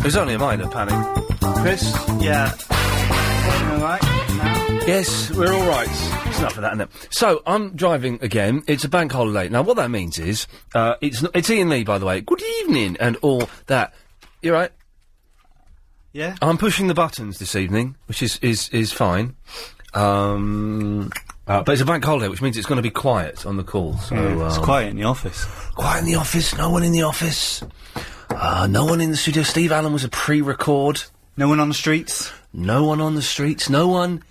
was only a minor panic. Chris? Yeah. All right now? Yes, we're all right. It's enough of that, isn't it? So, I'm driving again. It's a bank holiday. Now, what that means is, it's Iain Lee, by the way. Good evening, and all that. You right? Yeah. I'm pushing the buttons this evening, which is fine. But it's a bank holiday, which means it's going to be quiet on the call. So, it's quiet in the office. Quiet in the office. No one in the office. No one in the studio. Steve Allen was a pre-record. No one on the streets? No one on the streets. No one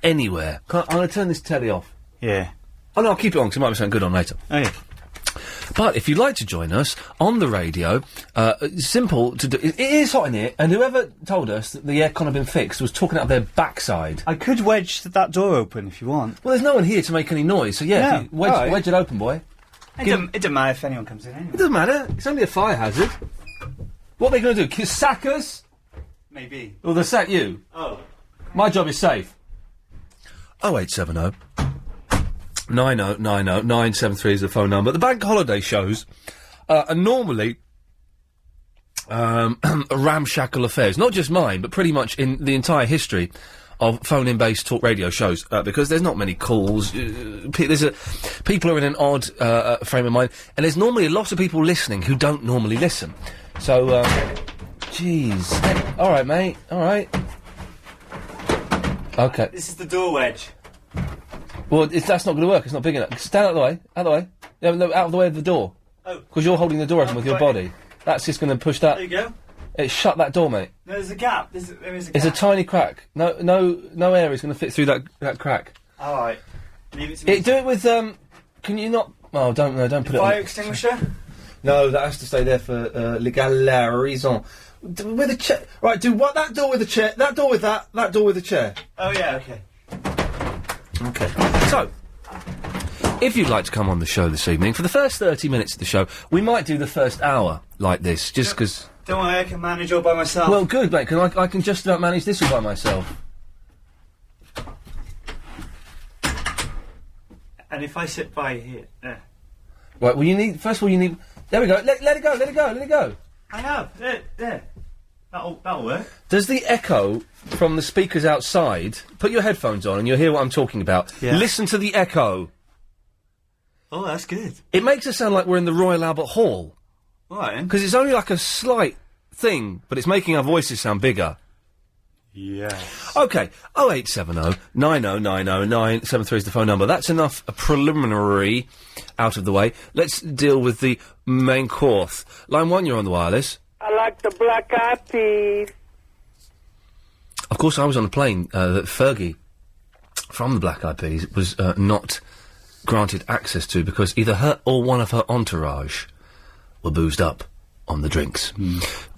anywhere. I'm going to turn this telly off. Yeah. Oh, no, I'll keep it on, because it might be something good on later. Oh, yeah. But if you'd like to join us on the radio, it's simple to do. It is hot in here, and whoever told us that the aircon had been fixed was talking out their backside. I could wedge that door open if you want. Well, there's no one here to make any noise, so yeah, No. if you wedge it open, boy. It doesn't matter if anyone comes in anyway. It doesn't matter. It's only a fire hazard. What are they going to do? Sack us? Maybe. Or they'll sack you? Oh. My job is safe. 0870 9090 973 is the phone number. The bank holiday shows are normally ramshackle affairs. Not just mine, but pretty much in the entire history of phone-in based talk radio shows, because there's not many calls. People are in an odd frame of mind, and there's normally a lot of people listening who don't normally listen. So, jeez. Hey, all right, mate. All right. Okay. This is the door wedge. Well, that's not going to work. It's not big enough. Stand out of the way. Out of the way. Yeah, no, out of the way of the door. Oh. Because you're holding the door open with your body. That's just going to push that. There you go. Shut that door, mate. No, there's a gap. There is a gap. It's a tiny crack. No air is going to fit through that crack. All right. Leave it to me. Do it with, can you not... Oh, don't put it on... Fire extinguisher? No, that has to stay there for, legal raison. With a chair... Right, do what? That door with the chair, that door with that door with the chair. Oh, yeah, okay. Okay. So, if you'd like to come on the show this evening, for the first 30 minutes of the show, we might do the first hour like this, just because... Don't worry, I can manage all by myself. Well, good, mate, because I can just about manage this all by myself. And if I sit by here... Right, well, first of all, you need... There we go, let it go. I have, there. That'll work. Does the echo from the speakers outside... Put your headphones on and you'll hear what I'm talking about. Yeah. Listen to the echo. Oh, that's good. It makes us sound like we're in the Royal Albert Hall. All right, then. Because it's only like a slight thing, but it's making our voices sound bigger. Yes. OK, 0870 9090 973 is the phone number. That's enough a preliminary out of the way. Let's deal with the main course. Line 1, you're on the wireless. I like the Black Eyed Peas. Of course, I was on a plane that Fergie from the Black Eyed Peas was not granted access to because either her or one of her entourage were boozed up on the drinks.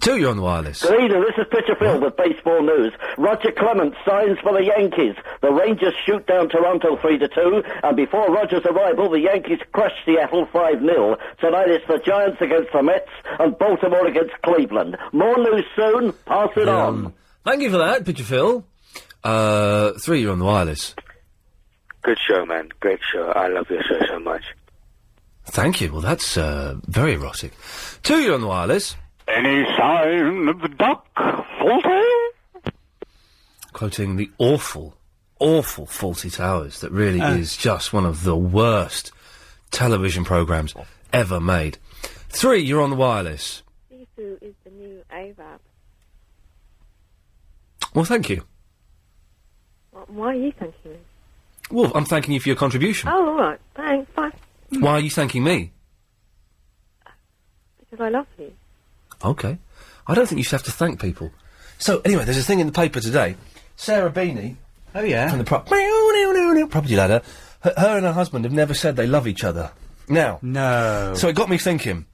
2, you're on the wireless. Good evening, this is Pitcher Phil with Baseball News. Roger Clemens signs for the Yankees. The Rangers shoot down Toronto 3-2, and before Roger's arrival, the Yankees crushed Seattle 5-0. Tonight it's the Giants against the Mets, and Baltimore against Cleveland. More news soon. Pass it on. Thank you for that, Pitcher Phil. 3, you're on the wireless. Good show, man. Great show. I love your show so much. Thank you. Well, that's very erotic. 2, you're on the wireless. Any sign of the duck, Faulty? Quoting the awful Faulty Towers that really is just one of the worst television programmes ever made. 3, you're on the wireless. Sifu is the new Arab. Well, thank you. Why are you thanking me? Well, I'm thanking you for your contribution. Oh, all right. Thanks. Bye. Why are you thanking me? Because I love you. OK. I don't think you should have to thank people. So, anyway, there's a thing in the paper today. Sarah Beanie... Oh, yeah? From the property ladder. Her and her husband have never said they love each other. Now... No. So it got me thinking.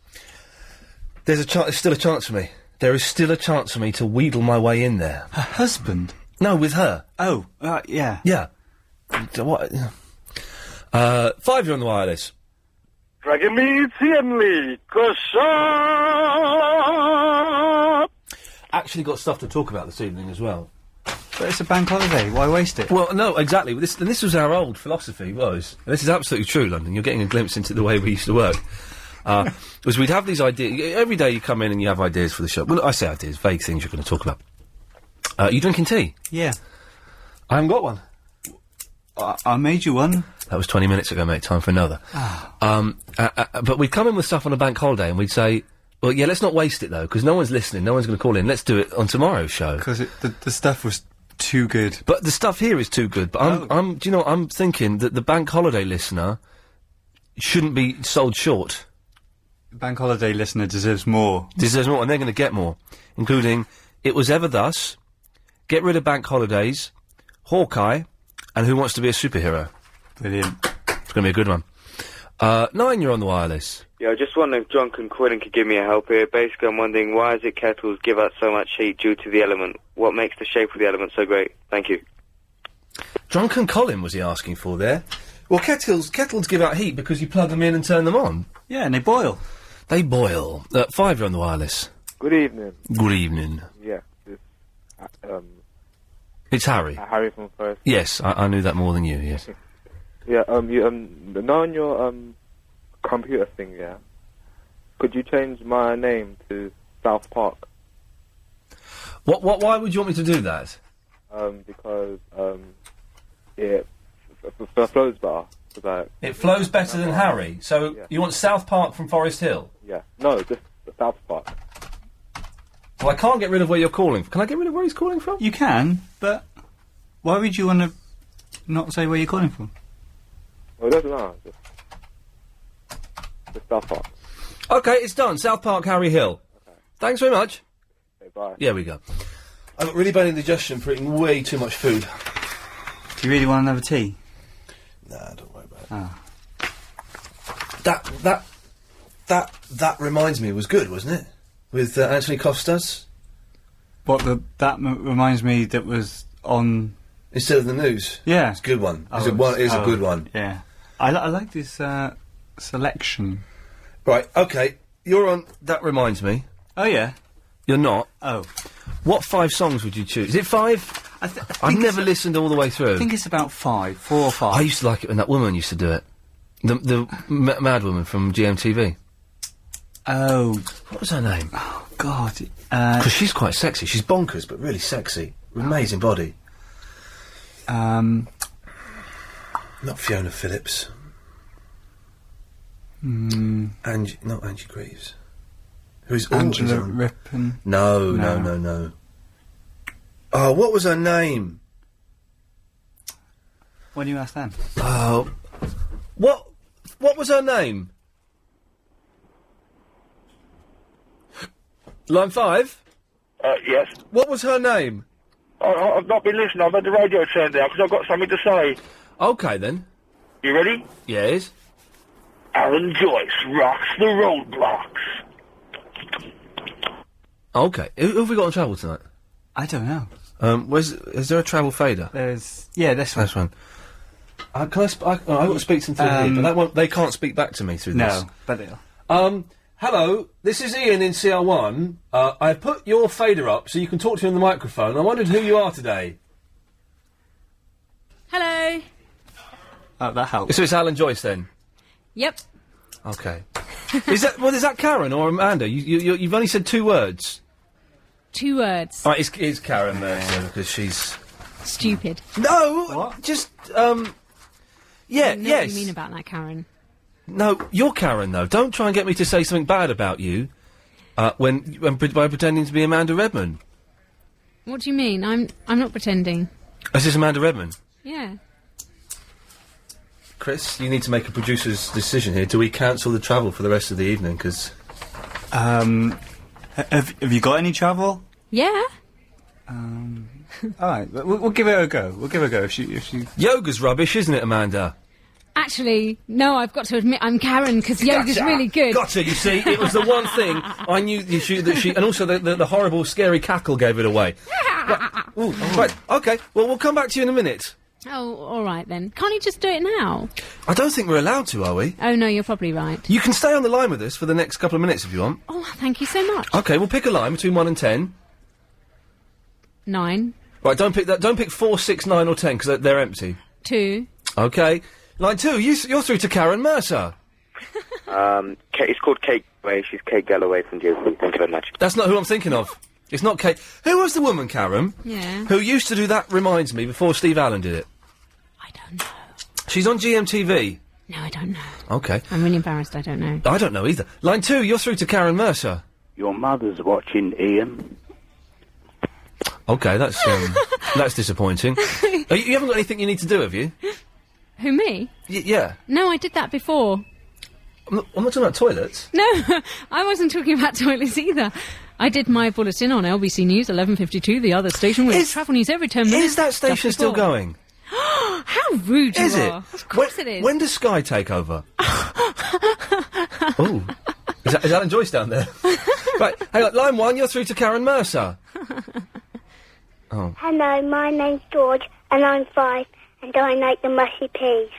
There's still a chance for me. There is still a chance for me to wheedle my way in there. Her husband? No, with her. Oh, yeah. Yeah. What? 5, you're on the wireless. Actually got stuff to talk about this evening as well. But it's a bank holiday. Why waste it? Well, no, exactly. This was our old philosophy, was. And this is absolutely true, London. You're getting a glimpse into the way we used to work. was we'd have these ideas. Every day you come in and you have ideas for the show. Well, I say ideas, vague things you're going to talk about. You drinking tea? Yeah. I haven't got one. I made you one. That was 20 minutes ago, mate. Time for another. But we'd come in with stuff on a bank holiday and we'd say, well, yeah, let's not waste it, though, because no one's listening. No one's going to call in. Let's do it on tomorrow's show. Because the stuff was too good. But the stuff here is too good. But do you know, I'm thinking that the bank holiday listener shouldn't be sold short. The bank holiday listener deserves more. Deserves more, and they're going to get more. Including, It Was Ever Thus, Get Rid of Bank Holidays, Hawkeye, and Who Wants to Be a Superhero. Brilliant. It's going to be a good one. 9, you're on the wireless. Yeah, I just wonder if Drunken Quillen could give me a help here. Basically, I'm wondering, why is it kettles give out so much heat due to the element? What makes the shape of the element so great? Thank you. Drunken Colin was he asking for there? Well, kettles give out heat because you plug them in and turn them on. Yeah, and they boil. They boil. 5, you're on the wireless. Good evening. Good evening. Yeah, It's Harry. Harry from First. Yes, I knew that more than you, yes. Yeah, you, now on your, computer thing, yeah, could you change my name to South Park? Why would you want me to do that? Because, it flows better. It flows better than Harry, so you want South Park from Forest Hill? Yeah, no, just South Park. Well, I can't get rid of where you're calling from. Can I get rid of where he's calling from? You can, but why would you want to not say where you're calling from? Well, it doesn't matter, just South Park. Okay, it's done. South Park, Harry Hill. Okay. Thanks very much. Okay, bye. There we go. I've got really bad indigestion for eating way too much food. Do you really want another tea? Nah, don't worry about it. That reminds me, was good, wasn't it? With Anthony Costas. Reminds me that was on... Instead of the news? Yeah. It's a good one. Oh, It's a good one. Yeah. I like this selection. Right, okay. You're on... That reminds me. Oh, yeah? You're not. Oh. What 5 songs would you choose? Is it 5? I've never listened all the way through. I think it's about 5. 4 or 5. I used to like it when that woman used to do it. The mad woman from GMTV. Oh. What was her name? Oh, God. Because she's quite sexy. She's bonkers, but really sexy. Amazing body. Not Fiona Phillips. Not Angie Greaves. Who's Angela always on. Rippon. No. Oh, what was her name? What do you ask then? Oh, what was her name? Line 5? Yes. What was her name? I've not been listening. I've had the radio turned down because I've got something to say. Okay, then. You ready? Yes. Alan Joyce rocks the roadblocks. Okay. Who have we got on travel tonight? I don't know. Is there a travel fader? This one. This one. I've got to speak to them through here, but they can't speak back to me through this. No, but they'll. Hello, this is Iain in CR1. I've put your fader up so you can talk to me on the microphone. I wondered who you are today. Hello. Oh, that helps. So it's Alan Joyce then? Yep. Okay. is that Karen or Amanda? You've only said 2 words. 2 words. Right, it's Karen there, because she's... Stupid. No! What? Just, I know yes. what you mean about that, Karen. No, you're Karen, though. Don't try and get me to say something bad about you, by pretending to be Amanda Redman. What do you mean? I'm not pretending. Is this Amanda Redman? Yeah. Chris, you need to make a producer's decision here. Do we cancel the travel for the rest of the evening? Because... Have you got any travel? Yeah. Alright, we'll give it a go. We'll give it a go if she... Yoga's rubbish, isn't it, Amanda? Actually, no, I've got to admit I'm Karen, because yoga's really good. Gotcha, you see, it was the one thing I knew that she... And also the horrible, scary cackle gave it away. Right, okay, well, we'll come back to you in a minute. Oh, all right then. Can't you just do it now? I don't think we're allowed to, are we? Oh, no, you're probably right. You can stay on the line with us for the next couple of minutes if you want. Oh, thank you so much. Okay, we'll pick a line between 1 and 10. 9. Right, don't pick 4, 6, 9 or 10, because they're empty. 2. Okay. Line 2, you're through to Karen Mercer. It's called Kate Galloway. She's Kate Galloway from GOP. Thank you very much. That's not who I'm thinking of. It's not Kate. Who was the woman, Karen? Yeah. Who used to do That Reminds Me before Steve Allen did it? I don't know. She's on GMTV. No, I don't know. Okay. I'm really embarrassed. I don't know. I don't know either. Line 2, you're through to Karen Mercer. Your mother's watching, Ian. Okay, that's disappointing. You haven't got anything you need to do, have you? Who, me? Yeah. No, I did that before. I'm not talking about toilets. No, I wasn't talking about toilets either. I did my bulletin on LBC News 11:52, the other station with travel news every 10 minutes. Is that station still going? How rude you Is it? are. Of course it is. When does Sky take over? Oh, is Alan Joyce down there? Right, hang on, line 1, you're through to Karen Mercer. Oh. Hello, my name's George, and I'm 5, and I like the mushy peas.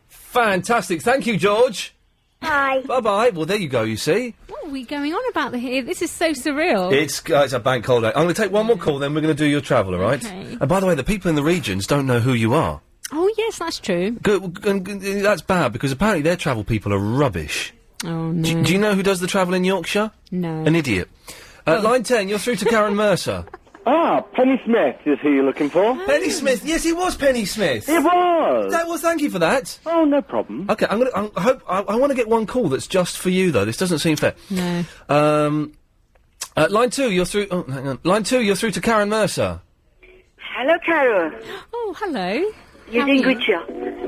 Fantastic, thank you, George. Bye. Bye-bye. Well, there you go, you see. What are we going on about here? This is so surreal. It's a bank holiday. I'm going to take one more call, then we're going to do your travel, all right? Okay. And by the way, the people in the regions don't know who you are. Oh, yes, that's true. That's bad, because apparently their travel people are rubbish. Oh, no. Do you know who does the travel in Yorkshire? No. An idiot. Line 10, you're through to Karen Mercer. Ah, Penny Smith is who you're looking for? Penny Smith. Yes, it was Penny Smith. It was. Well, thank you for that. Oh, no problem. Okay, I want to get one call that's just for you, though. This doesn't seem fair. No. Line 2, you're through. Oh, hang on. Line 2, you're through to Karen Mercer. Hello, Carol. Oh, hello. You're doing good, Joe.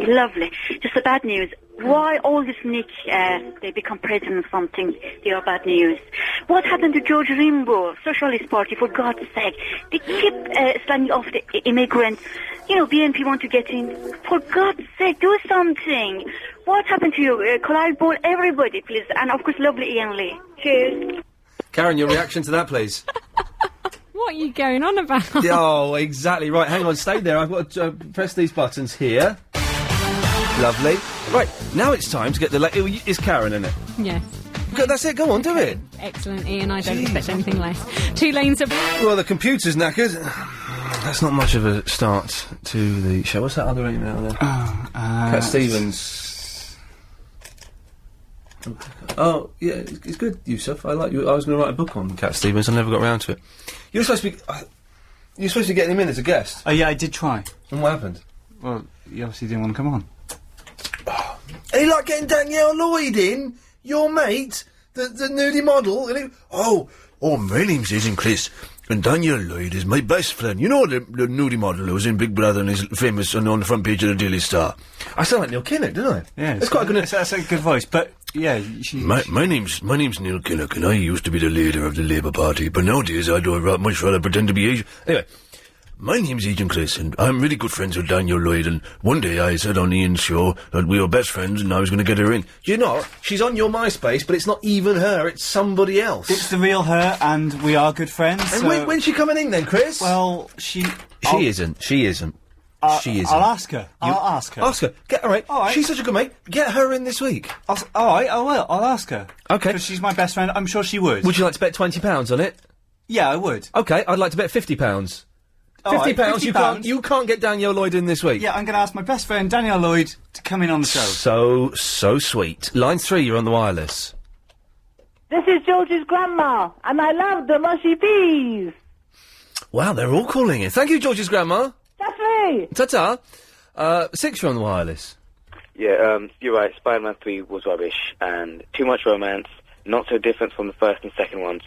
Lovely. Just the bad news. Why all this Nick, they become president or something, they are bad news. What happened to George Rimbaud, Socialist Party, for God's sake? They keep slamming off the immigrants. You know, BNP want to get in. For God's sake, do something. What happened to you? Clive Ball, everybody, please. And, of course, lovely Iain Lee. Cheers. Karen, your reaction to that, please. What are you going on about? Oh, exactly right. Hang on, stay there. I've got to press these buttons here. Lovely. Right, now it's time to get the... It's Karen, isn't it? Yes. That's it, go on, do it. Excellent, Ian. I don't expect anything less. 2 lanes of... Well, the computer's knackered. That's not much of a start to the show. What's that other email there? Cat Stevens. Oh, yeah, it's good, Yusuf. I like you. I was going to write a book on Cat Stevens. I never got round to it. You were supposed to be... you were supposed to be getting him in as a guest. Oh, yeah, I did try. And what happened? Well, you obviously didn't want to come on. Are you like getting Danielle Lloyd in? Your mate? The nudie model? My name's Aidan Chris, and Danielle Lloyd is my best friend. You know the nudie model who was in Big Brother and is famous and on the front page of the Daily Star? I sound like Neil Kinnock, don't I? Yeah, it's quite good. That's a good voice, but yeah, My name's Neil Kinnock, and I used to be the leader of the Labour Party, but nowadays I'd much rather pretend to be Asian. Anyway. My name's Aidan Chris, and I'm really good friends with Danielle Lloyd, and one day I said on Ian's show that we were best friends and I was going to get her in. You're not. She's on your MySpace, but it's not even her, it's somebody else. It's the real her, and we are good friends. And so when's she coming in then, Chris? Well, She isn't. She isn't. I'll ask her. I'll ask her. Ask her. All right. She's such a good mate. Get her in this week. All right, I will. I'll ask her. Okay. Because she's my best friend. I'm sure she would. Would you like to bet £20 on it? Yeah, I would. Okay, I'd like to bet £50. £50, you can't get Danielle Lloyd in this week. Yeah, I'm going to ask my best friend, Danielle Lloyd, to come in on the So show. sweet. Line 3, you're on the wireless. This is George's grandma, and I love the mushy peas. Wow, they're all calling in. Thank you, George's grandma. That's me. Ta-ta. 6, you're on the wireless. Yeah, you're right. Spider-Man 3 was rubbish, and too much romance, not so different from the first and second ones.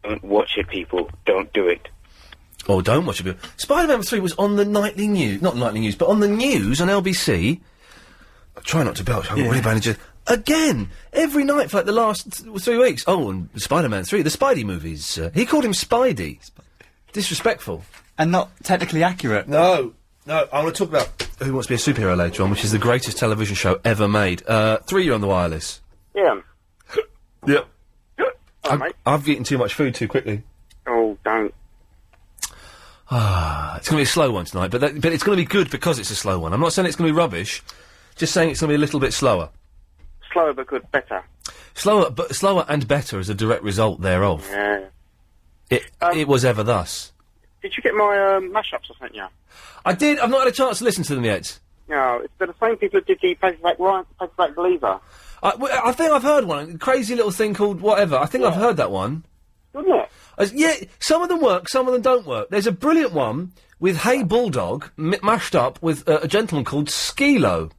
Don't watch it, people. Don't do it. Oh, don't watch it. Spider-Man 3 was on the nightly news, not nightly news, but on the news on LBC. I try not to belch, I'm really bad. Again, every night for like the last 3 weeks. Oh, and Spider-Man 3, the Spidey movies. He called him Spidey. Disrespectful. And not technically accurate. No, I want to talk about Who Wants to Be a Superhero later on, which is the greatest television show ever made. 3, you're on the wireless. Yeah. Yep. Hi, mate. I've eaten too much food too quickly. Oh, don't. It's going to be a slow one tonight, but it's going to be good because it's a slow one. I'm not saying it's going to be rubbish, just saying it's going to be a little bit slower. Slower but good, better. Slower and better as a direct result thereof. Yeah. It was ever thus. Did you get my mashups I sent you? I did. I've not had a chance to listen to them yet. No, they're the same people who did the Paperback Believer. I think I've heard one. A crazy little thing called whatever. I think I've heard that one. Doesn't it? Yeah, some of them work, some of them don't work. There's a brilliant one with Hey Bulldog mashed up with a gentleman called Skilo,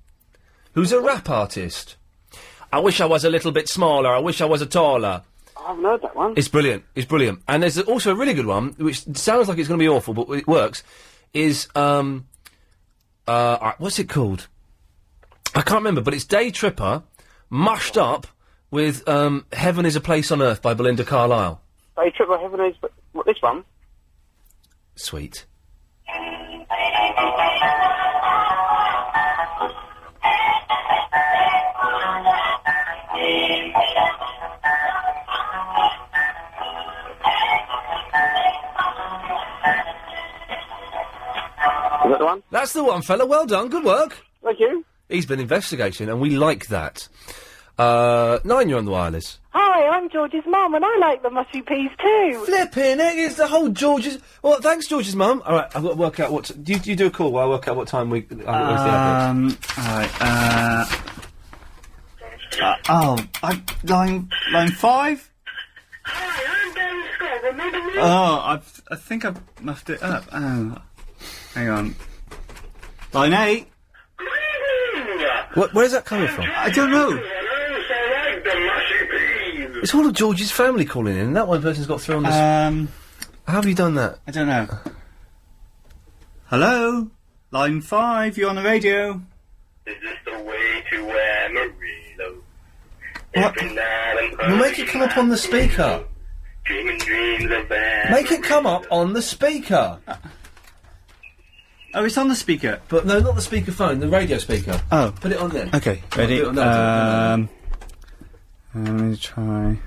who's a rap artist. I wish I was a little bit smaller. I wish I was a taller. I haven't heard that one. It's brilliant. It's brilliant. And there's also a really good one, which sounds like it's going to be awful, but it works. Is what's it called? I can't remember, but it's Day Tripper mushed up with Heaven is a Place on Earth by Belinda Carlisle. Day Tripper, Heaven is... What, this one? Sweet. Is that the one? That's the one, fella. Well done. Good work. Thank you. He's been investigating, and we like that. 9, you're on the wireless. Hi, I'm George's mum, and I like the mushy peas too. Flipping it, it's the whole George's... Well, thanks, George's mum. All right, I've got to work out what... Do you do a call while I work out what time we... where's the advert? Line 5? Oh, I think I've muffed it up. Oh, hang on. Line 8? Where's that coming from? I don't know. It's all of George's family calling in, and that one person's got through on this... How have you done that? I don't know. Hello? Line 5, you're on the radio. Is this the way to Amarillo? What? Well, make it come up on the speaker. Dreaming dreams of Make it come up on the speaker. Oh, it's on the speaker. But no, not the speaker phone, the radio speaker. Oh. Put it on there. Okay, ready? Let me try.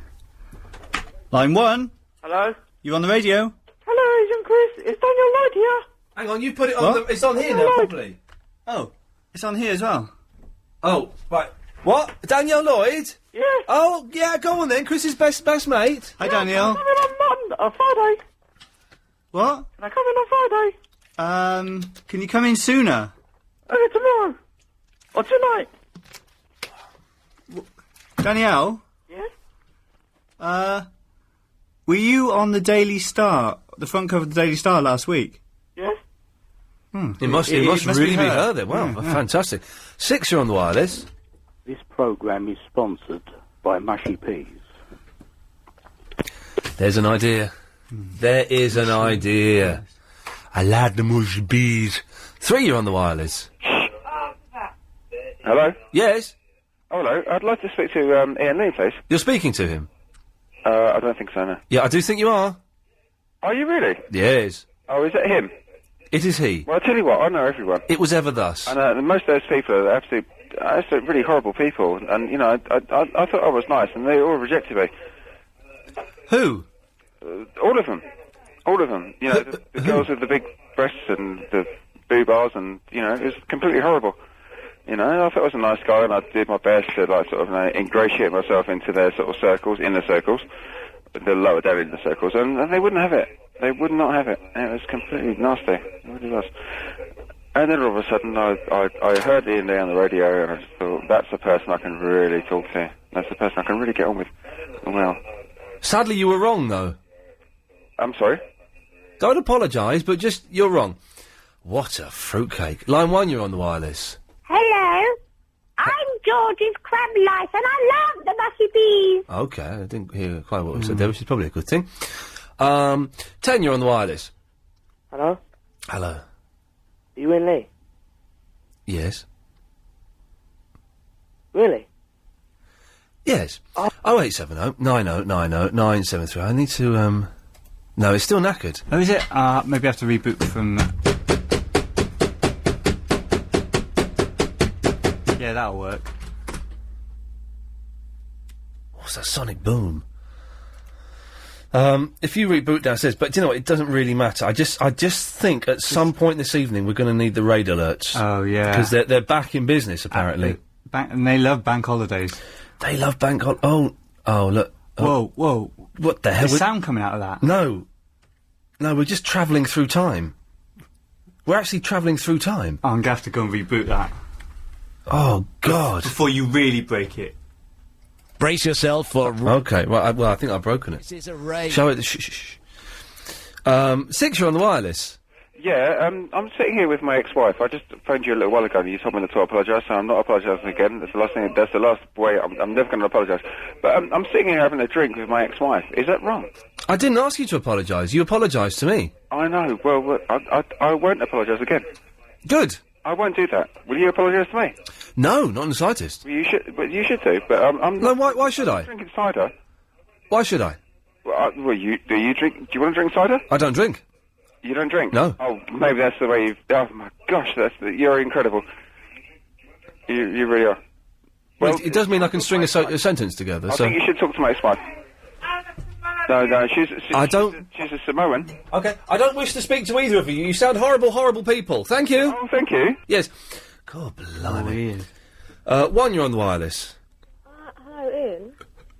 Line 1. Hello? You on the radio? Hello, Agent Chris. It's Daniel Lloyd here. Hang on, you put it on it's on here now, probably. Oh, it's on here as well. Oh, right. What? Danielle Lloyd? Yeah. Oh, yeah, go on then. Chris's best mate. Hi, Danielle. I'm coming on Friday. What? Can I come in on Friday? Can you come in sooner? Okay, tomorrow. Or tonight. Danielle? Yes? Were you on the Daily Star, the front cover of the Daily Star last week? Yes? It must really be her then. Wow, fantastic. 6, you're on the wireless. This programme is sponsored by Mushy Peas. There's an idea. There is an idea. I like the mushy bees. 3, you're on the wireless. Hello? Yes? Oh, hello. I'd like to speak to Iain Lee, please. You're speaking to him? I don't think so, no. Yeah, I do think you are. Are you really? Yes. Oh, is it him? It is he. Well, I'll tell you what, I know everyone. It was ever thus. And most of those people are absolute really horrible people. And, you know, I thought I was nice, and they all rejected me. Who? All of them. All of them. You know, the girls with the big breasts and the boob-bars, and, you know, it was completely horrible. You know, I thought I was a nice guy, and I did my best to, like, sort of ingratiate myself into their sort of circles, inner circles, the lower down in the circles, and they wouldn't have it. They would not have it. It was completely nasty. It really was. And then all of a sudden, I heard Iain Lee on the radio, and I just thought, that's the person I can really talk to. That's the person I can really get on with. Well. Sadly, you were wrong, though. I'm sorry? Don't apologise, but just, you're wrong. What a fruitcake. Line 1, you're on the wireless. Hello, I'm George's crab lice, and I love the mushy peas. Okay, I didn't hear quite what was said there, which is probably a good thing. 10, you're on the wireless. Hello? Hello. Are you in Lee? Yes. Really? Yes. 0870 90 90 973. I need to, No, it's still knackered. Oh, is it? Maybe I have to reboot from... Yeah, that'll work. What's that sonic boom? If you reboot downstairs, but do you know what? It doesn't really matter. I just think at some point this evening we're going to need the raid alerts. Oh, yeah. Because they're back in business, apparently. And they love bank holidays. They love bank holidays. Oh, look. Oh. Whoa. What the hell? There's sound coming out of that. No, we're just travelling through time. We're actually travelling through time. Oh, I'm going to have to go and reboot that. Oh, God. Before you really break it. Brace yourself for... Okay, well, I think I've broken it. This is a race. Show it... Shh. Six, you're on the wireless. Yeah, I'm sitting here with my ex-wife. I just phoned you a little while ago and you told me not to apologise, so I'm not apologising again. That's the last way. I'm never going to apologise. But I'm sitting here having a drink with my ex-wife. Is that wrong? I didn't ask you to apologise. You apologised to me. I know. Well, I won't apologise again. Good. I won't do that. Will you apologise to me? No, not in the slightest. Well, you should do. But I'm. No, why should I? Drinking cider. Why should I? Well, do you drink? Do you want to drink cider? I don't drink. You don't drink? No. Oh, maybe that's the way you've... Oh, my gosh, you're incredible. You really are. Well, it does mean I can string a sentence together, I so... think you should talk to my ex-wife. No, she's a Samoan. Okay, I don't wish to speak to either of you. You sound horrible, horrible people. Thank you. Oh, thank you. Yes. God, blimey. One, you're on the wireless. Hello, Ian.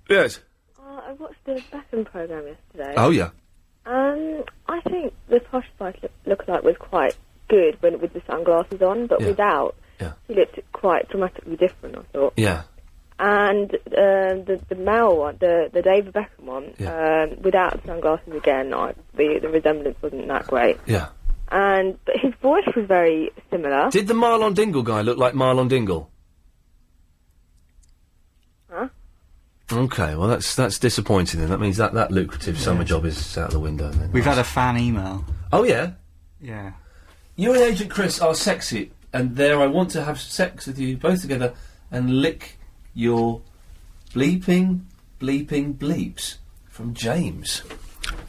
Yes. I watched the Beckham programme yesterday. Oh, yeah. I think the posh spice lookalike was quite good with the sunglasses on, but without, he looked quite dramatically different, I thought. Yeah. And the male one, the David Beckham one, without the sunglasses again, the resemblance wasn't that great. Yeah. But his voice was very similar. Did the Marlon Dingle guy look like Marlon Dingle? Huh? Okay, well that's disappointing then. That means that lucrative summer job is out the window then. We've had a fan email. Oh, yeah? Yeah. You and Agent Chris are sexy, and there I want to have sex with you both together and lick your bleeping bleeps from James.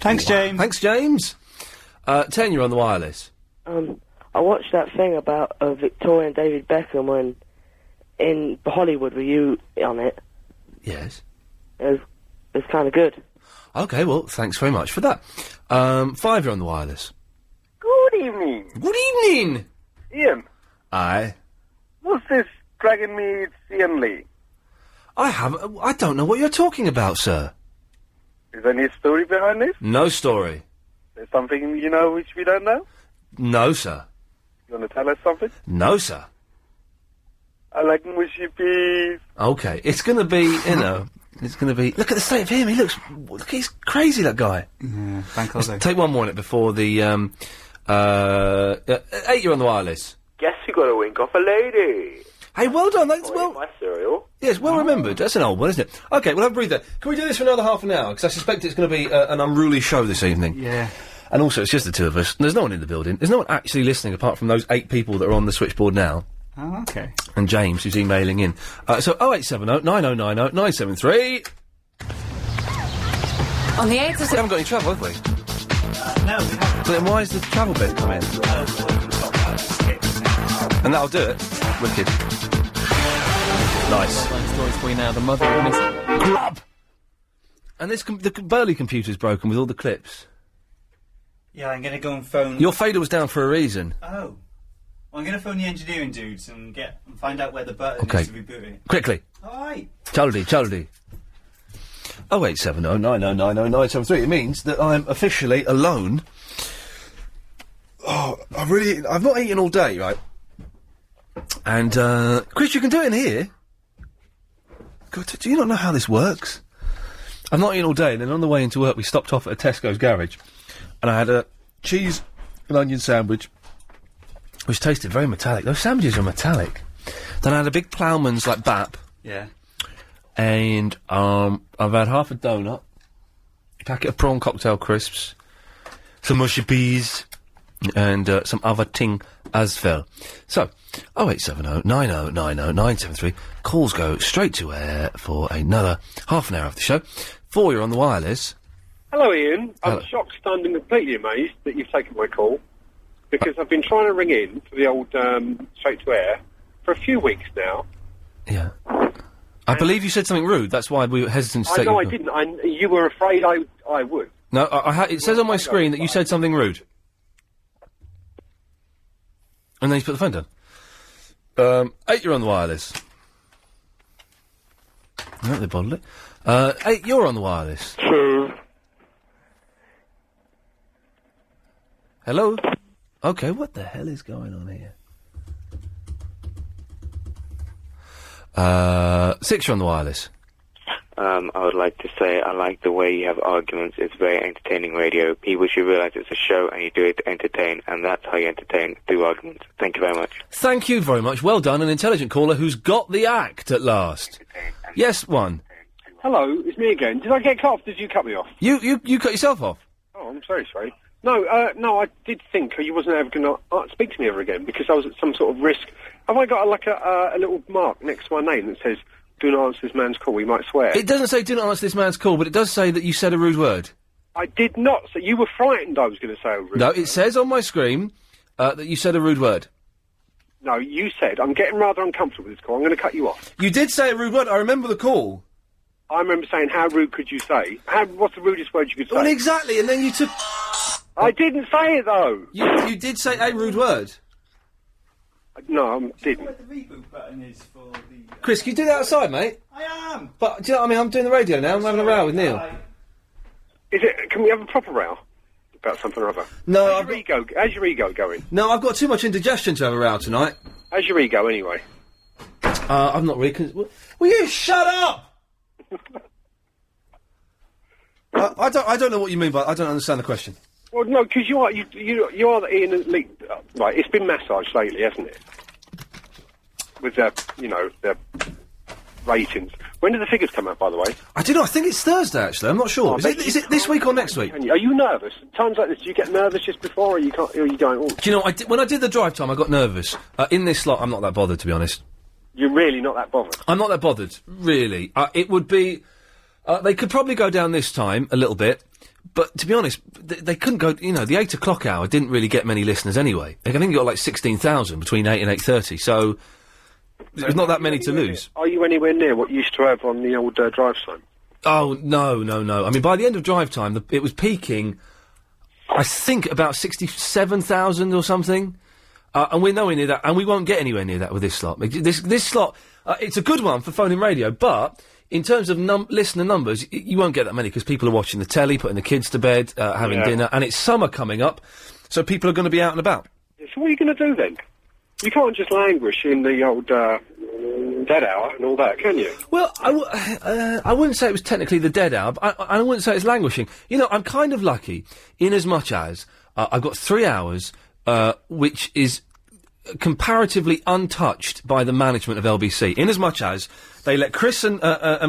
Thanks, James. Thanks, James. 10, you're on the wireless. I watched that thing about Victoria and David Beckham when in Hollywood. Were you on it? Yes. It was kind of good. Okay, well, thanks very much for that. 5, you're on the wireless. Good evening. Good evening. Ian, Aye. what's this dragging me? It's Ian Lee. I don't know what you're talking about, sir. Is there any story behind this? No story. There's something you know which we don't know? No, sir. You want to tell us something? No, sir. I like mushy peas. Okay, it's gonna be, it's gonna be... Look at the state of him, he's crazy, that guy. Yeah, bank holiday. Let's take one more on it before the, 8, you're on the wireless. Guess you got a wink off a lady. Hey, well done, that's My cereal. Yes, well remembered. That's an old one, isn't it? Okay, we'll have a breather. Can we do this for another half an hour? Because I suspect it's going to be an unruly show this evening. Yeah. And also, it's just the two of us. There's no one in the building. There's no one actually listening apart from those 8 people that are on the switchboard now. Oh, okay. And James, who's emailing in. So 0870 9090 973. On the 8th of We haven't got any travel, have we? No, we haven't. So then why is the travel bit come in? And that'll do it. Wicked. Nice. Stories for you now. The mother of Miss Grub! And the Burley computer's broken with all the clips. Yeah, I'm going to go and phone... Your fader was down for a reason. Oh. Well, I'm going to phone the engineering dudes and find out where the button Okay. is to reboot it. Quickly. Alright. Chaldy. 0870 9090 973. It means that I'm officially alone. Oh, I've not eaten all day, right? And, Chris, you can do it in here. God, do you not know how this works? I've not eaten all day, and then on the way into work we stopped off at a Tesco's garage, and I had a cheese and onion sandwich, which tasted very metallic. Those sandwiches are metallic. Then I had a big Ploughman's, BAP. Yeah. And, I've had half a donut, a packet of prawn cocktail crisps, some mushy peas, and, some other ting as well. So, 0870 9090 973. Calls go straight to air for another half an hour of the show. 4, you're on the wireless. Hello, Ian. Hello. I'm shocked, stunned and completely amazed that you've taken my call, because I've been trying to ring in for the old straight to air for a few weeks now. Yeah. I believe you said something rude, that's why we were hesitant to take I know your I call. didn't. You were afraid I would. No, it says on my screen that you said something rude. And then he's put the phone down. 8, you're on the wireless. No, they bottled it. 8, you're on the wireless. True. Hello? Okay, what the hell is going on here? 6, you're on the wireless. I would like to say I like the way you have arguments. It's very entertaining radio. People should realise it's a show and you do it to entertain, and that's how you entertain, through arguments. Thank you very much. Thank you very much. Well done, an intelligent caller who's got the act at last. Yes, one. Hello, it's me again. Did I get cut off? Did you cut me off? You cut yourself off? Oh, I'm very sorry. No, I did think you wasn't ever going to speak to me ever again because I was at some sort of risk. Have I got a little mark next to my name that says, "Do not answer this man's call, we might swear"? It doesn't say "do not answer this man's call," but it does say that you said a rude word. I did not. So you were frightened I was going to say a rude word. No, it says on my screen that you said a rude word. No, you said, "I'm getting rather uncomfortable with this call, I'm going to cut you off." You did say a rude word, I remember the call. I remember saying, "How rude could you say? What's the rudest word you could say?" Well, exactly, and then you took... I didn't say it, though! You did say a rude word. No, I didn't. Where the reboot button is for the... Chris, can you do that outside, mate? I am! But, do you know what I mean? I'm doing the radio now, I'm having a row with Neil. Is it? Can we have a proper row about something or other? No, How's your ego going? No, I've got too much indigestion to have a row tonight. How's your ego, anyway? I'm not really... Will you shut up? I don't know what you mean by... I don't understand the question. Well, no, because you are the Iain elite. Right, it's been massaged lately, hasn't it? With the ratings. When do the figures come out, by the way? I don't know. I think it's Thursday, actually. I'm not sure. Is it this week or next week? Are you nervous? Times like this, do you get nervous just before, or you can't? Or you going? Oh. Do you know? When I did the drive time, I got nervous. In this slot, I'm not that bothered, to be honest. You're really not that bothered. I'm not that bothered, really. It would be. They could probably go down this time a little bit. But to be honest, they couldn't go. You know, the 8 o'clock hour didn't really get many listeners anyway. I think you got like 16,000 between 8 and 8:30. So there's not that many to lose. Are you anywhere near what you used to have on the old drive time? Oh no! I mean, by the end of drive time, it was peaking. I think about 67,000 or something. And we're nowhere near that, and we won't get anywhere near that with this slot. This slot, it's a good one for phone-in radio, but. In terms of listener numbers, you won't get that many because people are watching the telly, putting the kids to bed, having dinner, and it's summer coming up, so people are going to be out and about. So what are you going to do then? You can't just languish in the old dead hour and all that, can you? Well, I wouldn't say it was technically the dead hour, but I wouldn't say it's languishing. You know, I'm kind of lucky in as much as I've got 3 hours, which is comparatively untouched by the management of LBC, in as much as they let Chris and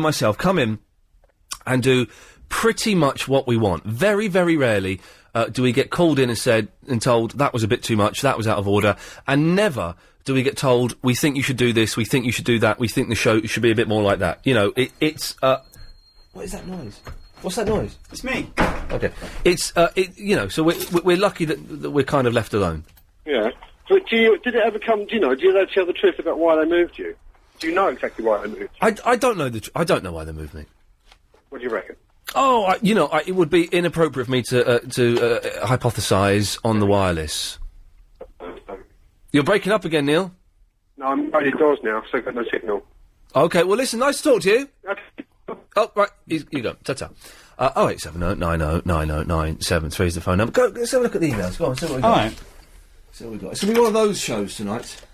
myself come in and do pretty much what we want. Very, very rarely do we get called in and told that was a bit too much, that was out of order, and never do we get told we think you should do this, we think you should do that, we think the show should be a bit more like that. You know, it's what is that noise? What's that noise? It's me. Okay, it's you know, so we're lucky that we're kind of left alone. Yeah. But did it ever come? Do you know tell the truth about why they moved you? Do you know exactly why they moved you? I don't know I don't know why they moved me. What do you reckon? Oh, it would be inappropriate for me to hypothesise on the wireless. You're breaking up again, Neil. No, I'm right indoors now, so I've got no signal. Okay, well, listen, nice to talk to you. Okay. Oh, right, you go. Ta-ta. 0870 90 90973 is the phone number. Go, let's have a look at the emails. Go on, see what we got. All right. See what we got. It's going to be one of those shows tonight.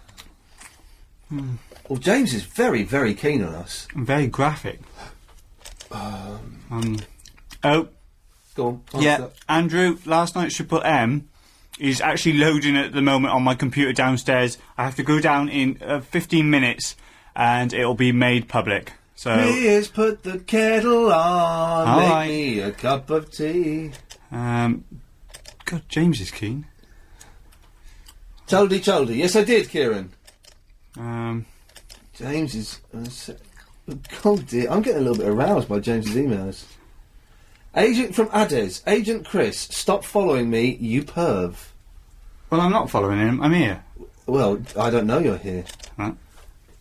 Well, James is very, very keen on us. Very graphic. Oh. Go on. Yeah, Andrew, last night's Triple M is actually loading at the moment on my computer downstairs. I have to go down in 15 minutes and it'll be made public. So please put the kettle on, all make right. me a cup of tea. God, James is keen. Choldy. Yes, I did, Kieran. James is... oh dear, I'm getting a little bit aroused by James's emails. Agent from Ades, Agent Chris, stop following me, you perv. Well, I'm not following him, I'm here. Well, I don't know you're here. Right.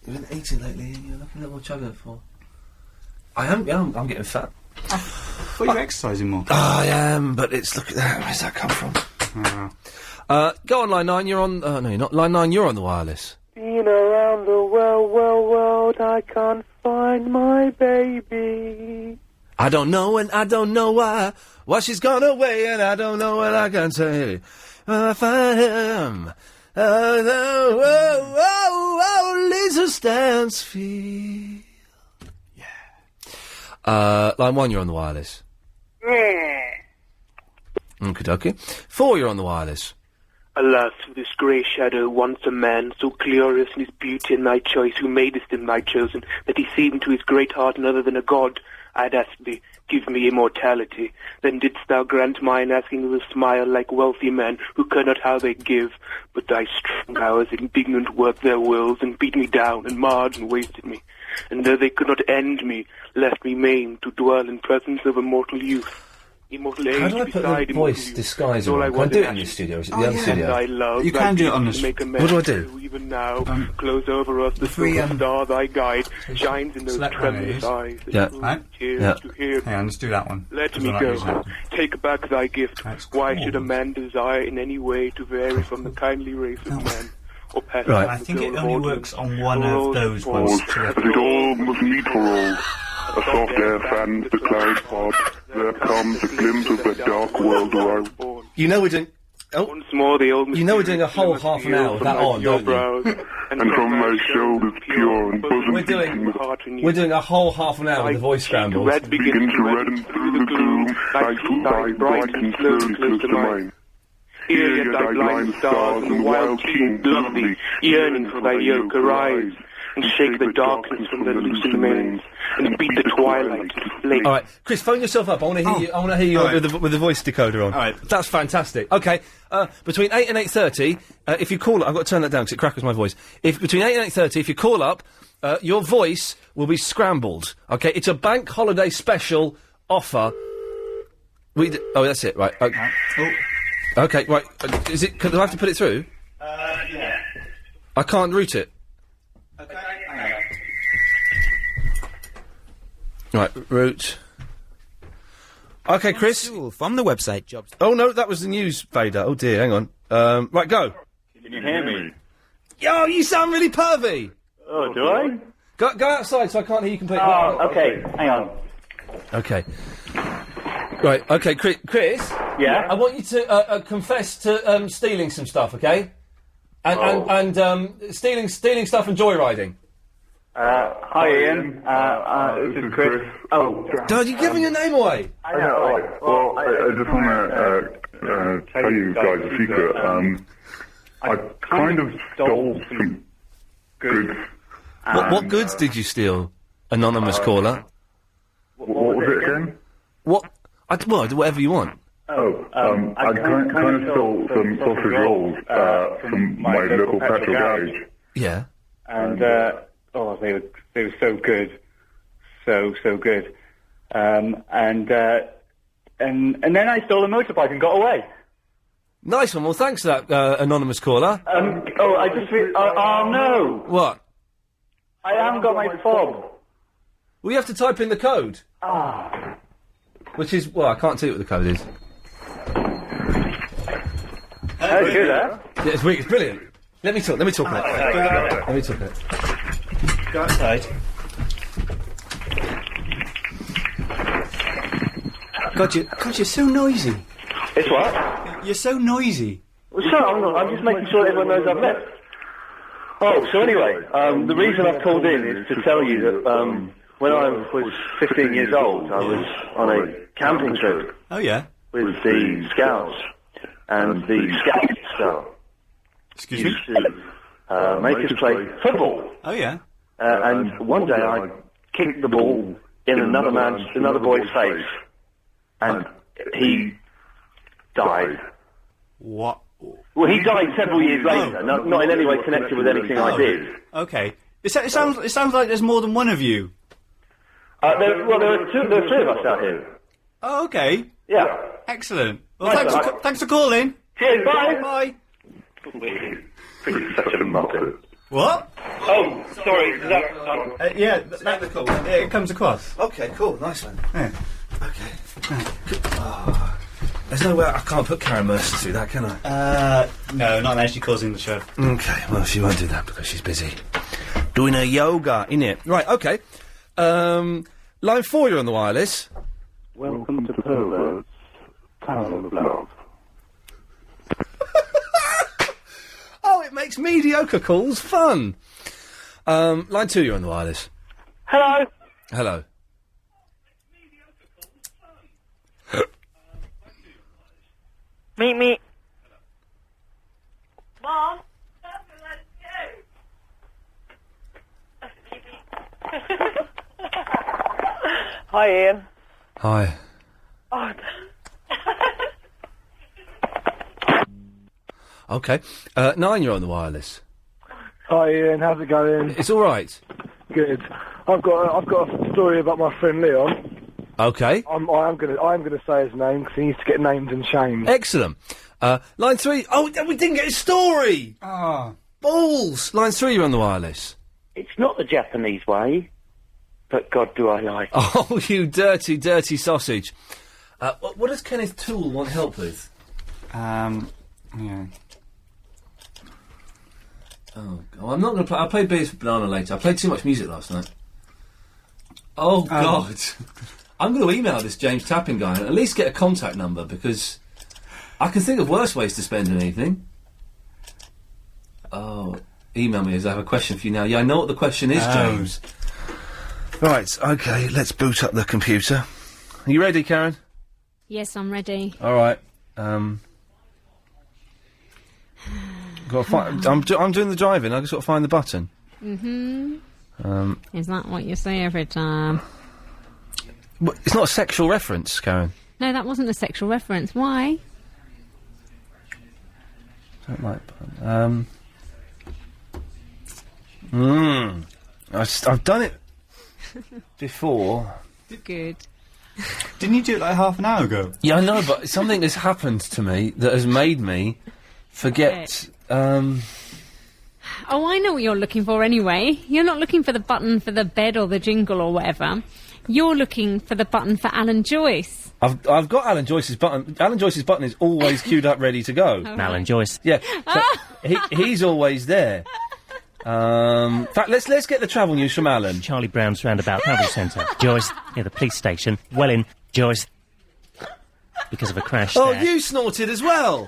You've been eating lately and you're looking a little chugger for... I'm getting fat. I thought you were exercising more. I am, but it's... Look at that, where's that come from? Go on, line 9, you're on... no, you're not. Line 9, you're on the wireless. Been around the world, I can't find my baby. I don't know and I don't know why she's gone away and I don't know what I can say. I find him. Lisa Stansfield. Yeah. Line 1, you're on the wireless. Okey-dokey. 4, you're on the wireless. Alas, for this grey shadow, once a man, so glorious in his beauty and my choice, who madest him my chosen, that he seemed to his great heart another than a god. I'd ask thee, give me immortality. Then didst thou grant mine, asking with a smile, like wealthy men, who care not how they give. But thy strong powers indignant worked their wills, and beat me down, and marred and wasted me. And though they could not end me, left me maimed to dwell in presence of immortal youth. Immortal age How do I put the voice disguiser on? Can I do it in this studio? Is it the other studio? You can do it on this. What do I do? Even now, close over us the silver star, thy guide, shines in those tremulous eyes. Yeah. Tears to hear. Hang on, let's do that one. Let me go. Take back thy gift. Why should a man desire in any way to vary from the kindly race of men? Or pass I think it only works on one of those ones. But it all must meet for all. A soft air fans the cloud pop. There comes a glimpse of the dark world around. You know we're doing... Once more the old you know we're doing a whole half an hour with that on, don't you? And from my shoulders pure and bosom We're doing a whole half an hour with the voice scrambles. Begin to redden through the gloom. Thy bright and slowly close to mine. Here yet thy blind stars and wild kings love thee, yearning for thy yoke arise, and shake the darkness from their loosened manes, and beat the twilight late. All right, Chris, phone yourself up. I want to hear you. I want to hear you with the voice decoder on. All right, that's fantastic. Okay, between 8 and 8:30, if you call, I've got to turn that down because it crackles my voice. If between 8 and 8:30, if you call up, your voice will be scrambled. Okay, it's a bank holiday special offer. Oh, that's it. Right. Okay, right. Is it? Do I have to put it through? Yeah. I can't route it. Okay, hang on. Right, route. Okay, Chris. From the website jobs. Oh no, that was the news fader. Oh dear, hang on. Right, go. Can you hear me? Yo, you sound really pervy. Oh, do I? Go outside so I can't hear you completely. Oh, okay. Hang on. Okay. Right, okay, Chris. Yeah? I want you to confess to stealing some stuff, okay? And stealing stuff and joyriding. Hi, Ian. This is Chris. Oh. Dad, you're giving your name away. I know. Well, I just want to tell you guys a secret. I kind of stole some goods. What goods did you steal, anonymous caller? What was it again? What? Well, whatever you want. I kind of stole some sausage rolls from my local petrol garage. Yeah. And, they were so good. So good. And then I stole a motorbike and got away. Nice one. Well, thanks for that, anonymous caller. I just... oh, no! What? I haven't got my fob. Well, you have to type in the code. Ah. Which is... Well, I can't tell you what the code is. That's good, huh? Yeah, it's brilliant. Let me talk on it. Let me talk on it. Go outside. God, you're so noisy. It's what? You're so noisy. So, I'm just making sure everyone knows I've left. Oh, so anyway, the reason I've called in is to tell you that when I was 15 years old, I was on a camping trip. Oh, yeah? With the Scouts. And the Scout Excuse me? used to make us play football. Oh, yeah? And one day I kicked the ball in another boy's face. And he died. What? Well, he died several years later, not in any way connected with anything I did. Okay. It sounds like there's more than one of you. There are three of us out here. Oh, okay. Yeah. Excellent. Well, thanks for calling. Cheers, bye. Bye. Such a muppet. What? Oh, sorry. Is that... yeah, that's cool. Yeah, it comes across. Okay, cool. Nice one. Yeah. Okay. Oh, there's no way I can't put Karen Mercer through that, can I? No, not unless she's causing the show. Okay, well, she won't do that because she's busy doing her yoga, innit? Right, okay. Line 4, you're on the wireless. Welcome to Pervert's Town of Love. Oh, it makes mediocre calls fun. Line 2, you're on the wireless. Hello. Hello. Meet. Mom? Hi, Ian. Hi. Oh, Okay. 9, you're on the wireless. Hi Ian, how's it going? It's all right. Good. I've got a story about my friend Leon. Okay. I'm gonna say his name because he needs to get named and shamed. Excellent. Line 3. Oh, we didn't get his story. Balls. Line 3, you're on the wireless. It's not the Japanese way, but God, do I like it. Oh, you dirty, dirty sausage. What does Kenneth Toole want help with? Yeah. Oh, God. I'm not going to play. I'll play Beers for Banana later. I played too much music last night. Oh, God. I'm going to email this James Tapping guy and at least get a contact number because I can think of worse ways to spend an evening. Oh, email me as I have a question for you now. Yeah, I know what the question is, James. Right, okay, let's boot up the computer. Are you ready, Karen? Yes, I'm ready. All right. Got to find. I'm doing the driving. I just got to find the button. Is that what you say every time? It's not a sexual reference, Karen. No, that wasn't a sexual reference. Why? Don't like. I've done it before. Good. Didn't you do it like half an hour ago? Yeah, I know, but something has happened to me that has made me forget. Oh, I know what you're looking for anyway. You're not looking for the button for the bed or the jingle or whatever. You're looking for the button for Alan Joyce. I've got Alan Joyce's button. Alan Joyce's button is always queued up, ready to go. Alan Joyce. Yeah, so he's always there. In fact, let's get the travel news from Alan. Charlie Brown's Roundabout Travel Centre. Joyce, near the police station. Welling, Joyce. Because of a crash Oh, there. you snorted as well.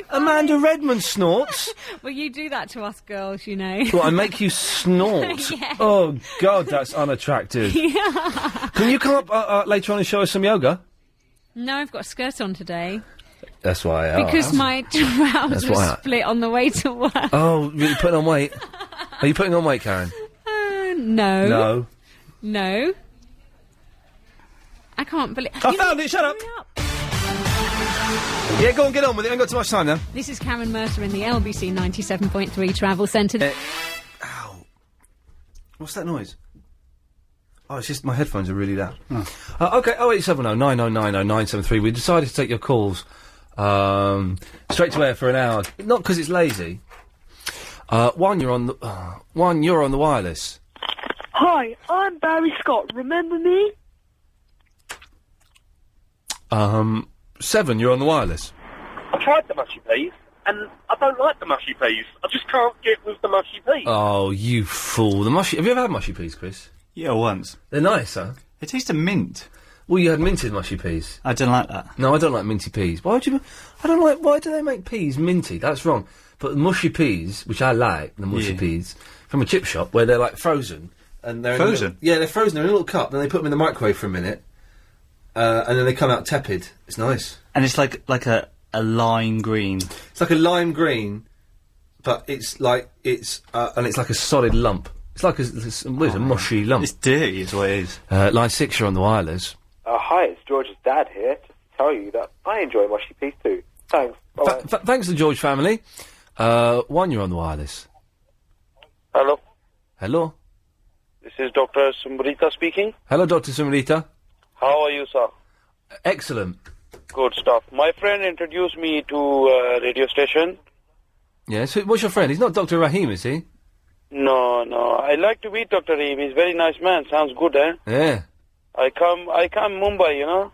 Amanda Redmond snorts. Well, you do that to us girls, you know. Well, I make you snort. Yeah. Oh, God, that's unattractive. Yeah. Can you come up later on and show us some yoga? No, I've got a skirt on today. That's why. Because my trousers were why split on the way to work. Oh, you're putting on weight? Are you putting on weight, Karen? No. No. No. I can't believe... I found it, shut up! Yeah, go on, get on with it. I ain't got too much time now. This is Karen Mercer in the LBC 97.3 Travel Centre. Ow. What's that noise? Oh, it's just my headphones are really loud. Okay, 0870 9090 973. We decided to take your calls straight to air for an hour. Not because it's lazy. One, you're on the wireless. Hi, I'm Barry Scott. Remember me? 7, you're on the wireless. I tried the mushy peas, and I don't like the mushy peas. I just can't get with the mushy peas. Oh, you fool. Have you ever had mushy peas, Chris? Yeah, once. They're nice, huh? They taste of mint. Well, you had minted mushy peas. I don't like that. No, I don't like minty peas. Why do they make peas minty? That's wrong. But mushy peas, which I like, the mushy peas, from a chip shop, where they're, like, frozen. And they're Frozen? They're frozen. They're in a little cup, then they put them in the microwave for a minute. And then they come out tepid. It's nice. And it's like a lime green. It's like a lime green, but it's like and it's like a solid lump. It's like a mushy lump. It's dirty, is what it is. Line 6, you're on the wireless. Hi, it's George's dad here. Just to tell you that I enjoy mushy peas too. Thanks. Thanks to the George family. 1, you're on the wireless. Hello. Hello. This is Dr. Sumrita speaking. Hello, Dr. Sumrita. How are you, sir? Excellent. Good stuff. My friend introduced me to a radio station. Yes. What's your friend? He's not Dr. Rahim, is he? No. I like to meet Dr. Reem. He's a very nice man. Sounds good, eh? Yeah. I come Mumbai, you know.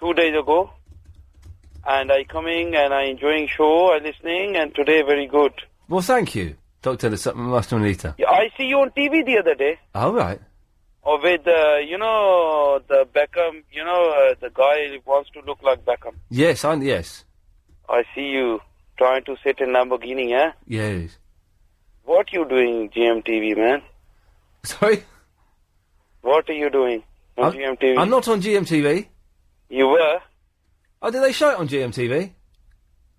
2 days ago. And I coming and I enjoying show, I listening, and today very good. Well, thank you, Dr. Sumrita. Yeah, I see you on TV the other day. All right. Or with, the Beckham, the guy who wants to look like Beckham. Yes, yes. I see you trying to sit in Lamborghini, eh? Yes. What you doing, GMTV, man? Sorry? What are you doing on GMTV? I'm not on GMTV. You were? Oh, did they show it on GMTV?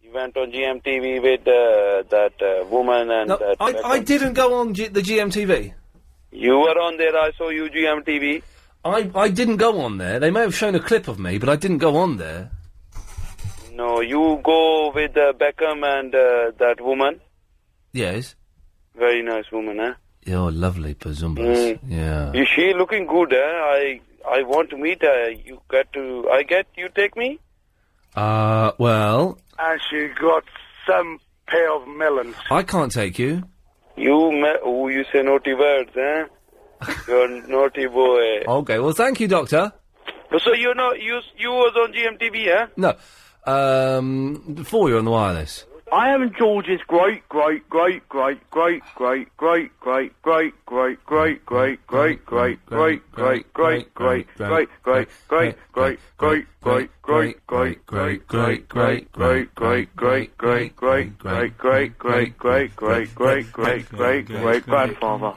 You went on GMTV with that woman and No, that... I didn't go on the GMTV. You were on there, I saw you GMTV. I didn't go on there. They may have shown a clip of me, but I didn't go on there. No, you go with Beckham and that woman. Yes. Very nice woman, eh? You're lovely, Pazumbas. Yeah. Is she looking good, eh? I want to meet her. You take me? Well... And she got some pair of melons. I can't take you. You say naughty words, eh? You're a naughty boy. Okay, well, thank you, Doctor. So you was on GMTV, eh? No. Before you're on the wireless. I am George's great grandfather.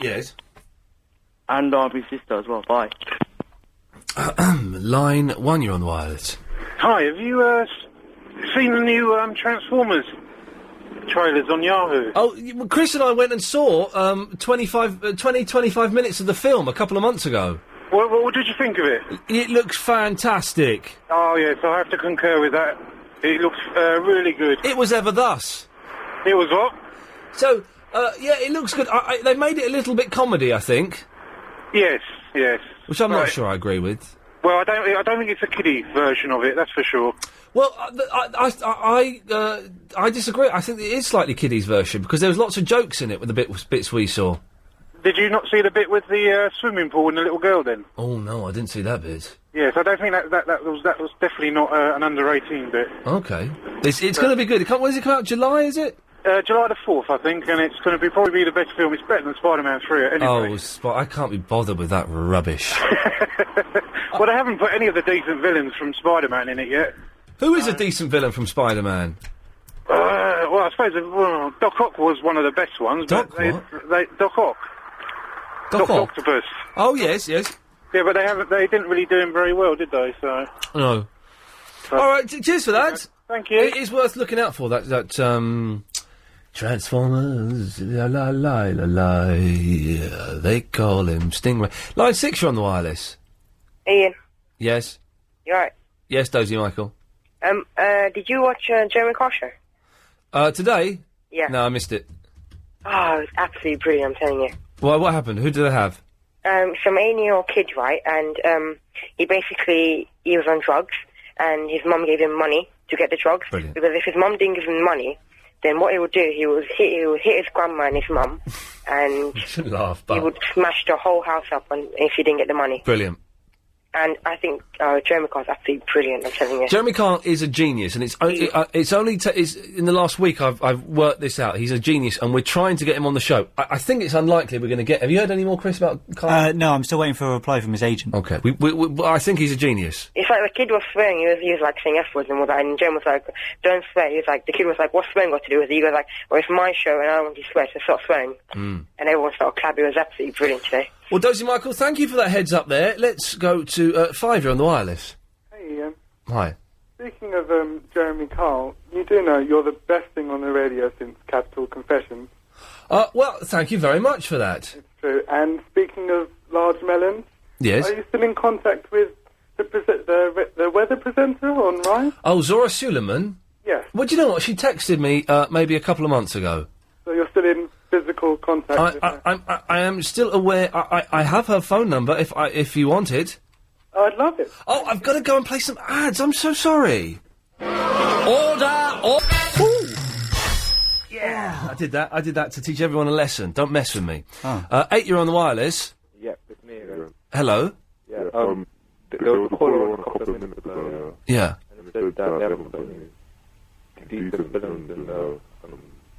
Yes. And I'm his sister as well. Bye. Line 1, you're on the wireless. Hi, have you seen the new Transformers trailers on Yahoo? Oh, well, Chris and I went and saw 25 minutes of the film a couple of months ago. What did you think of it? It looks fantastic. Oh, yes, I have to concur with that. It looks really good. It was ever thus. It was what? So, yeah, it looks good. They made it a little bit comedy, I think. Yes. Which I'm not sure I agree with. Well, I don't think it's a kiddie version of it, that's for sure. Well, I disagree. I think it is slightly kiddies' version because there was lots of jokes in it with the bits we saw. Did you not see the bit with the swimming pool and the little girl then? Oh no, I didn't see that bit. Yes, I don't think that was definitely not an under-18 bit. Okay, it's going to be good. When does it come out? July, is it? July the 4th, I think, and it's going to probably be the best film. It's better than Spider-Man 3 at any rate. Oh, I can't be bothered with that rubbish. Well, they haven't put any of the decent villains from Spider-Man in it yet. Who is a decent villain from Spider-Man? Well, I suppose Doc Ock was one of the best ones. Doc but Doc Ock. Doc Ock? Octopus. Oh, yes. Yeah, but they didn't really do him very well, did they? So. No. All right, cheers for that. Thank you. It is worth looking out for, that Transformers, la la la la la, yeah, they call him Stingray. Line 6, you're on the wireless. Ian. Yes? You alright? Yes, Dozy Michael. Did you watch Jeremy Carr show? Today? Yeah. No, I missed it. Oh, it was absolutely brilliant, I'm telling you. Well, what happened? Who did they have? Some 8-year-old kid, right, and he was on drugs, and his mum gave him money to get the drugs. Brilliant. Because if his mum didn't give him money, then what he would do, he would hit his grandma and his mum, and You shouldn't laugh, but... he would smash the whole house up if he didn't get the money. Brilliant. And I think Jeremy Carr's absolutely brilliant, I'm telling you. Jeremy Carr is a genius, and it's only in the last week I've worked this out. He's a genius, and we're trying to get him on the show. I think it's unlikely we're going to get... Have you heard any more, Chris, about Carr? No, I'm still waiting for a reply from his agent. Okay. I think he's a genius. It's like the kid was swearing, he was like saying F-words and all that, and Jem was like, don't swear. He was like, the kid was like, what's swearing got to do with it? He goes like, well, it's my show and I don't want to swear, so stop swearing. And everyone started clapping. It was absolutely brilliant today. Well, Dozy Michael, thank you for that heads up there. Let's go to 5, you're on the wireless. Hey, Ian. Hi. Speaking of Jeremy Carl, you do know you're the best thing on the radio since Capital Confessions. Well, thank you very much for that. It's true. And speaking of large melons, yes, are you still in contact with the weather presenter on Rise? Oh, Zora Suleiman? Yes. Well, do you know what? She texted me maybe a couple of months ago. So you're still in physical contact with her? I am still aware. I have her phone number if you want it. I'd love it. Oh, I've got to go and play some ads. I'm so sorry. Order! Ooh. Yeah, I did that to teach everyone a lesson. Don't mess with me. 8, you're on the wireless. Yep, it's me again. Hello? Yeah, there was a caller on a couple of minutes ago. Yeah. And it said that they haven't put any decent villains in the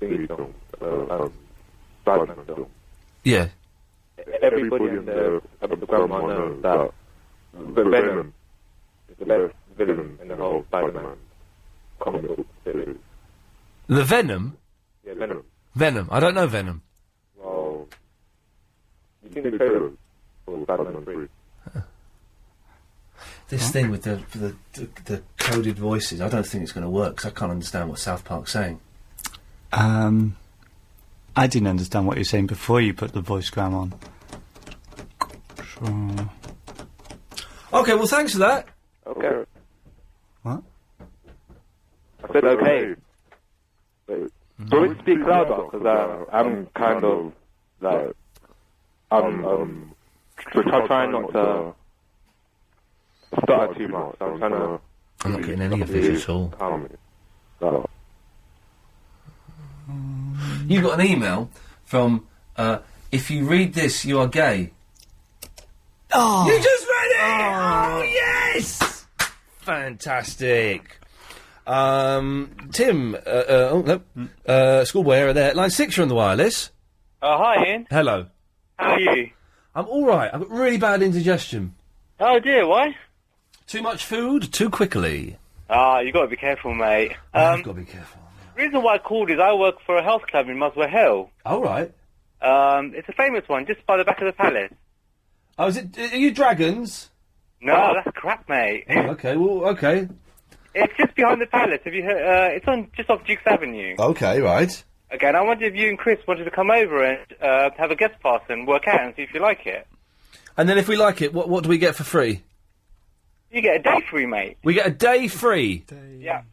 thingy film, Spider-Man film. Yeah. Everybody in the grandma knows that Venom is the best villain in the whole Spider-Man comic book series. The Venom? Yeah, Venom. Venom. I don't know Venom. Well, you've seen the trailer for Spider-Man 3. This thing with the coded voices. I don't think it's going to work, because I can't understand what South Park's saying. I didn't understand what you were saying before you put the voicegram on. Okay, well, thanks for that. Okay. What? I said okay. Do we speak louder? Because I'm kind of like I'm trying not to stutter too much. I'm trying to. I'm not getting any of this at all. You got an email from if you read this, you are gay. Oh, you just read it. Oh yes, fantastic. Tim, schoolboy error there. Line 6, you're on the wireless. Hi, Ian. Hello. How are you? I'm all right. I've got really bad indigestion. Oh dear, why? Too much food, too quickly. You got to be careful, mate. I've got to be careful. The reason why I called is I work for a health club in Muswell Hill. All right. It's a famous one, just by the back of the palace. Oh, is it? Are you dragons? No, that's crap, mate. Okay, well, okay. It's just behind the palace. Have you heard? It's on just off Dukes Avenue. Okay, right. Again, I wondered if you and Chris wanted to come over and have a guest pass and work out and see if you like it. And then if we like it, what do we get for free? You get a day free, mate. We get a day free. Yeah.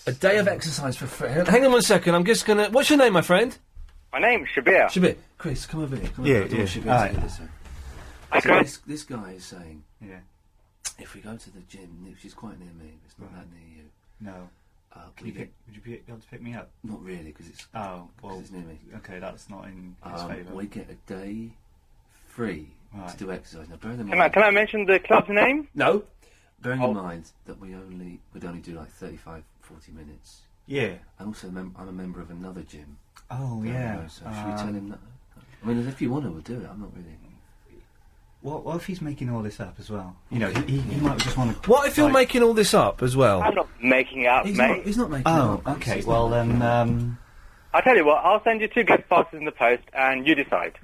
A day of exercise for free. Hang on 1 second. I'm just gonna. What's your name, my friend? My name's Shabir. Shabir. Chris, come over here. Come Yeah, over here. yeah. Shabir, Alright. say this, so this guy is saying, if we go to the gym, which is quite near me, it's not that near you. No. Would you be able to pick me up? Not really, because it's it's near me. Okay, that's not in his favour. We get a day free to do exercise. Now, bear in Can mind. I mention the club's name? No. Bearing in mind that would only do like 35, 40 minutes. Yeah. And also, I'm a member of another gym. Oh, yeah. So should we tell him that? I mean, if you want to, we'll do it. I'm not really. What if he's making all this up as well? You know, he might just want to... What if you're making all this up as well? I'm not making it up, mate. He's not making it up. Oh, okay. Well, then, I'll tell you what, I'll send you 2 guest passes in the post and you decide.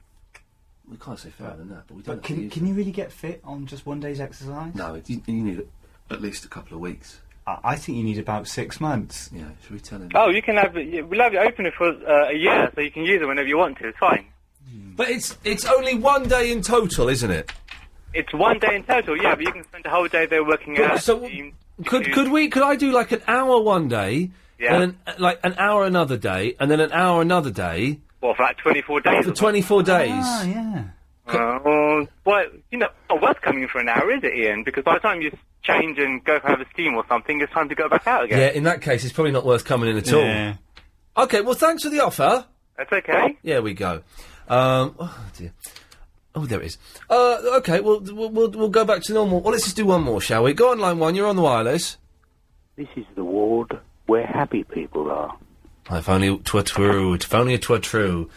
We can't say fairer than that, but we don't. But can you really get fit on just one day's exercise? No, you need at least a couple of weeks. I think you need about 6 months. Yeah, should we tell him? Oh, you can have we'll have it open for a year, so you can use it whenever you want to. It's fine. But it's only 1 day in total, isn't it? It's 1 day in total, yeah. But you can spend the whole day there working out. So could I do like an hour one day, and then like an hour another day, and then an hour another day? Well, for like 24 days. For 24 days. Ah, yeah. Well, you know, not worth coming in for an hour, is it, Ian? Because by the time you change and go for have a steam or something, it's time to go back out again. Yeah, in that case, it's probably not worth coming in at all. Okay, well, thanks for the offer. That's okay. There we go. Oh dear. Oh, there it is. Okay, we'll go back to normal. Well, let's just do one more, shall we? Go on, line 1. You're on the wireless. This is the ward where happy people are. If only it were true. If only it were true.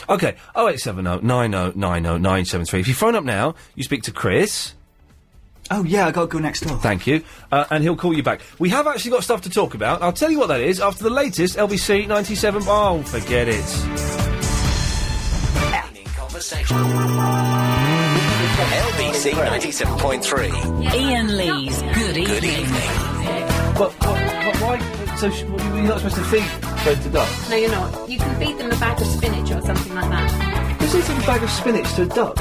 Okay, 0870 90 90 973. If you phone up now, you speak to Chris. Oh, yeah, I got to go next door. Thank you. And he'll call you back. We have actually got stuff to talk about. I'll tell you what that is after the latest LBC 97... Oh, forget it. Conversation. LBC 97.3. Iain Lee's Good Evening. But why... So you're not supposed to feed Fred to ducks? No, you're not. You can feed them a bag of spinach or something like that. Who feeds a bag of spinach to a duck?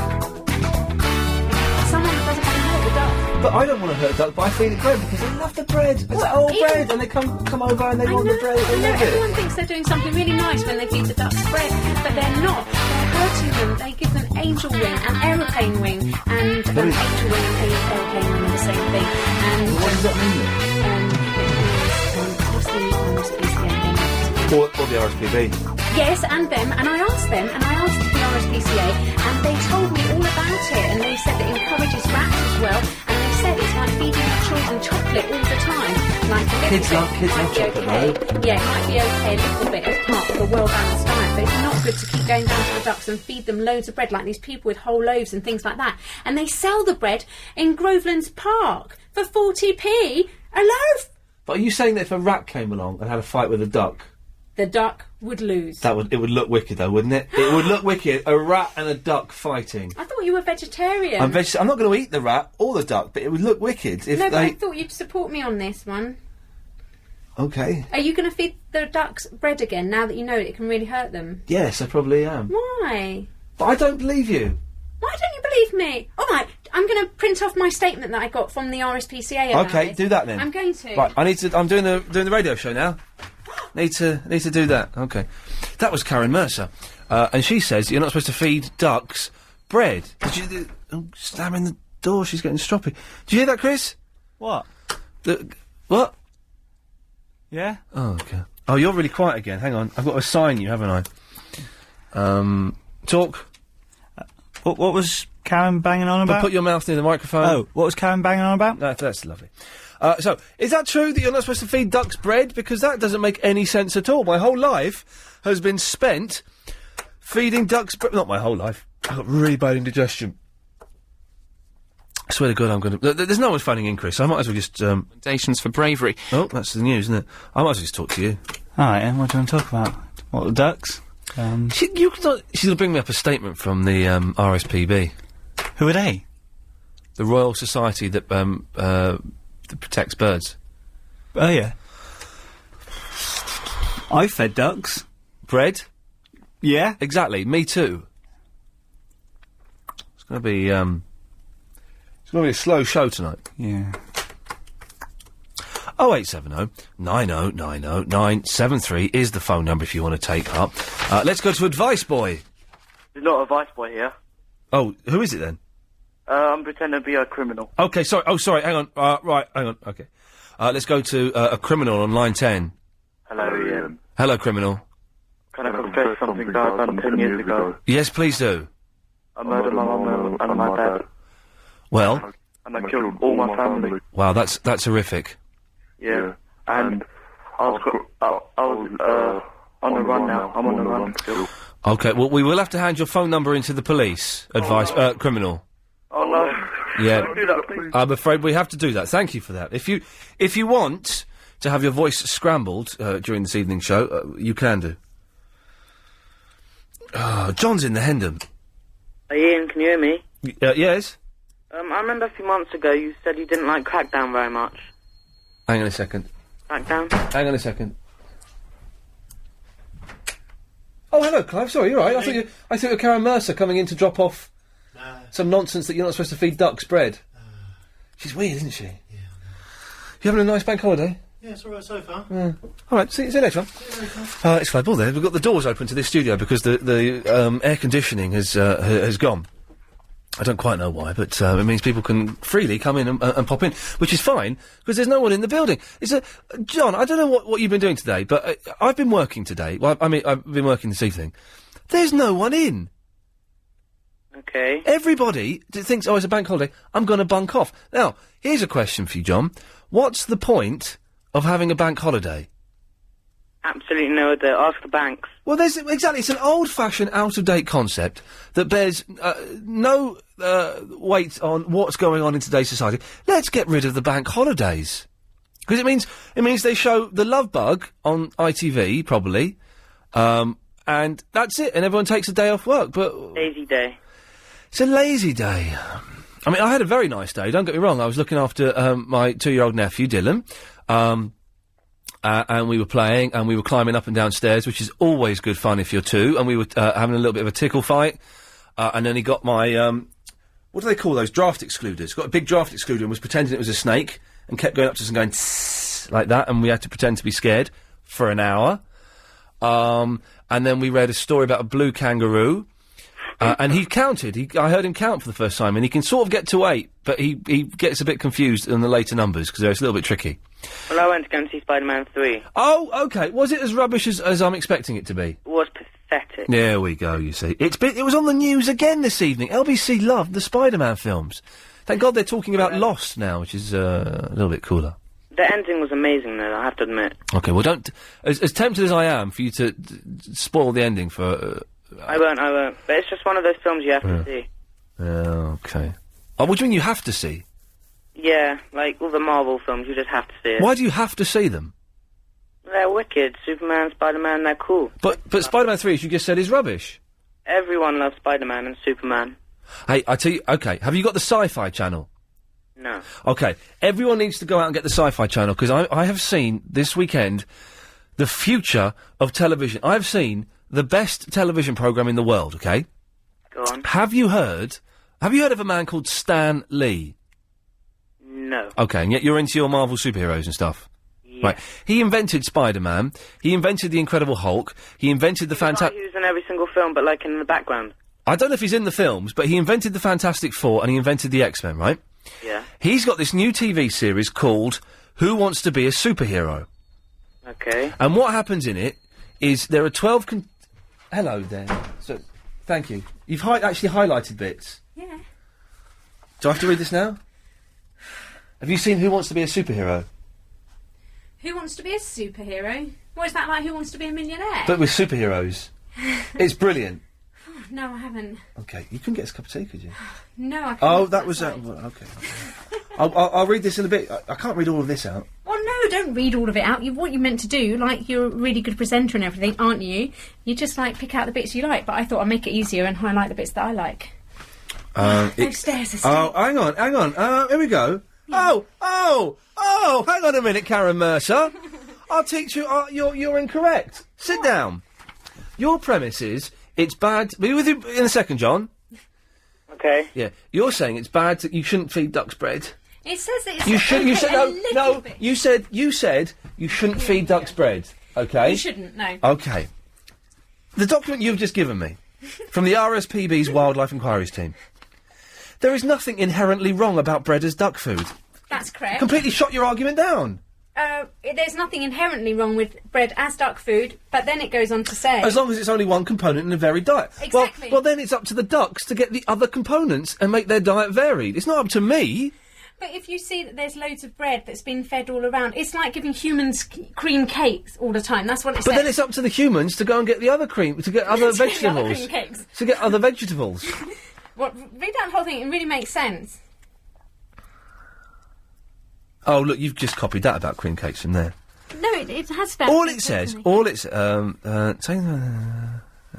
Someone that doesn't want to hurt the duck. But I don't want to hurt a duck, but I feed it bread because they love the bread. It's that old bread, and they come over and they want the bread. They love it. Everyone thinks they're doing something really nice when they feed the ducks bread, but they're not. They're hurting them. They give them angel wing, an aeroplane wing, and an angel wing and aeroplane wing are the same thing. And what does that mean? Or the RSPB. Yes, and them, and I asked them, and I asked the RSPCA, and they told me all about it, and they said it encourages rats as well, and they said it's like feeding children chocolate all the time. Like a little Kids love chocolate, though. Yeah, it might be okay a little bit as part of a well-balanced diet, but it's not good to keep going down to the ducks and feed them loads of bread, like these people with whole loaves and things like that. And they sell the bread in Groveland's Park for 40p a loaf. But are you saying that if a rat came along and had a fight with a duck... the duck would lose. It would look wicked, though, wouldn't it? It would look wicked. A rat and a duck fighting. I thought you were vegetarian. I'm not going to eat the rat or the duck, but it would look wicked if but I thought you'd support me on this one. Okay. Are you going to feed the ducks bread again now that you know it can really hurt them? Yes, I probably am. Why? But I don't believe you. Why don't you believe me? All right, I'm going to print off my statement that I got from the RSPCA about Okay, this. do that then. I'm going to. Right, I'm doing the radio show now. Need to do that. Okay. That was Karen Mercer. And she says you're not supposed to feed ducks bread. Did you... slamming the door, she's getting stroppy. Did you hear that, Chris? What? What? Yeah? Oh, okay. Oh, you're really quiet again. Hang on. I've got to assign you, haven't I? Talk. What was Karen banging on about? Put your mouth near the microphone. Oh, what was Karen banging on about? That's lovely. So, is that true that you're not supposed to feed ducks bread? Because that doesn't make any sense at all. My whole life has been spent feeding ducks bread. Not my whole life. I've got really bad indigestion. I swear to God, I'm going to... There's no one phoning in, Chris. I might as well just... Recommendations for bravery. Oh, that's the news, isn't it? I might as well just talk to you. All right, and what do you want to talk about? What, the ducks? She's going to bring me up a statement from the RSPB. Who are they? The Royal Society that protects birds. Oh, yeah. I fed ducks. Bread? Yeah. Exactly, me too. It's going to be, it's going to be a slow show tonight. Yeah. 0870 90 90 973 is the phone number if you want to take up. Let's go to Advice Boy. There's not a Vice Boy here. Oh, who is it then? I'm pretending to be a criminal. Okay, sorry. Oh, sorry. Hang on. Right, hang on. Okay. Let's go to a criminal on line 10. Hello, Ian. Hello, criminal. Can I confess something that I've done 10 years ago? Yes, please do. I murdered my mum and my dad. Well? And I killed all my family. Wow, that's horrific. Yeah. And I was on the run now. I'm on the run still. Okay, well, we will have to hand your phone number into the police. Advice, criminal. Oh, no. Yeah. Don't do that, please. I'm afraid we have to do that. Thank you for that. If you want to have your voice scrambled during this evening's show, you can do. John's in the Hendon. Ian, can you hear me? Yes? I remember a few months ago you said you didn't like Crackdown very much. Hang on a second. Crackdown? Hang on a second. Oh, hello, Clive. Sorry, you're right. I thought you were Karen Mercer coming in to drop off some nonsense that you're not supposed to feed ducks bread. She's weird, isn't she? Yeah. You having a nice bank holiday? Yeah, it's all right so far. Yeah. All right, see you later on. It's Clive Ball there. We've got the doors open to this studio because the air conditioning has gone. I don't quite know why, but it means people can freely come in and pop in, which is fine, because there's no one in the building. John, I don't know what you've been doing today, but I've been working today. Well, I mean, I've been working this evening. There's no one in. Okay. Everybody thinks, it's a bank holiday, I'm going to bunk off. Now, here's a question for you, John. What's the point of having a bank holiday? Absolutely no idea. Ask the banks. Well, exactly. It's an old-fashioned, out-of-date concept that bears no weight on what's going on in today's society. Let's get rid of the bank holidays, because it means they show The Love Bug on ITV probably, and that's it. And everyone takes a day off work. But lazy day. It's a lazy day. I mean, I had a very nice day. Don't get me wrong. I was looking after my 2-year-old nephew Dylan. And we were playing, and we were climbing up and down stairs, which is always good fun if you're two, and we were having a little bit of a tickle fight, and then he got my, what do they call those, draft excluders? Got a big draft excluder and was pretending it was a snake, and kept going up to us and going tss, like that, and we had to pretend to be scared for an hour. And then we read a story about a blue kangaroo, and he counted. I heard him count for the first time, and he can sort of get to 8, but he gets a bit confused in the later numbers, because it's a little bit tricky. Well, I went to go and see Spider-Man 3. Oh, okay. Was it as rubbish as I'm expecting it to be? It was pathetic. There we go, you see. It was on the news again this evening. LBC loved the Spider-Man films. Thank God they're talking about Lost now, which is a little bit cooler. The ending was amazing, though, I have to admit. Okay, well, don't... As tempted as I am for you to spoil the ending for... I won't. But it's just one of those films you have to see. Okay. Oh, what do you mean you have to see? Yeah, like all the Marvel films, you just have to see it. Why do you have to see them? They're wicked. Superman, Spider-Man, they're cool. But Spider-Man 3, as you just said, is rubbish. Everyone loves Spider-Man and Superman. Hey, I tell you, okay, have you got the Sci-Fi Channel? No. Okay, everyone needs to go out and get the Sci-Fi Channel, because I have seen, this weekend, the future of television. I've seen the best television programme in the world, okay? Go on. Have you heard of a man called Stan Lee? No. Okay, and yet you're into your Marvel superheroes and stuff? Yeah. Right. He invented Spider-Man, he invented the Incredible Hulk, he invented the Fantastic... He was in every single film, but, like, in the background. I don't know if he's in the films, but he invented the Fantastic Four and he invented the X-Men, right? Yeah. He's got this new TV series called Who Wants to Be a Superhero? Okay. And what happens in it is there are 12... Hello there. So, thank you. You've actually highlighted bits. Yeah. Do I have to read this now? Have you seen Who Wants to Be a Superhero? Who Wants to Be a Superhero? What is that like, Who Wants to Be a Millionaire? But with superheroes. It's brilliant. Oh, no, I haven't. Okay, you couldn't get us a cup of tea, could you? No, I can't. Oh, that was... well, okay. I'll read this in a bit. I can't read all of this out. Well, no, don't read all of it out. What you're meant to do, like, you're a really good presenter and everything, aren't you? You just, like, pick out the bits you like, but I thought I'd make it easier and highlight the bits that I like. Those stairs are steep. Oh, hang on. Here we go. Yeah. Oh, hang on a minute, Karen Mercer. I'll teach you, you're incorrect. Sit down. Your premise is, it's bad... Be with you in a second, John. Okay. Yeah, you're saying it's bad that you shouldn't feed ducks bread. It says it's... You said, no, bit. you said you shouldn't feed ducks bread, okay? You shouldn't, no. Okay. The document you've just given me, from the RSPB's Wildlife Inquiries team, there is nothing inherently wrong about bread as duck food. That's correct. Completely shot your argument down. There's nothing inherently wrong with bread as duck food, but then it goes on to say... As long as it's only one component in a varied diet. Exactly. Well, then it's up to the ducks to get the other components and make their diet varied. It's not up to me. But if you see that there's loads of bread that's been fed all around, it's like giving humans cream cakes all the time. That's what it says. But then it's up to the humans to go and get the other cream, to get other vegetables. Cream cakes. To get other vegetables. Well, read that whole thing, it really makes sense. Oh, look, you've just copied that about cream cakes from there. No, it has spelled...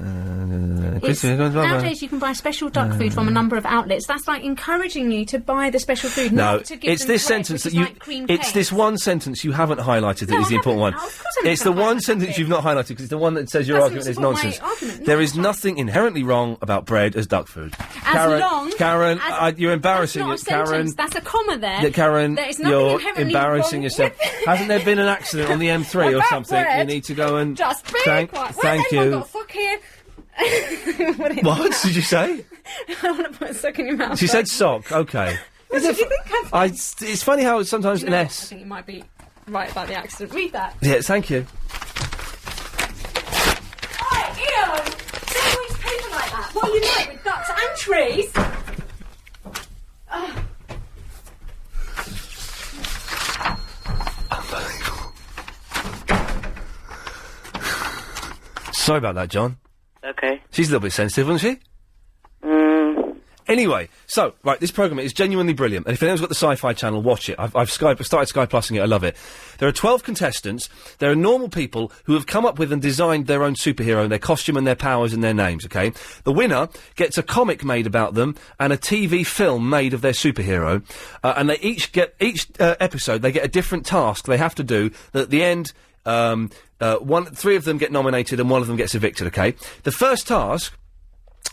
Nowadays you can buy special duck food from a number of outlets. That's like encouraging you to buy the special food, not to give it's them this bread, sentence which that is you... like cream it's cakes. this one sentence you haven't highlighted that is the important one. Oh, of course I'm It's the one sentence you've not highlighted because it's the one that says your That argument doesn't is support my nonsense. argument. There is nothing inherently wrong about bread as duck food. Karen, you're embarrassing That's it, not a Karen. sentence, that's a comma there. Yeah, Karen, There is nothing you're inherently embarrassing wrong yourself. with Hasn't there been an accident on the M3 or About something? bread. You need to go and Just be thank quiet. Where's you. anyone got a fuck here? What did you say? I want to put a sock in your mouth. She said sock. Okay. What did you think? It's funny how sometimes an I S. think you might be right about the accident. Read that. Yeah, thank you. Right, Iain! Don't waste paper like that. What are you like with ducks and trees? Sorry about that, John. Okay. She's a little bit sensitive, wasn't she? Anyway, so, right, this programme is genuinely brilliant, and if anyone's got the Sci-Fi Channel, watch it. I've started Sky Plussing it, I love it. There are 12 contestants, there are normal people who have come up with and designed their own superhero, their costume and their powers and their names, okay? The winner gets a comic made about them and a TV film made of their superhero, and they each episode, they get a different task they have to do, that at the end, three of them get nominated and one of them gets evicted, okay? The first task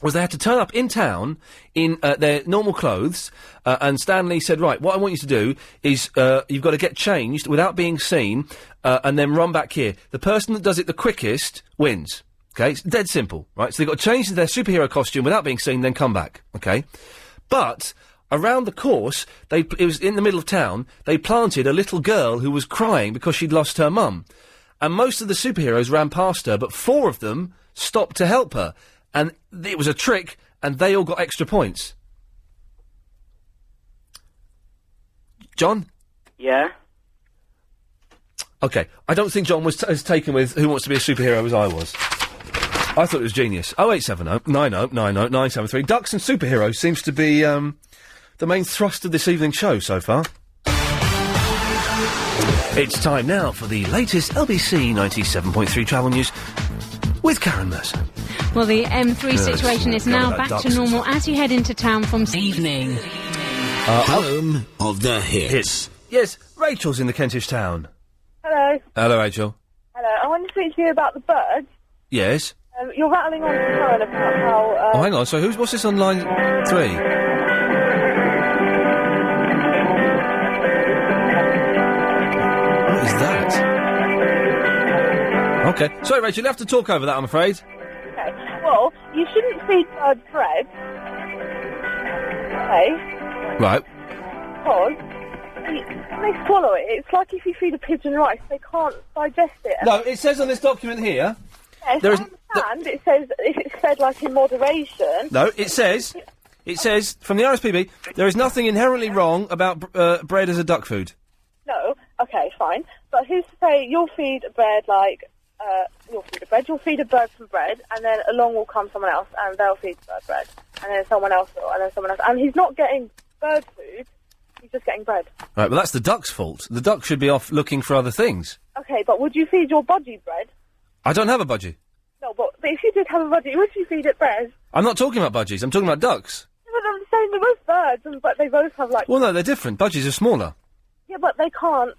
was they had to turn up in town in their normal clothes, and Stan Lee said, right, what I want you to do is you've got to get changed without being seen, and then run back here. The person that does it the quickest wins. Okay? It's dead simple, right? So they've got to change into their superhero costume without being seen, then come back. Okay? But around the course, it was in the middle of town, they planted a little girl who was crying because she'd lost her mum. And most of the superheroes ran past her, but 4 of them stopped to help her. And it was a trick, and they all got extra points. John? Yeah? Okay, I don't think John was as taken with Who Wants to Be a Superhero as I was. I thought it was genius. 0870 90 90 973. Ducks and superheroes seems to be the main thrust of this evening's show so far. It's time now for the latest LBC 97.3 travel news with Karen Mercer. Well, the M3 situation is now back to normal as you head into town from evening. Home of the hits. Yes, Rachel's in the Kentish town. Hello. Hello, Rachel. Hello. I want to speak to you about the birds. Yes. You're rattling on to Karen about how... Oh, hang on. So what's this on line 3? What is that? Okay. Sorry, Rachel, you have to talk over that, I'm afraid. Okay. Well, you shouldn't feed birds bread. Okay? Right. Because when they swallow it, it's like if you feed a pigeon rice, they can't digest it. No, it says on this document here... Yes, there I is understand. It says if it's fed, like, in moderation... No, it says, from the RSPB, there is nothing inherently wrong about bread as a duck food. No, okay, fine. But who's to say you'll feed a bird you'll feed a bird some bread, and then along will come someone else, and they'll feed the bird bread, and then someone else will, and then someone else, and he's not getting bird food, he's just getting bread. Right, well that's the duck's fault. The duck should be off looking for other things. Okay, but would you feed your budgie bread? I don't have a budgie. No, but if you did have a budgie, would you feed it bread? I'm not talking about budgies, I'm talking about ducks. Yeah, but I'm saying they're both birds, but they both have, like... Well, no, they're different. Budgies are smaller. Yeah, but they can't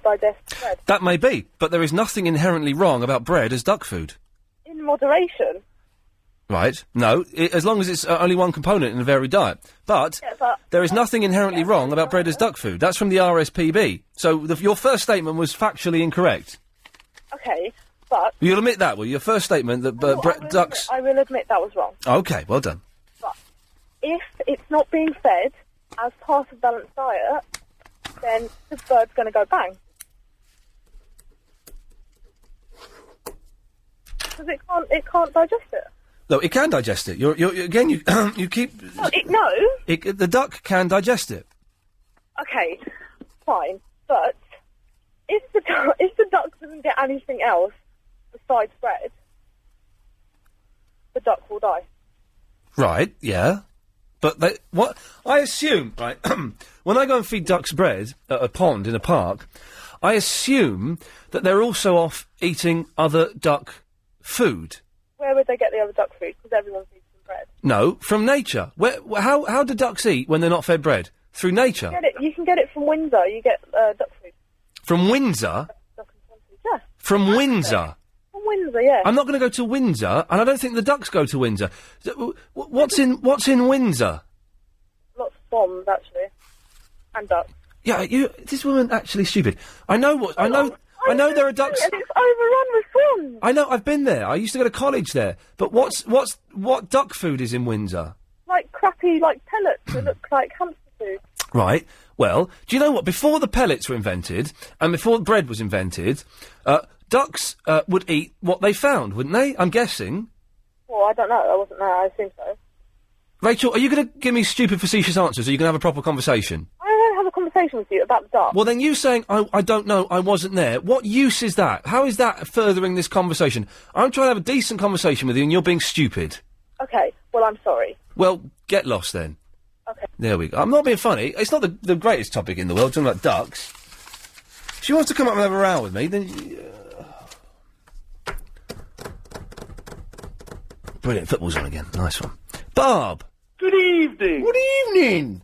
digest bread. That may be, but there is nothing inherently wrong about bread as duck food. In moderation. Right. No, as long as it's only one component in a varied diet. But, there is nothing inherently wrong about bread as duck food. That's from the RSPB. So your first statement was factually incorrect. Okay, but... You'll admit that, will you? Your first statement that ducks... I will admit that was wrong. Okay, well done. But if it's not being fed as part of balanced diet, then the bird's going to go bang. Because it can't digest it. No, it can digest it. You keep... No. The duck can digest it. Okay, fine. But if the duck doesn't get anything else besides bread, the duck will die. Right, yeah. But what I assume, right, when I go and feed ducks bread at a pond in a park, I assume that they're also off eating other duck food. Where would they get the other duck food? Because everyone feeds them bread. No, from nature. How do ducks eat when they're not fed bread? Through nature. You can get it from Windsor. You get duck food. From Windsor? Yeah. From Windsor? From Windsor, yeah. I'm not going to go to Windsor, and I don't think the ducks go to Windsor. What's in Windsor? Lots of bombs, actually. And ducks. Yeah, this woman actually stupid. I know there are ducks. And it's overrun with swans. I know, I've been there. I used to go to college there. But what duck food is in Windsor? Like crappy, pellets that look like hamster food. Right. Well, do you know what? Before the pellets were invented, and before bread was invented, ducks would eat what they found, wouldn't they? I'm guessing. Well, I don't know. I wasn't there. I assume so. Rachel, are you going to give me stupid, facetious answers, or are you going to have a proper conversation? I don't have a conversation with you about the duck. Well, then you saying, I don't know, I wasn't there, what use is that? How is that furthering this conversation? I'm trying to have a decent conversation with you, and you're being stupid. Okay, well, I'm sorry. Well, get lost then. Okay. There we go. I'm not being funny. It's not the greatest topic in the world, talking about ducks. If she wants to come up and have a row with me, then... Brilliant. Football's on again. Nice one. Barb! Good evening! Good evening!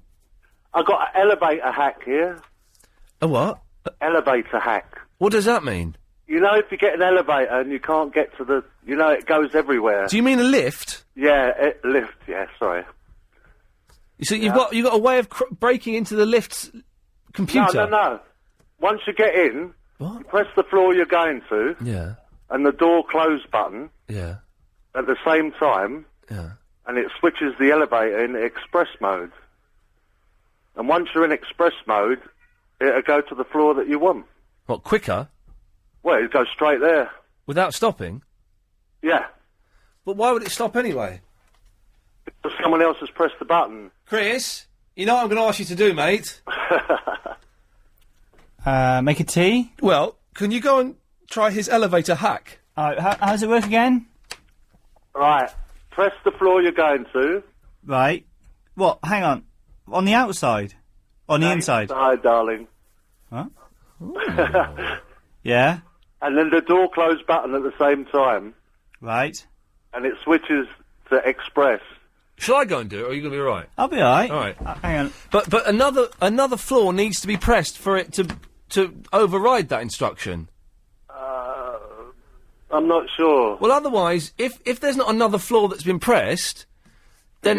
I've got an elevator hack here. A what? Elevator hack. What does that mean? You know, if you get an elevator and you can't get to the... You know, it goes everywhere. Do you mean a lift? Yeah, lift, yeah, sorry. So you've got a way of breaking into the lift's computer? No. Once you get in, you press the floor you're going to... Yeah. And the door close button... Yeah. At the same time... Yeah. And it switches the elevator into express mode. And once you're in express mode, it'll go to the floor that you want. What, quicker? Well, it goes straight there. Without stopping? Yeah. But why would it stop anyway? Because someone else has pressed the button. Chris, you know what I'm going to ask you to do, mate? Make a tea? Well, can you go and try his elevator hack? How does it work again? Right. Press the floor you're going to. Right. What? Hang on. On the outside? On the inside? Hi, darling. Huh? Yeah? And then the door close button at the same time. Right. And it switches to express. Shall I go and do it, or are you going to be all right? I'll be all right. All right. Hang on. But another floor needs to be pressed for it to override that instruction. I'm not sure. Well, otherwise, if there's not another floor that's been pressed, then...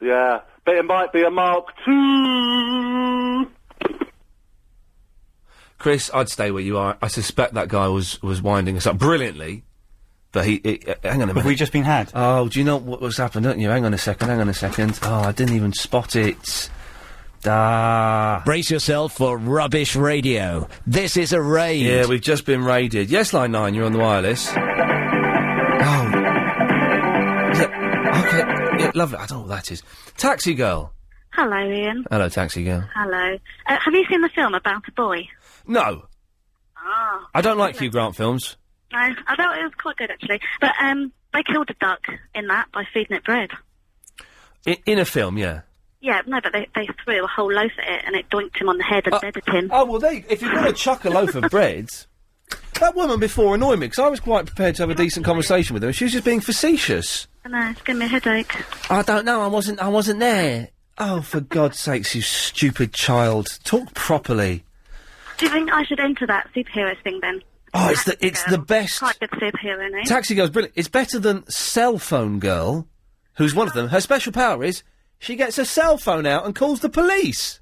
Yeah. But it might be a Mark II. Chris, I'd stay where you are. I suspect that guy was winding us up brilliantly, but hang on a minute. Have we just been had? Oh, do you know what's happened, don't you? Hang on a second. Oh, I didn't even spot it. Brace yourself for rubbish radio. This is a raid. Yeah, we've just been raided. Yes, line 9, you're on the wireless. Oh. Yeah, okay. Yeah, lovely. I don't know what that is. Taxi Girl. Hello, Ian. Hello, Taxi Girl. Hello. Have you seen the film about a boy? No. Ah. I don't like Hugh Grant films. No, I thought it was quite good, actually. But, they killed a duck in that by feeding it bread. In a film, yeah. Yeah, no, but they threw a whole loaf at it and it doinked him on the head and deaded him. Oh, well, if you're going to chuck a loaf of bread... That woman before annoyed me, because I was quite prepared to have a decent conversation with her, and she was just being facetious. I know, it's giving me a headache. I don't know, I wasn't there. Oh, for God's sakes, you stupid child. Talk properly. Do you think I should enter that superhero thing, then? Oh, it's the best. Quite good superhero name. Taxi Girl's brilliant. It's better than Cell Phone Girl, who's one of them. Her special power is she gets her cell phone out and calls the police.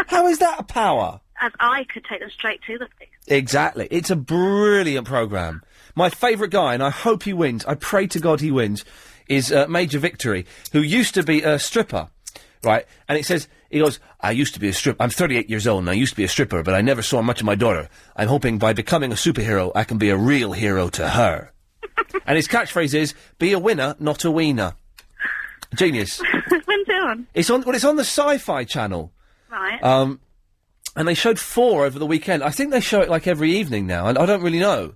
How is that a power? As I could take them straight to the police. Exactly. It's a brilliant programme. My favourite guy, and I hope he wins, I pray to God he wins, is Major Victory, who used to be a stripper, right? And he goes, I used to be a stripper. I'm 38 years old and I used to be a stripper, but I never saw much of my daughter. I'm hoping by becoming a superhero, I can be a real hero to her. And his catchphrase is, be a winner, not a wiener. Genius. When's it on? It's on the Sci-Fi Channel. Right. And they showed 4 over the weekend. I think they show it like every evening now, and I don't really know.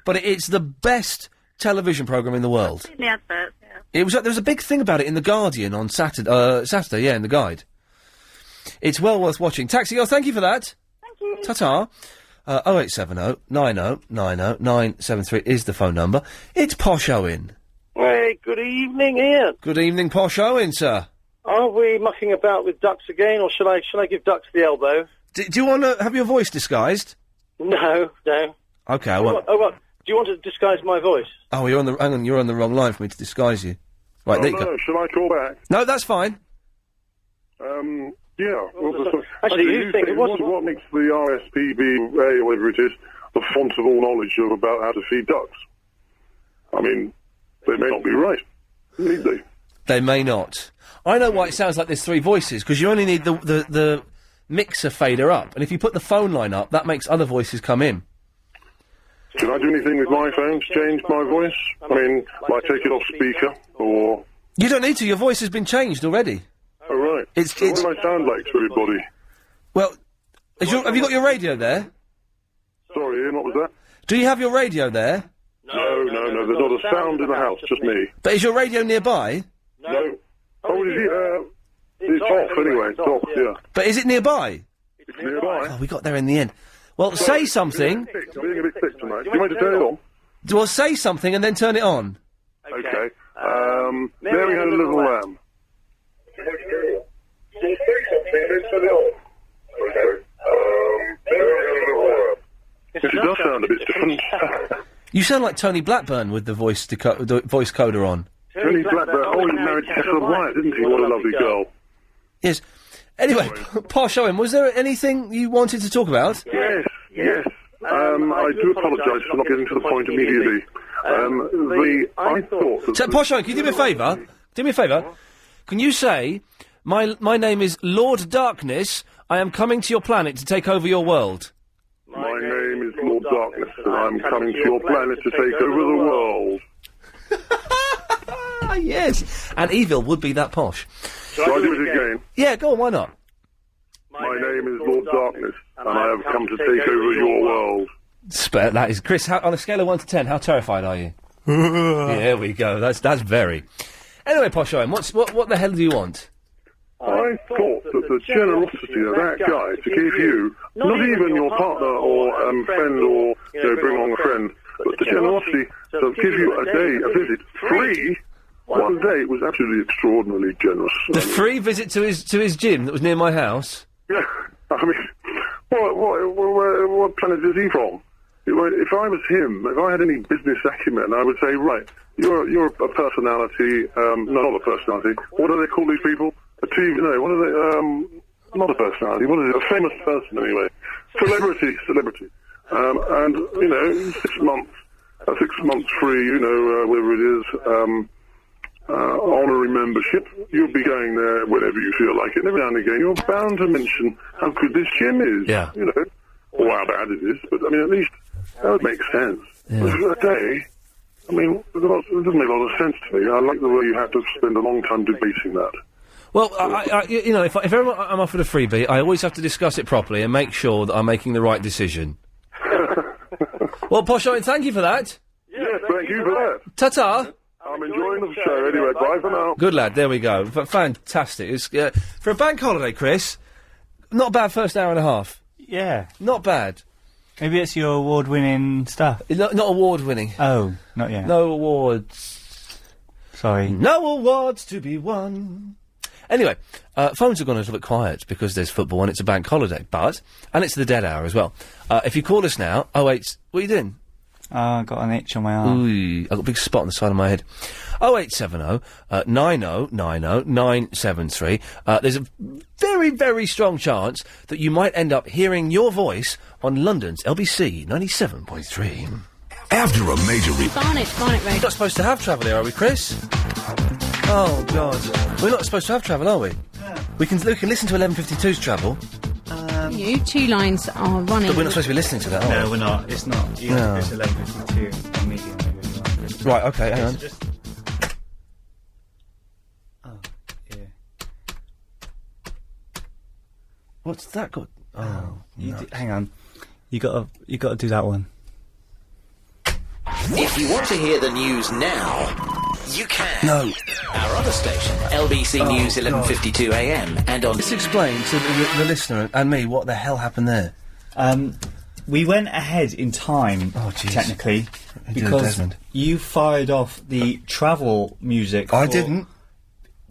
But it's the best television programme in the world. In the adverts, yeah. There was a big thing about it in The Guardian on Saturday, yeah, in the guide. It's well worth watching. Taxi Girl, thank you for that. Thank you. Ta-ta. 0870 90 90 973 is the phone number. It's Posh Owen. Hey, good evening, Ian. Good evening, Posh Owen, sir. Are we mucking about with ducks again, or should I give ducks the elbow? Do you want to have your voice disguised? No. Okay, I won't. What? Do you want to disguise my voice? Oh, you're on the wrong line for me to disguise you. Right, there you go. Shall I call back? No, that's fine. Yeah. Actually, you think it wasn't... What makes the RSPB, whatever it is, the font of all knowledge about how to feed ducks? I mean, they may not be right. Need they? They may not. I know why it sounds like there's 3 voices, because you only need the mixer fader up, and if you put the phone line up, that makes other voices come in. Can I do anything with my phone to change my voice? I mean, might take it off speaker, or... You don't need to, your voice has been changed already. Oh, right. What do I sound like to everybody? Well, have you got your radio there? Sorry, Ian, what was that? Do you have your radio there? No, there's not a sound in the house, just me. But is your radio nearby? No. Oh, is it, it's off anyway, it's off, yeah. But is it nearby? It's nearby. Oh, we got there in the end. Well, say something. I'm being a bit thick tonight. Do you want me to turn it on? Well, say something and then turn it on. Okay. Mary had a little lamb. It does sound a bit different. You sound like Tony Blackburn with the voice coder on. Tony Blackburn, he married Tessa Wyatt, didn't he? What a lovely girl. Yes. Anyway, Posh Owen, was there anything you wanted to talk about? Yes. I do apologise for not getting to the point immediately. I thought that... So, Posh Owen, can you do me a favour? Do me a favour. Can you say, my name is Lord Darkness, I am coming to your planet to take over your world? My name is Lord Darkness, and I'm coming to your planet to take over the world. Yes. And evil would be that posh. Shall I do it again? Yeah, go on, why not? My name is Lord Darkness, and I have come to take over your world. That is... Chris, on a scale of 1 to 10, how terrified are you? There we go, that's very... Anyway, Posh Owen, what the hell do you want? I thought that the generosity of that guy to give you, not even your partner or friend or, bring along a friend, but the generosity to give you a day, a visit, free, one day was absolutely extraordinarily generous. The free visit to his gym that was near my house? Yeah, I mean, what planet is he from? If I was him, if I had any business acumen, I would say, right, you're a personality, not a personality. What do they call these people? What are they, not a personality, what is it? A famous person, anyway. Celebrity. And, 6 months, 6 months free, whatever it is, honorary membership. You'll be going there whenever you feel like it. And every now and again, you're bound to mention how good this gym is. Yeah. Or how bad it is. But, I mean, at least that would make sense. Yeah. For a day, I mean, it doesn't make a lot of sense to me. I like the way you had to spend a long time debating that. Well, if ever I'm offered a freebie, I always have to discuss it properly and make sure that I'm making the right decision. Well, Posh Iain, thank you for that. Yes, thank you for that. Ta-ta. I'm enjoying the show anyway. Bye for now. Good lad, there we go. Fantastic. It's, for a bank holiday, Chris, not a bad first hour and a half. Yeah. Not bad. Maybe it's your award-winning stuff. Not award-winning. Oh, not yet. No awards. Sorry. No awards to be won. Anyway, phones have gone a little bit quiet because there's football and it's a bank holiday, and it's the dead hour as well. If you call us now, 08... What are you doing? I got an itch on my arm. Ooh, I've got a big spot on the side of my head. 0870 90 90 973. There's a very, very strong chance that you might end up hearing your voice on London's LBC 97.3. After a major... Barnet, Ray. We're not supposed to have travel here, are we, Chris? Oh, God. We're not supposed to have travel, are we? Yeah. We can listen to 11.52's travel. You two lines are running. But we're not supposed to be listening to that, are we? No, we're not. It's not. You No. It's 11:52 on medium. Maybe. Right, okay, hang on. Oh, yeah. What's that got? Oh, hang on. You gotta do that one. If you want to hear the news now, you can. No. Our other station, LBC News 11:52 AM, and on... Let's explain to the listener and me what the hell happened there. We went ahead in time, technically, because Desmond. you fired off the travel music. I didn't.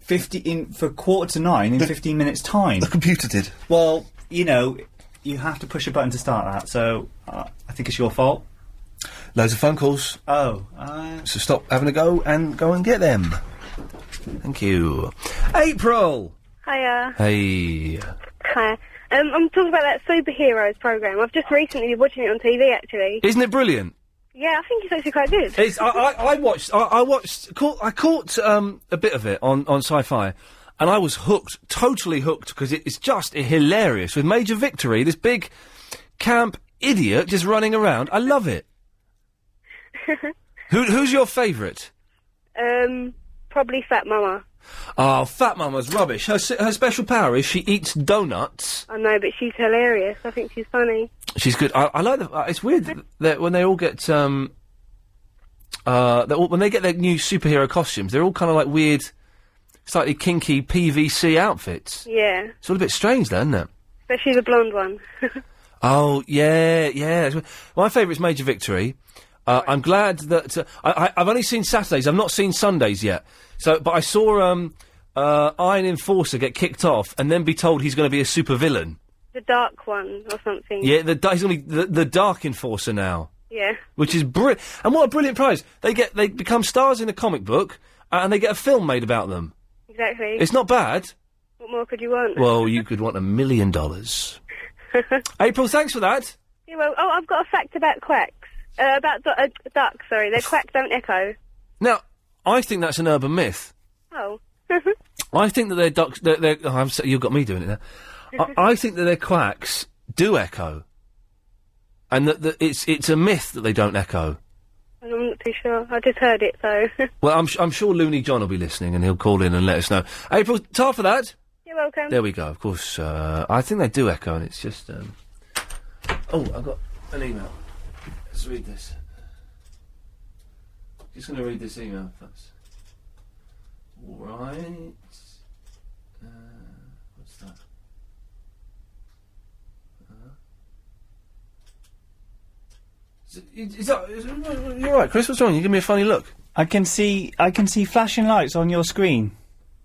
For 9:15 in 15 minutes' time. The computer did. Well, you have to push a button to start that, so I think it's your fault. Loads of phone calls. Oh. So stop having a go and go and get them. Thank you. April! Hiya. Hey. Hi. I'm talking about that superheroes programme. I've just recently been watching it on TV, actually. Isn't it brilliant? Yeah, I think it's actually quite good. It's, I caught a bit of it on Sci-Fi, and I was hooked, totally hooked, because it's just hilarious, with Major Victory, this big camp idiot just running around. I love it. Who's your favourite? Probably Fat Mama. Oh, Fat Mama's rubbish. Her special power is she eats donuts. I know, but she's hilarious. I think she's funny. She's good. I like it's weird that when they all get when they get their new superhero costumes, they're all kind of like weird, slightly kinky PVC outfits. Yeah. It's all a bit strange, though, isn't it? Especially the blonde one. Oh, yeah. My favourite's Major Victory. I'm glad that... I've only seen Saturdays. I've not seen Sundays yet. But I saw Iron Enforcer get kicked off and then be told he's going to be a supervillain. The dark one or something. Yeah, he's going to be the Dark Enforcer now. Yeah. Which is brilliant. And what a brilliant prize. They become stars in a comic book and they get a film made about them. Exactly. It's not bad. What more could you want? Well, you could want $1 million. April, thanks for that. Yeah, well, I've got a fact about quacks. About ducks, sorry. Their quacks don't echo. Now, I think that's an urban myth. Oh. I think that their ducks... you've got me doing it now. I think that their quacks do echo. And that it's a myth that they don't echo. I'm not too sure. I just heard it, so... Well, I'm sure Looney John will be listening and he'll call in and let us know. April, tar for that. You're welcome. There we go, of course. I think they do echo and it's just... Oh, I've got an email. Let's read this. Just going to read this email first. All right. You're right, Chris. What's wrong? You give me a funny look. I can see flashing lights on your screen.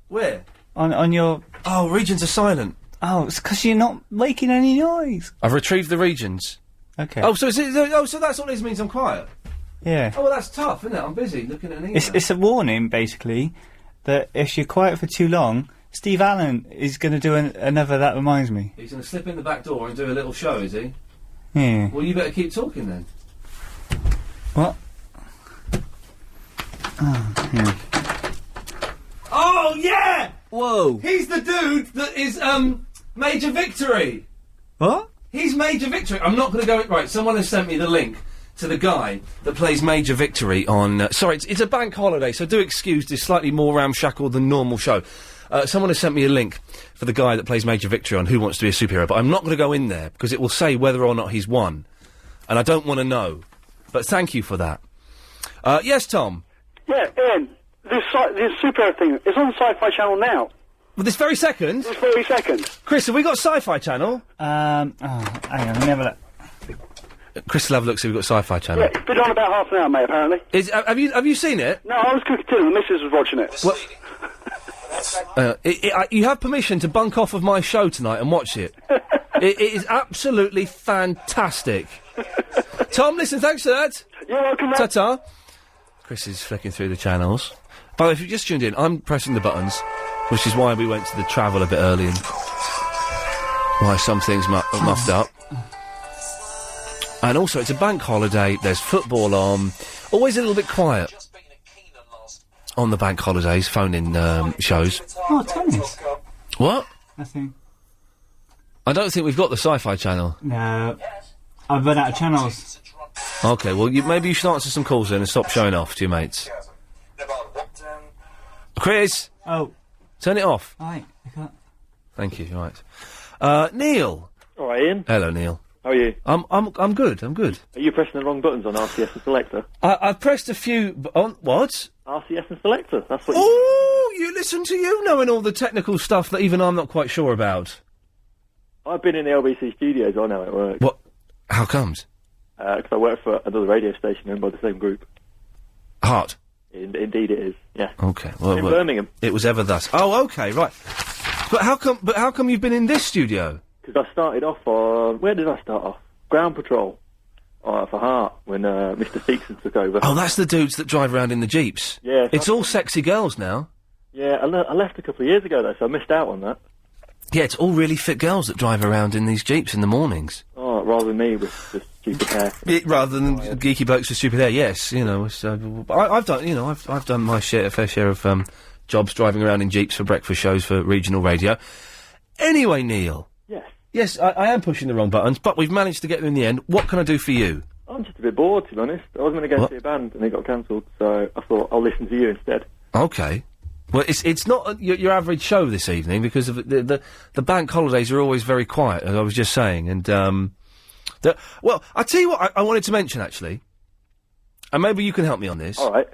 Where? On your... Oh, regions are silent. Oh, it's because you're not making any noise. I've retrieved the regions. Okay. Oh, so so that's what this means. I'm quiet. Yeah. Oh, well, that's tough, isn't it? I'm busy looking at an email. It's a warning, basically, that if you're quiet for too long, Steve Allen is going to do another That Reminds Me. He's going to slip in the back door and do a little show, is he? Yeah. Well, you better keep talking then. What? Oh, yeah. Oh, yeah! Whoa. He's the dude that is, Major Victory. What? He's Major Victory. I'm not going to go... Right, someone has sent me the link to the guy that plays Major Victory on... sorry, it's a bank holiday, so do excuse this slightly more ramshackle than normal show. Someone has sent me a link for the guy that plays Major Victory on Who Wants to Be a Superhero, but I'm not going to go in there, because it will say whether or not he's won. And I don't want to know. But thank you for that. Yes, Tom? Yeah, Ian, this superhero thing is on the Sci-Fi Channel now. Well, this very second? This very second. Chris, have we got Sci-Fi Channel? Hang on, let me have a look. Chris will have a look, see if we've got Sci-Fi Channel. Yeah, it's been on about half an hour, mate, apparently. Have you seen it? No, I was cooking dinner, the missus was watching it. You have permission to bunk off of my show tonight and watch it. It is absolutely fantastic. Tom, listen, thanks for that. You're welcome, mate. Ta-ta. Chris is flicking through the channels. By the way, if you just tuned in, I'm pressing the buttons, which is why we went to the travel a bit early and why some things muffed up. And also, it's a bank holiday, there's football on, always a little bit quiet on the bank holidays, phone-in shows. Oh, tennis. What? Nothing. I don't think we've got the Sci-Fi Channel. No. I've run out of channels. Okay, well, maybe you should answer some calls then and stop showing off to your mates. Chris! Oh. Turn it off. Right, I can't. Thank you, right. Neil! All right, Ian. Hello, Neil. How are you? I'm good, I'm good. Are you pressing the wrong buttons on RCS and Selector? I've pressed a few... on... what? RCS and Selector, that's what you listen to you knowing all the technical stuff that even I'm not quite sure about. I've been in the LBC studios, I know how it works. What? How comes? Because I work for another radio station owned by the same group. Heart? Indeed it is, yeah. Okay, well... In Birmingham. It was ever thus. Oh, okay, right. But how come you've been in this studio? Because I started off on... Where did I start off? Ground Patrol. For Heart, when Mr. Feekson took over. Oh, that's the dudes that drive around in the Jeeps. Yeah. It's all sexy girls now. Yeah, I left a couple of years ago, though, so I missed out on that. Yeah, it's all really fit girls that drive around in these Jeeps in the mornings. Oh, rather than me with just stupid hair. Rather than geeky blokes with stupid hair, yes, you know. I've done, you know, I've done my fair share of jobs driving around in Jeeps for breakfast shows for regional radio. Anyway, Neil. Yes. Yes, I am pushing the wrong buttons, but we've managed to get them in the end. What can I do for you? I'm just a bit bored, to be honest. I was going to go see a band, and they got cancelled, so I thought I'll listen to you instead. Okay. Well, it's not your average show this evening, because of the bank holidays are always very quiet, as I was just saying, and, well, I'll tell you what I wanted to mention, actually, and maybe you can help me on this. All right.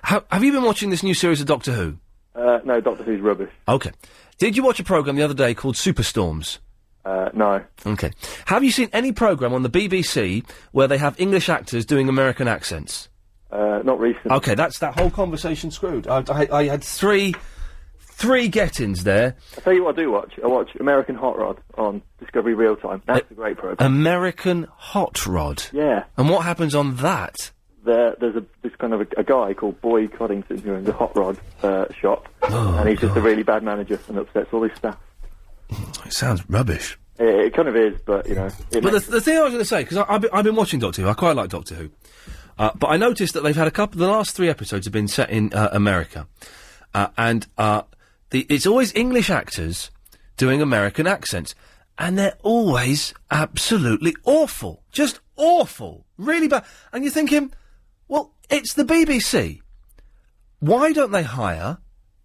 Have you been watching this new series of Doctor Who? No, Doctor Who's rubbish. Okay. Did you watch a programme the other day called Superstorms? No. Okay. Have you seen any programme on the BBC where they have English actors doing American accents? Not recently. Okay, that's that whole conversation screwed. I had three get-ins there. I'll tell you what I do watch. I watch American Hot Rod on Discovery Real Time. That's a great programme. American Hot Rod? Yeah. And what happens on that? There's this kind of a guy called Boyd Coddington who owns a hot rod shop, and he's just a really bad manager and upsets all his staff. It sounds rubbish. It kind of is, but, you know... But the thing I was going to say, because I've been watching Doctor Who, I quite like Doctor Who, but I noticed that they've had the last 3 episodes have been set in America, and it's always English actors doing American accents, and they're always absolutely awful. Just awful. Really bad. And you're thinking, well, it's the BBC. Why don't they hire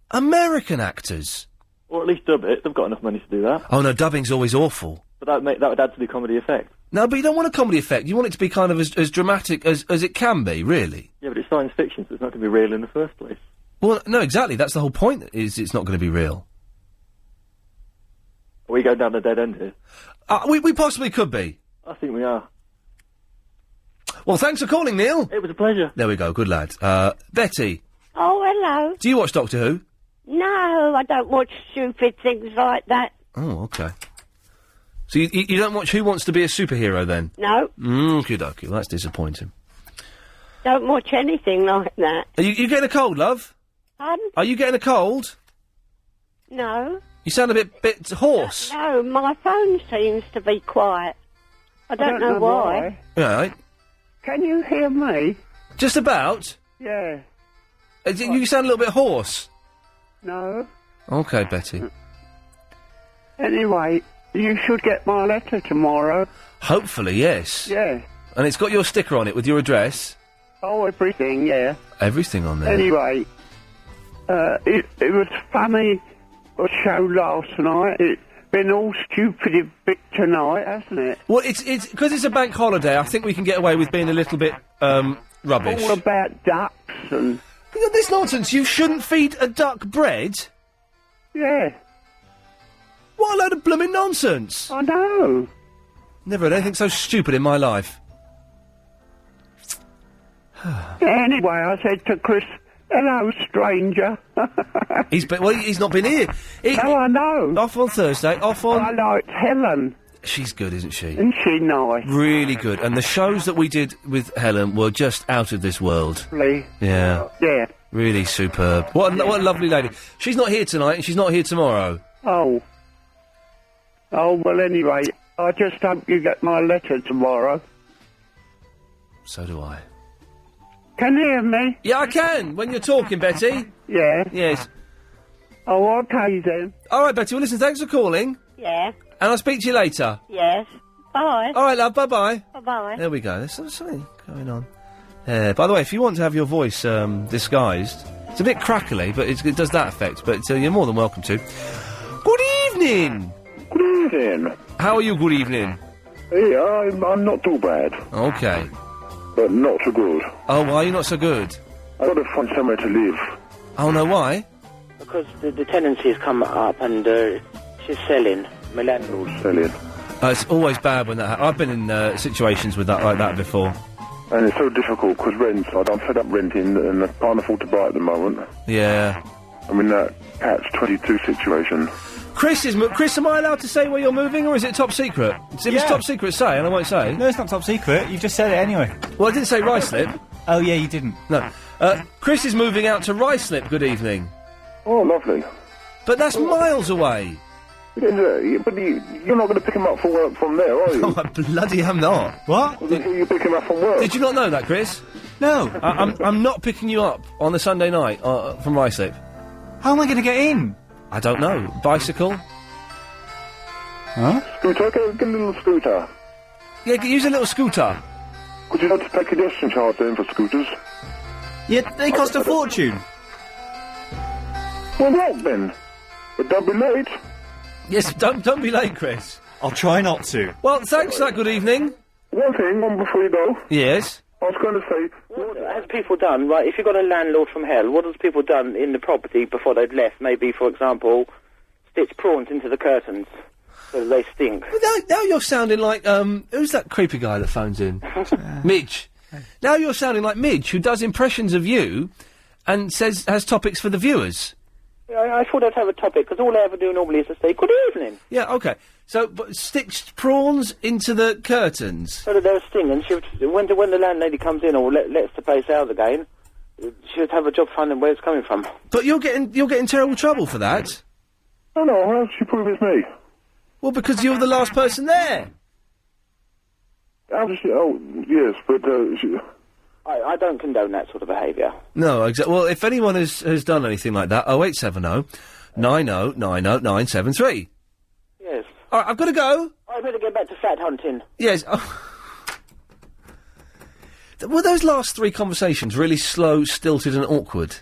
American actors? Or at least dub it. They've got enough money to do that. Oh, no, dubbing's always awful. But that would add to the comedy effect. No, but you don't want a comedy effect. You want it to be kind of as dramatic as it can be, really. Yeah, but it's science fiction, so it's not going to be real in the first place. Well, no, exactly. That's the whole point, is it's not going to be real. Are we going down the dead end here? We possibly could be. I think we are. Well, thanks for calling, Neil. It was a pleasure. There we go, good lad. Betty, Oh, hello. do you watch Doctor Who? No, I don't watch stupid things like that. Oh, okay. So you don't watch Who Wants to Be a Superhero, then? No, Okie dokie, well, that's disappointing. don't watch anything like that. Are you getting a cold, love? Pardon? Are you getting a cold? No. You sound a bit hoarse. No, my phone seems to be quiet. I don't know why. Right. Can you hear me? Just about. Yeah. You sound a little bit hoarse. No. Okay, Betty. Anyway, you should get my letter tomorrow. Hopefully, yes. Yeah. And it's got your sticker on it with your address. Oh, everything, yeah. Everything on there. Anyway, it was funny, a show last night. It's been all stupid a bit tonight, hasn't it? Well, it's because it's a bank holiday. I think we can get away with being a little bit rubbish. All about ducks and... You know, this nonsense. You shouldn't feed a duck bread. Yeah. What a load of blooming nonsense. I know. Never heard anything so stupid in my life. Anyway, I said to Chris, hello, stranger. He's not been here. No, I know. Off on Thursday, off on... I liked Helen. She's good, isn't she? Isn't she nice? Really good. And the shows that we did with Helen were just out of this world. Lovely. Yeah. Yeah. Really superb. What a lovely lady. She's not here tonight and she's not here tomorrow. Oh. Oh, well, anyway, I just hope you get my letter tomorrow. So do I. Can you hear me? Yeah, I can. When you're talking, Betty. Yeah. Yes. Oh, okay then. All right, Betty. Well, listen, thanks for calling. Yeah. And I'll speak to you later. Yes. Bye. All right, love. Bye-bye. Bye-bye. There we go. There's something going on. By the way, if you want to have your voice disguised, it's a bit crackly, but it does that effect. But you're more than welcome to. Good evening. Good evening. How are you? Good evening. Hey, I'm not too bad. Okay. But not so good. Oh, why are you not so good? I've got to find somewhere to live. Oh, no, why? Because the tenancy has come up and she's selling. My landlord's selling. It's always bad when that happens. I've been in situations with that like that before. And it's so difficult because rent, I'm fed up renting and I can't afford to buy at the moment. Yeah. I'm in that catch-22 situation. Chris, am I allowed to say where you're moving, or is it top secret? If it's top secret, say, and I won't say. No, it's not top secret. You've just said it anyway. Well, I didn't say Ruislip. Oh, yeah, you didn't. No. Chris is moving out to Ruislip, good evening. Oh, lovely. But that's miles away. But you're not going to pick him up for work from there, are you? No, I bloody am not. What? You pick him up from work? Did you not know that, Chris? No. I'm not picking you up on a Sunday night from Ruislip. How am I going to get in? I don't know. Bicycle? Huh? Scooter? Get a little scooter. Yeah, use a little scooter. Could you not pay pedestrian charge then for scooters? Yeah, they cost a fortune. Well, what then? But don't be late. Yes, don't be late, Chris. I'll try not to. Well, thanks for that, good evening. One thing, before you go. Yes? I was going to say... What has people done, right, if you've got a landlord from hell, what has people done in the property before they've left? Maybe, for example, stitch prawns into the curtains so that they stink. Now you're sounding like, who's that creepy guy that phones in? Midge. Now you're sounding like Midge, who does impressions of you and has topics for the viewers. Yeah, I thought I'd have a topic, because all I ever do normally is to say, good evening. Yeah, okay. So, but stitched prawns into the curtains? So that they're stinging. When the landlady comes in or lets the place out again, she'd have a job finding where it's coming from. But you're getting terrible trouble for that. Oh, no, how does she prove it's me? Well, because you're the last person there. How does she... Oh, yes, but, I don't condone that sort of behaviour. No, exactly. Well, if anyone has done anything like that, 0870 90 90 973. Yes. All right, I've got to go. I better get back to fat hunting. Yes. Oh. Were those last three conversations really slow, stilted and awkward?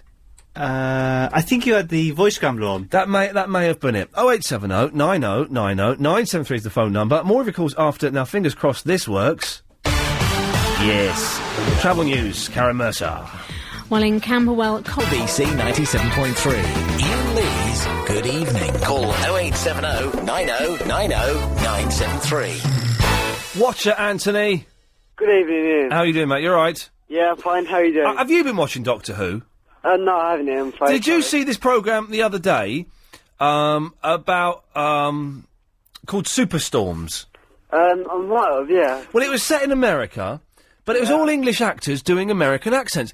I think you had the voice scrambler on. That may have been it. 0870 90 90 973 is the phone number. More of your calls after. Now, fingers crossed this works. Yes. Travel news, Karen Mercer. Well, in Camberwell... BBC 97.3. Iain Lee's Good Evening. Call 0870 90 90 973. Watcher Anthony. Good evening, Ian. How are you doing, mate? You all right? Yeah, I'm fine. How are you doing? Have you been watching Doctor Who? No, I haven't, Ian. I'm fine. Did you see this programme the other day about called Superstorms? I might have, yeah. Well, it was set in America, but it was all English actors doing American accents.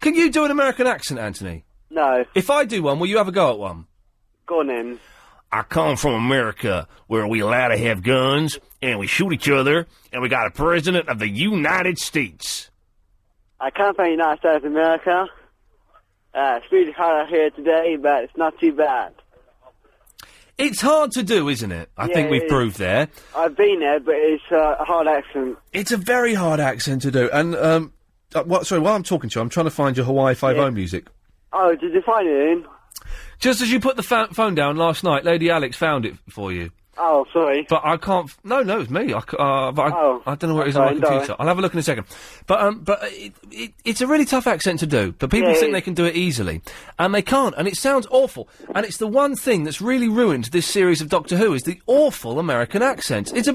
Can you do an American accent, Anthony? No. If I do one, will you have a go at one? Go on, then. I come from America, where we allowed to have guns, and we shoot each other, and we got a president of the United States. I come from the United States of America. It's really hard out here today, but it's not too bad. It's hard to do, isn't it? I think we've proved there. I've been there, but it's a hard accent. It's a very hard accent to do. And, sorry, while I'm talking to you, I'm trying to find your Hawaii Five-O music. Oh, did you find it, Ian? Just as you put the phone down last night, Lady Alex found it for you. Oh, sorry. But I can't... No, it's me. I don't know where it is on my computer. I'll have a look in a second. But it's a really tough accent to do. But people think they can do it easily. And they can't. And it sounds awful. And it's the one thing that's really ruined this series of Doctor Who is the awful American accents. It's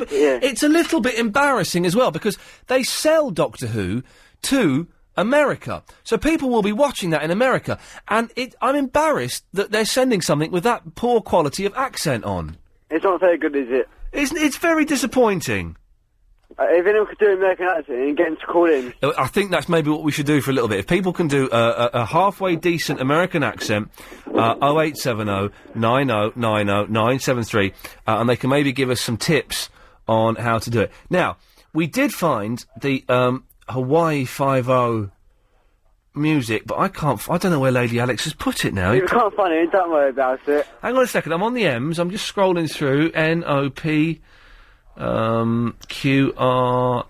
a little bit embarrassing as well, because they sell Doctor Who to America. So people will be watching that in America. And I'm embarrassed that they're sending something with that poor quality of accent on. It's not very good, is it? It's very disappointing. If anyone could do an American accent and get them to call in. I think that's maybe what we should do for a little bit. If people can do a halfway decent American accent, 0870 90 90 973, and they can maybe give us some tips on how to do it. Now, we did find the Hawaii Five-O music, but I don't know where Lady Alex has put it now. If you can't find it, don't worry about it. Hang on a second, I'm on the M's, I'm just scrolling through, N-O-P, Q-R,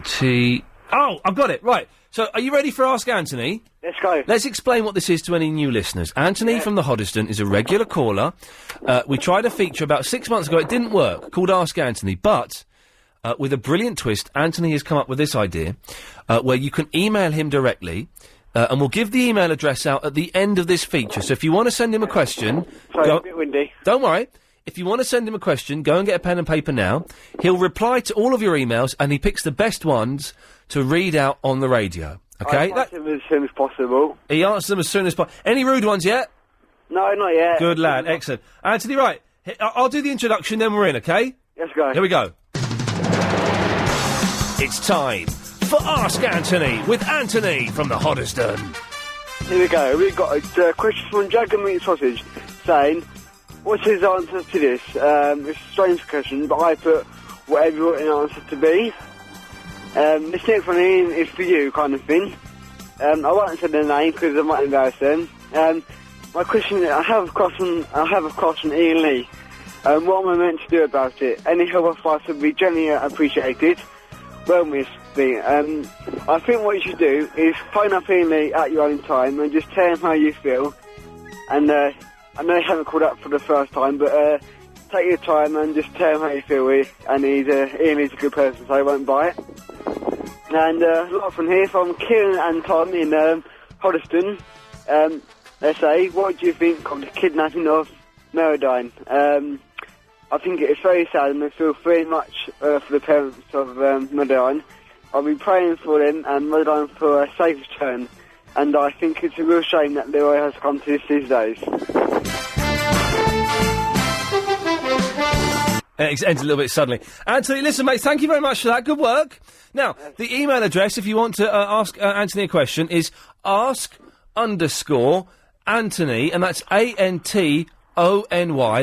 T... Oh, I've got it, right. So, are you ready for Ask Anthony? Let's go. Let's explain what this is to any new listeners. Anthony from the Hoddesdon is a regular caller. We tried a feature about 6 months ago, it didn't work, called Ask Anthony, but... with a brilliant twist, Anthony has come up with this idea, where you can email him directly, and we'll give the email address out at the end of this feature. So if you want to send him a question... Sorry, a bit windy. Don't worry. If you want to send him a question, go and get a pen and paper now. He'll reply to all of your emails, and he picks the best ones to read out on the radio. Okay? I'll answer them as soon as possible. He answers them as soon as possible. Any rude ones yet? No, not yet. Good lad. Excellent. Anthony, right. I'll do the introduction, then we're in, okay? Let's go. Here we go. It's time for Ask Anthony with Anthony from the Hoddesdon. Here we go. We've got a question from Jagger Meat Sausage saying, what's his answer to this? It's a strange question, but I put whatever you want an answer to be. This next one is for you, kind of thing. I won't say their name because I might embarrass them. My question is, I have a question from Iain Lee. What am I meant to do about it? Any help advice would be generally appreciated. Well, Miss B, I think what you should do is phone up Iain Lee at your own time and just tell him how you feel. And I know you haven't called up for the first time, but take your time and just tell him how you feel. And Iain Lee's a good person, so he won't bite. And a lot from here from Kieran and Tom in Hoddesdon. They say, what do you think of the kidnapping of Merodine? I think it is very sad and I feel very much for the parents of Merodine. I'll be praying for them and Merodine for a safe return. And I think it's a real shame that the way has come to this these days. It ends a little bit suddenly. Anthony, listen, mate, thank you very much for that. Good work. Now, the email address, if you want to ask Anthony a question, is ask_Anthony, and that's ANTONY,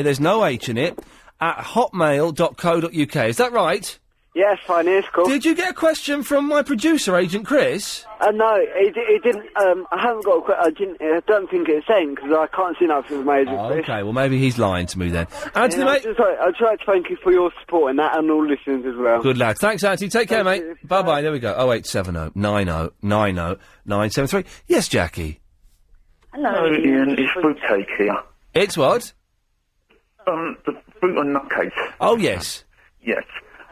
there's no H in it, at hotmail.co.uk. Is that right? Yes, fine, it's cool. Did you get a question from my producer, Agent Chris? No, he didn't. I haven't got a question. I don't think it's saying because I can't see nothing from my Agent Chris. Okay, well, maybe he's lying to me then. Anthony, mate. I'd just like to thank you for your support and that, and all listeners as well. Good lad. Thanks, Anthony. Take care, mate. Bye-bye. There we go. 0870 90 90 973. Yes, Jackie. Hello, Ian. It's Fruitcake here. It's what? The fruit and nutcase. Oh, yes. Yes.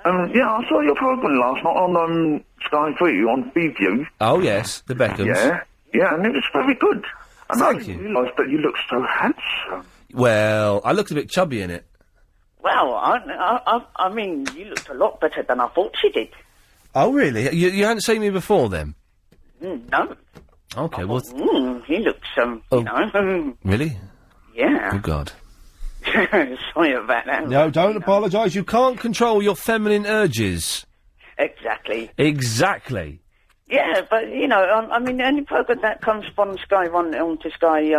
Yeah, I saw your programme last night on Sky 3 on View. Oh, yes, the Beckhams. Yeah, and it was very good. And Thank I you. realised that you look so handsome. Well, I looked a bit chubby in it. Well, I mean, you looked a lot better than I thought she did. Oh, really? You hadn't seen me before, then? No. Okay, well... He looks, you know... Really? Yeah. Good God. Sorry about that. No, don't apologise. You can't control your feminine urges. Exactly. Exactly. Yeah, but, you know, I mean, any programme that comes from Sky 1 onto Sky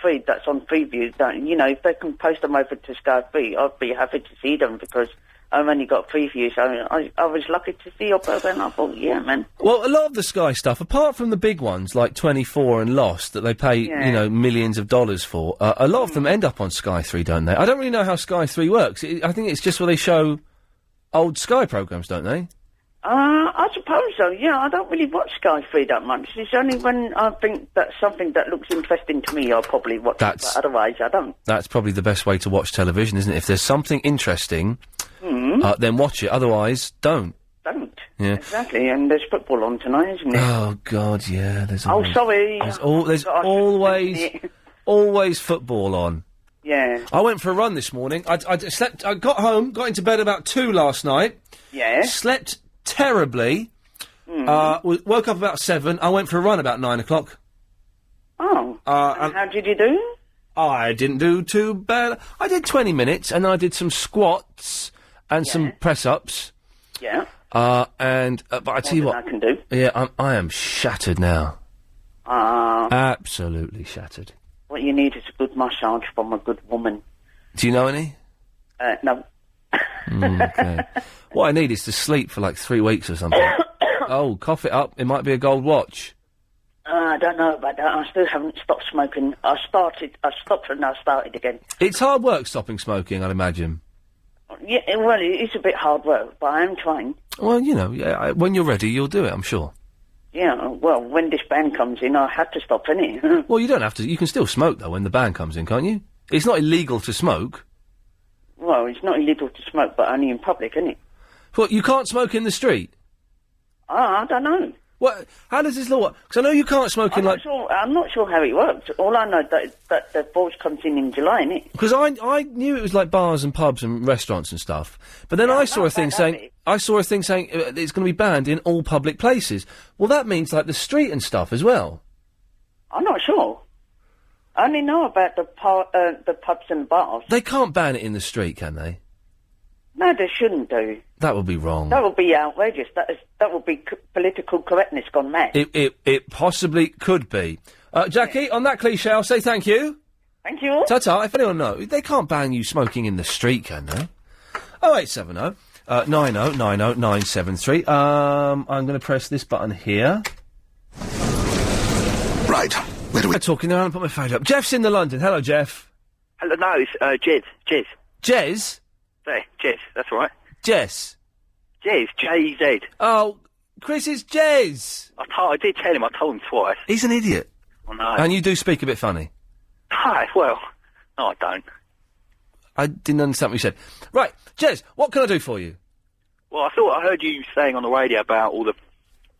3 that's on Freeview, you know, if they can post them over to Sky 3, I'd be happy to see them because I've only got previews. I was lucky to see your programme. I thought, yeah, man. Well, a lot of the Sky stuff, apart from the big ones like 24 and Lost that they pay, you know, millions of dollars for, a lot of them end up on Sky 3, don't they? I don't really know how Sky 3 works. I think it's just where they show old Sky programmes, don't they? I suppose so, yeah. I don't really watch Sky 3 that much. It's only when I think that's something that looks interesting to me, I'll probably watch it, but otherwise I don't. That's probably the best way to watch television, isn't it? If there's something interesting, then watch it. Otherwise, don't. Don't. Yeah. Exactly, and there's football on tonight, isn't there? Oh, God, yeah. There's Oh, sorry. There's always football on. Yeah. I went for a run this morning. I got home, got into bed about 2 last night. Yeah. Slept terribly. Woke up about 7. I went for a run about 9 o'clock. Oh. And how did you do? I didn't do too bad. I did 20 minutes, and I did some squats and some press-ups. Yeah. But I tell you what, I can do. Yeah, I am shattered now. Absolutely shattered. What you need is a good massage from a good woman. Do you know any? No. Okay. What I need is to sleep for like 3 weeks or something. Oh, cough it up. It might be a gold watch. I don't know about that. I still haven't stopped smoking. I stopped and I started again. It's hard work stopping smoking, I'd imagine. Yeah, well, it's a bit hard work, but I am trying. Well, you know, when you're ready, you'll do it, I'm sure. Yeah, well, when this band comes in, I have to stop, innit? Well, you don't have to. You can still smoke, though, when the band comes in, can't you? It's not illegal to smoke. Well, it's not illegal to smoke, but only in public, isn't it? Well, you can't smoke in the street? I don't know. What? How does this law work? Because I know you can't smoke in, like... I'm not sure how it works. All I know that the voice comes in July, innit? Because I knew it was like bars and pubs and restaurants and stuff. But then I saw a thing saying... it's going to be banned in all public places. Well, that means, like, the street and stuff as well. I'm not sure. I only know about the pubs and bars. They can't ban it in the street, can they? No, they shouldn't do. That would be wrong. That would be outrageous. That would be political correctness gone mad. It possibly could be. Jackie, on that cliche, I'll say thank you. Thank you. Ta-ta. If anyone knows, they can't ban you smoking in the street, can they? 0870 90 90 973. I'm going to press this button here. Right. Where do we... I'm talking around and put my phone up. Jeff's in the London. Hello, Jeff. Hello, no, it's Jez. Jez? Hey, Jez, that's all right. Jez? Jez, J-E-Z. Oh, Chris, it's Jez. I did tell him, I told him twice. He's an idiot. I know. And you do speak a bit funny. Hi, well, no, I don't. I didn't understand what you said. Right, Jez, what can I do for you? Well, I heard you saying on the radio about all the,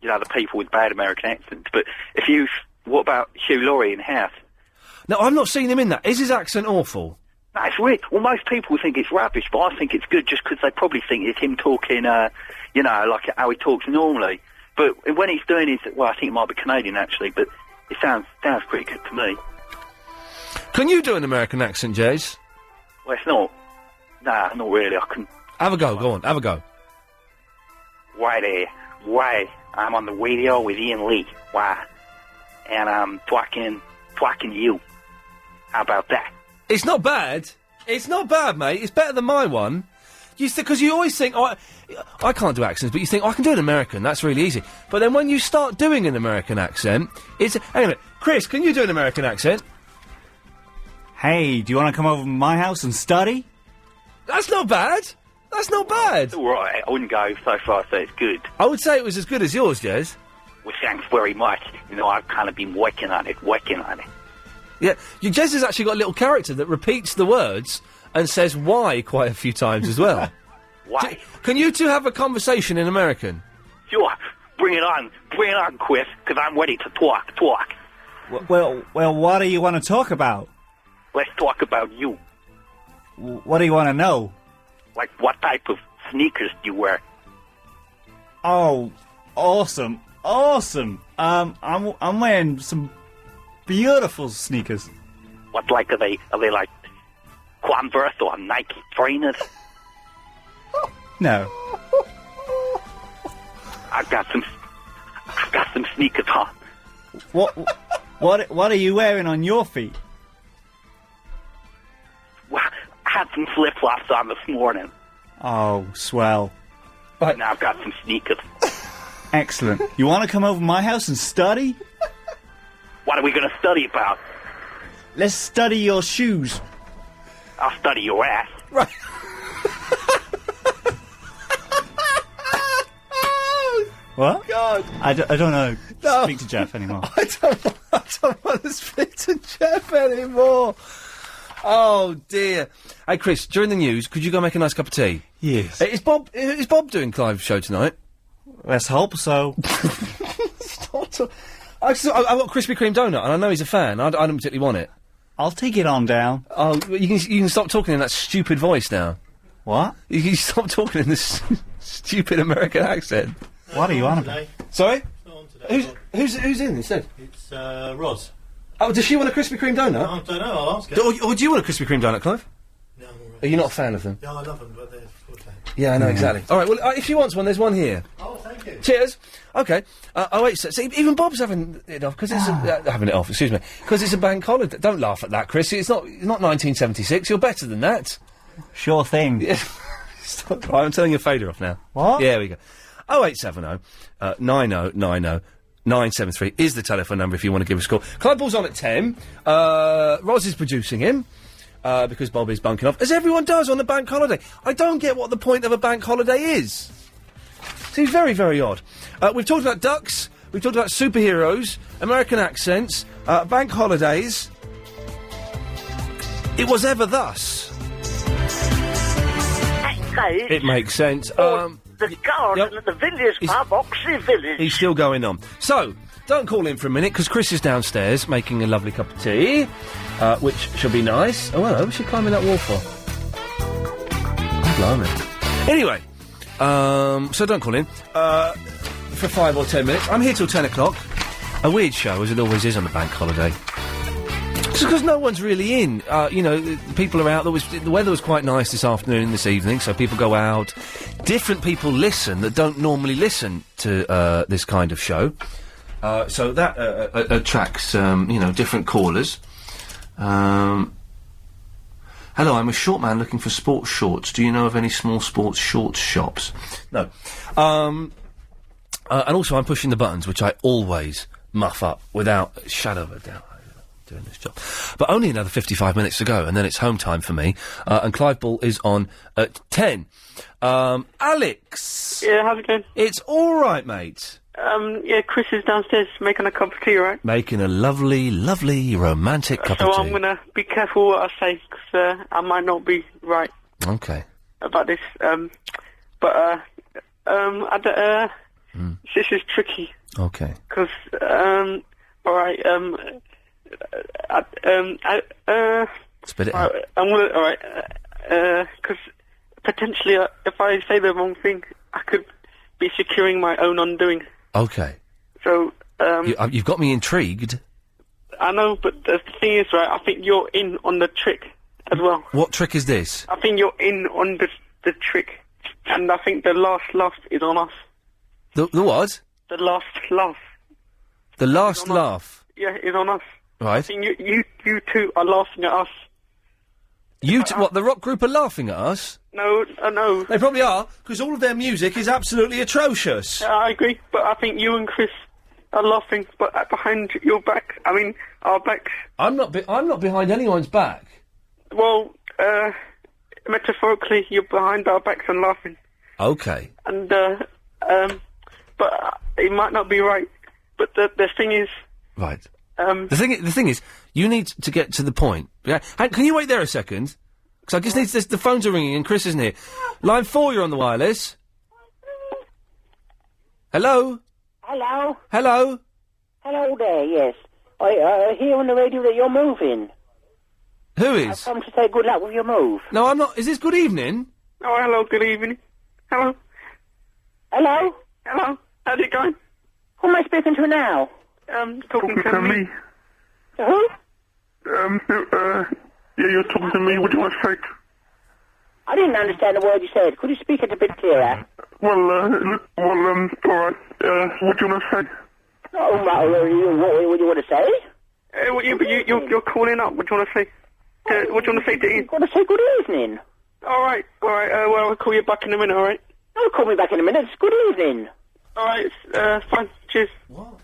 the people with bad American accents, but what about Hugh Laurie in House? No, I've not seen him in that. Is his accent awful? No, it's weird. Well, most people think it's rubbish, but I think it's good just because they probably think it's him talking, like how he talks normally. But when he's doing his, well, I think it might be Canadian actually, but it sounds pretty good to me. Can you do an American accent, Jez? Well, it's not. Nah, not really. I can. Have a go. Go on. Have a go. Why there? Why? I'm on the radio with Iain Lee. Why? And I'm twacking you. How about that? It's not bad. It's not bad, mate. It's better than my one. Because you always think, I can't do accents, but you think, I can do an American. That's really easy. But then when you start doing an American accent, it's... Anyway, Chris, can you do an American accent? Hey, do you want to come over to my house and study? That's not bad. That's not bad. It's all right. I wouldn't go so far as say it's good. I would say it was as good as yours, Jez. Well, thanks very much. I've kind of been working on it. Yeah, Jez has actually got a little character that repeats the words and says why quite a few times as well. Why? Can you two have a conversation in American? Sure. Bring it on, Chris, because I'm ready to talk. Well, what do you want to talk about? Let's talk about you. What do you want to know? Like, what type of sneakers do you wear? Oh, awesome. Awesome. I'm wearing some beautiful sneakers. What, like, are they like Converse or Nike trainers? No. I've got some sneakers on. What are you wearing on your feet? Well, I had some flip-flops on this morning. Oh, swell. But now I've got some sneakers. Excellent. You want to come over to my house and study? What are we going to study about? Let's study your shoes. I'll study your ass. Right. What? God. I don't know. No. Speak to Jeff anymore. I don't want to speak to Jeff anymore. Oh, dear. Hey, Chris, during the news, could you go make a nice cup of tea? Yes. Is Bob doing Clive's show tonight? Let's hope so. I've got Krispy Kreme donut, and I know he's a fan. I don't particularly want it. I'll take it on down. Oh, you can stop talking in that stupid voice now. What? You can stop talking in this stupid American accent. What are you on about? Sorry? Who's in instead? It's Roz. Oh, does she want a Krispy Kreme donut? I don't know, I'll ask her. Or do you want a Krispy Kreme donut, Clive? No, I'm all right. Are you not a fan of them? Yeah, I love them, but they're okay. Yeah, I know, exactly. All right, well, if she wants one, there's one here. Oh, thank you. Cheers. Okay. Wait, so even Bob's having it off, because it's having it off, excuse me, because it's a bank holiday. Don't laugh at that, Chris. It's not 1976. You're better than that. Sure thing. Yeah. Stop. Right, I'm telling your fader off now. What? Yeah, we go. 0870 9090 973 is the telephone number if you want to give us a call. Clive Ball's on at 10. Roz is producing him. Because Bob is bunking off, as everyone does on a bank holiday. I don't get what the point of a bank holiday is. Seems very, very odd. We've talked about ducks, we've talked about superheroes, American accents, bank holidays. It was ever thus. It makes sense. The garden at the village pub, Oxley Village. He's still going on. So, don't call in for a minute, because Chris is downstairs making a lovely cup of tea, which should be nice. Oh, hello, what's she climbing that wall for? Oh, blimey. Anyway, so don't call in for 5 or 10 minutes. I'm here till 10 o'clock. A weird show, as it always is on the bank holiday. Just because no one's really in. People are out. The weather was quite nice this afternoon and this evening, so people go out. Different people listen that don't normally listen to this kind of show. So that attracts, different callers. Hello, I'm a short man looking for sports shorts. Do you know of any small sports shorts shops? No. And also I'm pushing the buttons, which I always muff up without a shadow of a doubt. Doing this job. But only another 55 minutes to go, and then it's home time for me. And Clive Ball is on at 10. Alex! Yeah, how's it going? It's alright, mate. Yeah, Chris is downstairs making a cup of tea, right? Making a lovely, lovely, romantic cup of tea. So I'm gonna be careful what I say, because I might not be right Okay. about this. This is tricky. Okay. Because, alright, Spit it out. I'm gonna, alright, because potentially, if I say the wrong thing, I could be securing my own undoing. Okay. So, you've got me intrigued. I know, but the thing is, right, I think you're in on the trick as well. What trick is this? I think you're in on the trick, and I think the last laugh is on us. The what? The last laugh. The last laugh? Yeah, is on us. Right. I think you two are laughing at us. You what, the rock group are laughing at us? No, no. They probably are, because all of their music is absolutely atrocious. I agree, but I think you and Chris are laughing, but behind your back. I mean, our backs. I'm not behind anyone's back. Well, metaphorically, you're behind our backs and laughing. Okay. And, but it might not be right. But the thing is... Right. The thing is, you need to get to the point. Yeah. Can you wait there a second? Because I just need the phones are ringing and Chris isn't here. Line 4, you're on the wireless. Hello? Hello? Hello? Hello there, yes. I hear on the radio that you're moving. Who is? I've come to say good luck with your move. No, I'm not. Is this good evening? Oh, hello, good evening. Hello. Hello? Hello. How's it going? Who am I speaking to now? Talking to me. Who? Yeah, you're talking to me. What do you want to say? I didn't understand the word you said. Could you speak it a bit clearer? Well, all right. What do you want to say? Oh, what do you want to say? You're calling up. What do you want to say? What do you want to say to Ian? You've got to say good evening. All right. Well, I'll call you back in a minute. All right. Don't call me back in a minute. It's good evening. All right. Fine. Cheers. What?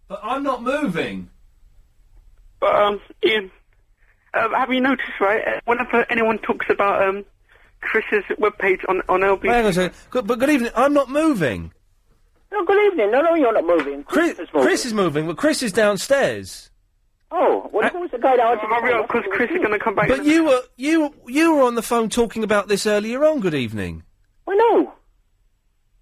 But I'm not moving. But Ian, have you noticed, right? Whenever anyone talks about Chris's webpage on LB. Hang on a second. Good evening. I'm not moving. No, good evening. No, you're not moving. Chris is moving, but Chris is downstairs. Oh, well, who's the guy down? Hurry up, because Chris is going to come back. But you were on the phone talking about this earlier on. Good evening. I know.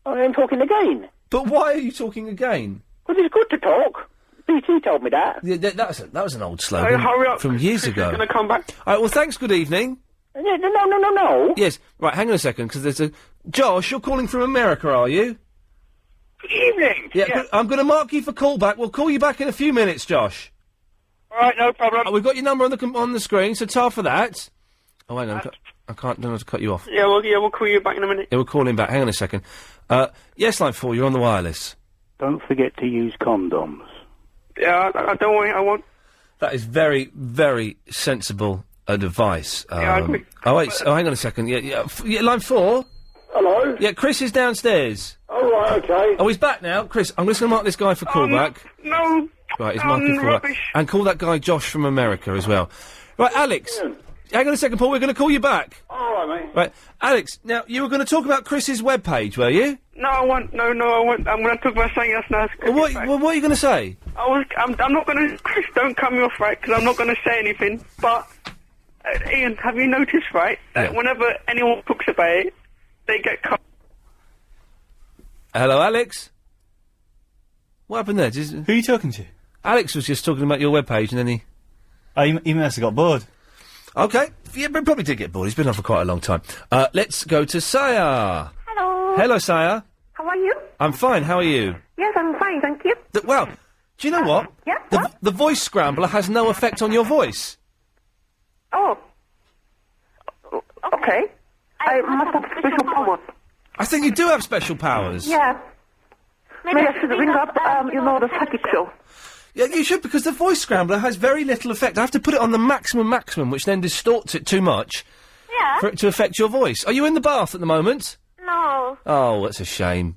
I'm talking again. But why are you talking again? Because it's good to talk. BT told me that. Yeah, that was an old slogan hurry up. from years Chris ago. is going to come back. All right. Well, thanks. Good evening. No. Yes. Right. Hang on a second, because there's a Josh. You're calling from America, are you? Good evening. Yeah. I'm going to mark you for callback. We'll call you back in a few minutes, Josh. All right, no problem. We've got your number on the screen, so tar for that. Oh, hang on. I don't know how to cut you off. Yeah, we'll call you back in a minute. Yeah, we'll call him back. Hang on a second. Yes, line 4, you're on the wireless. Don't forget to use condoms. Yeah, I don't worry, I won't. That is very, very sensible advice. Yeah, I agree. Oh, wait, hang on a second. Yeah, line 4? Hello? Yeah, Chris is downstairs. Oh, right, okay. Oh, he's back now. Chris, I'm just going to mark this guy for callback. No. Right, he's marking for rubbish. And call that guy Josh from America as well. Right, Alex. Hang on a second, Paul, we're going to call you back. All right, mate. Right, Alex, now, you were going to talk about Chris's webpage, were you? No, I won't. No, I won't. I'm going to talk about something else now. What are you going to say? I'm not going to... Chris, don't cut me off, right, because I'm not going to say anything, but... Ian, have you noticed, right, that whenever anyone talks about it, they get cut... Hello, Alex? What happened there? Who are you talking to? Alex was just talking about your webpage, and then he... Oh, he must have got bored. Okay. Yeah, but probably did get bored. He's been on for quite a long time. Let's go to Saya. Hello. Hello, Saya. How are you? I'm fine. How are you? Yes, I'm fine, thank you. Well, do you know what? Yeah, the voice scrambler has no effect on your voice. Oh. Okay. I must have special powers. I think you do have special powers. Yeah. Maybe I should ring up, the psychic show. Yeah, you should, because the voice scrambler has very little effect. I have to put it on the maximum, which then distorts it too much. Yeah. For it to affect your voice. Are you in the bath at the moment? No. Oh, that's a shame.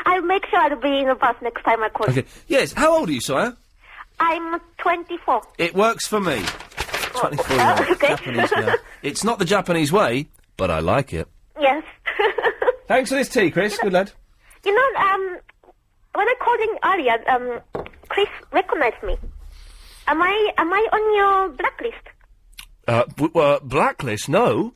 I'll make sure I'll be in the bus next time I call. Okay. Yes, how old are you, Saya? I'm 24. It works for me. 24 years old. Okay. Japanese now. It's not the Japanese way, but I like it. Yes. Thanks for this tea, Chris. Good lad. You know, when I called in earlier, Chris recognized me. Am I on your blacklist? Blacklist? No.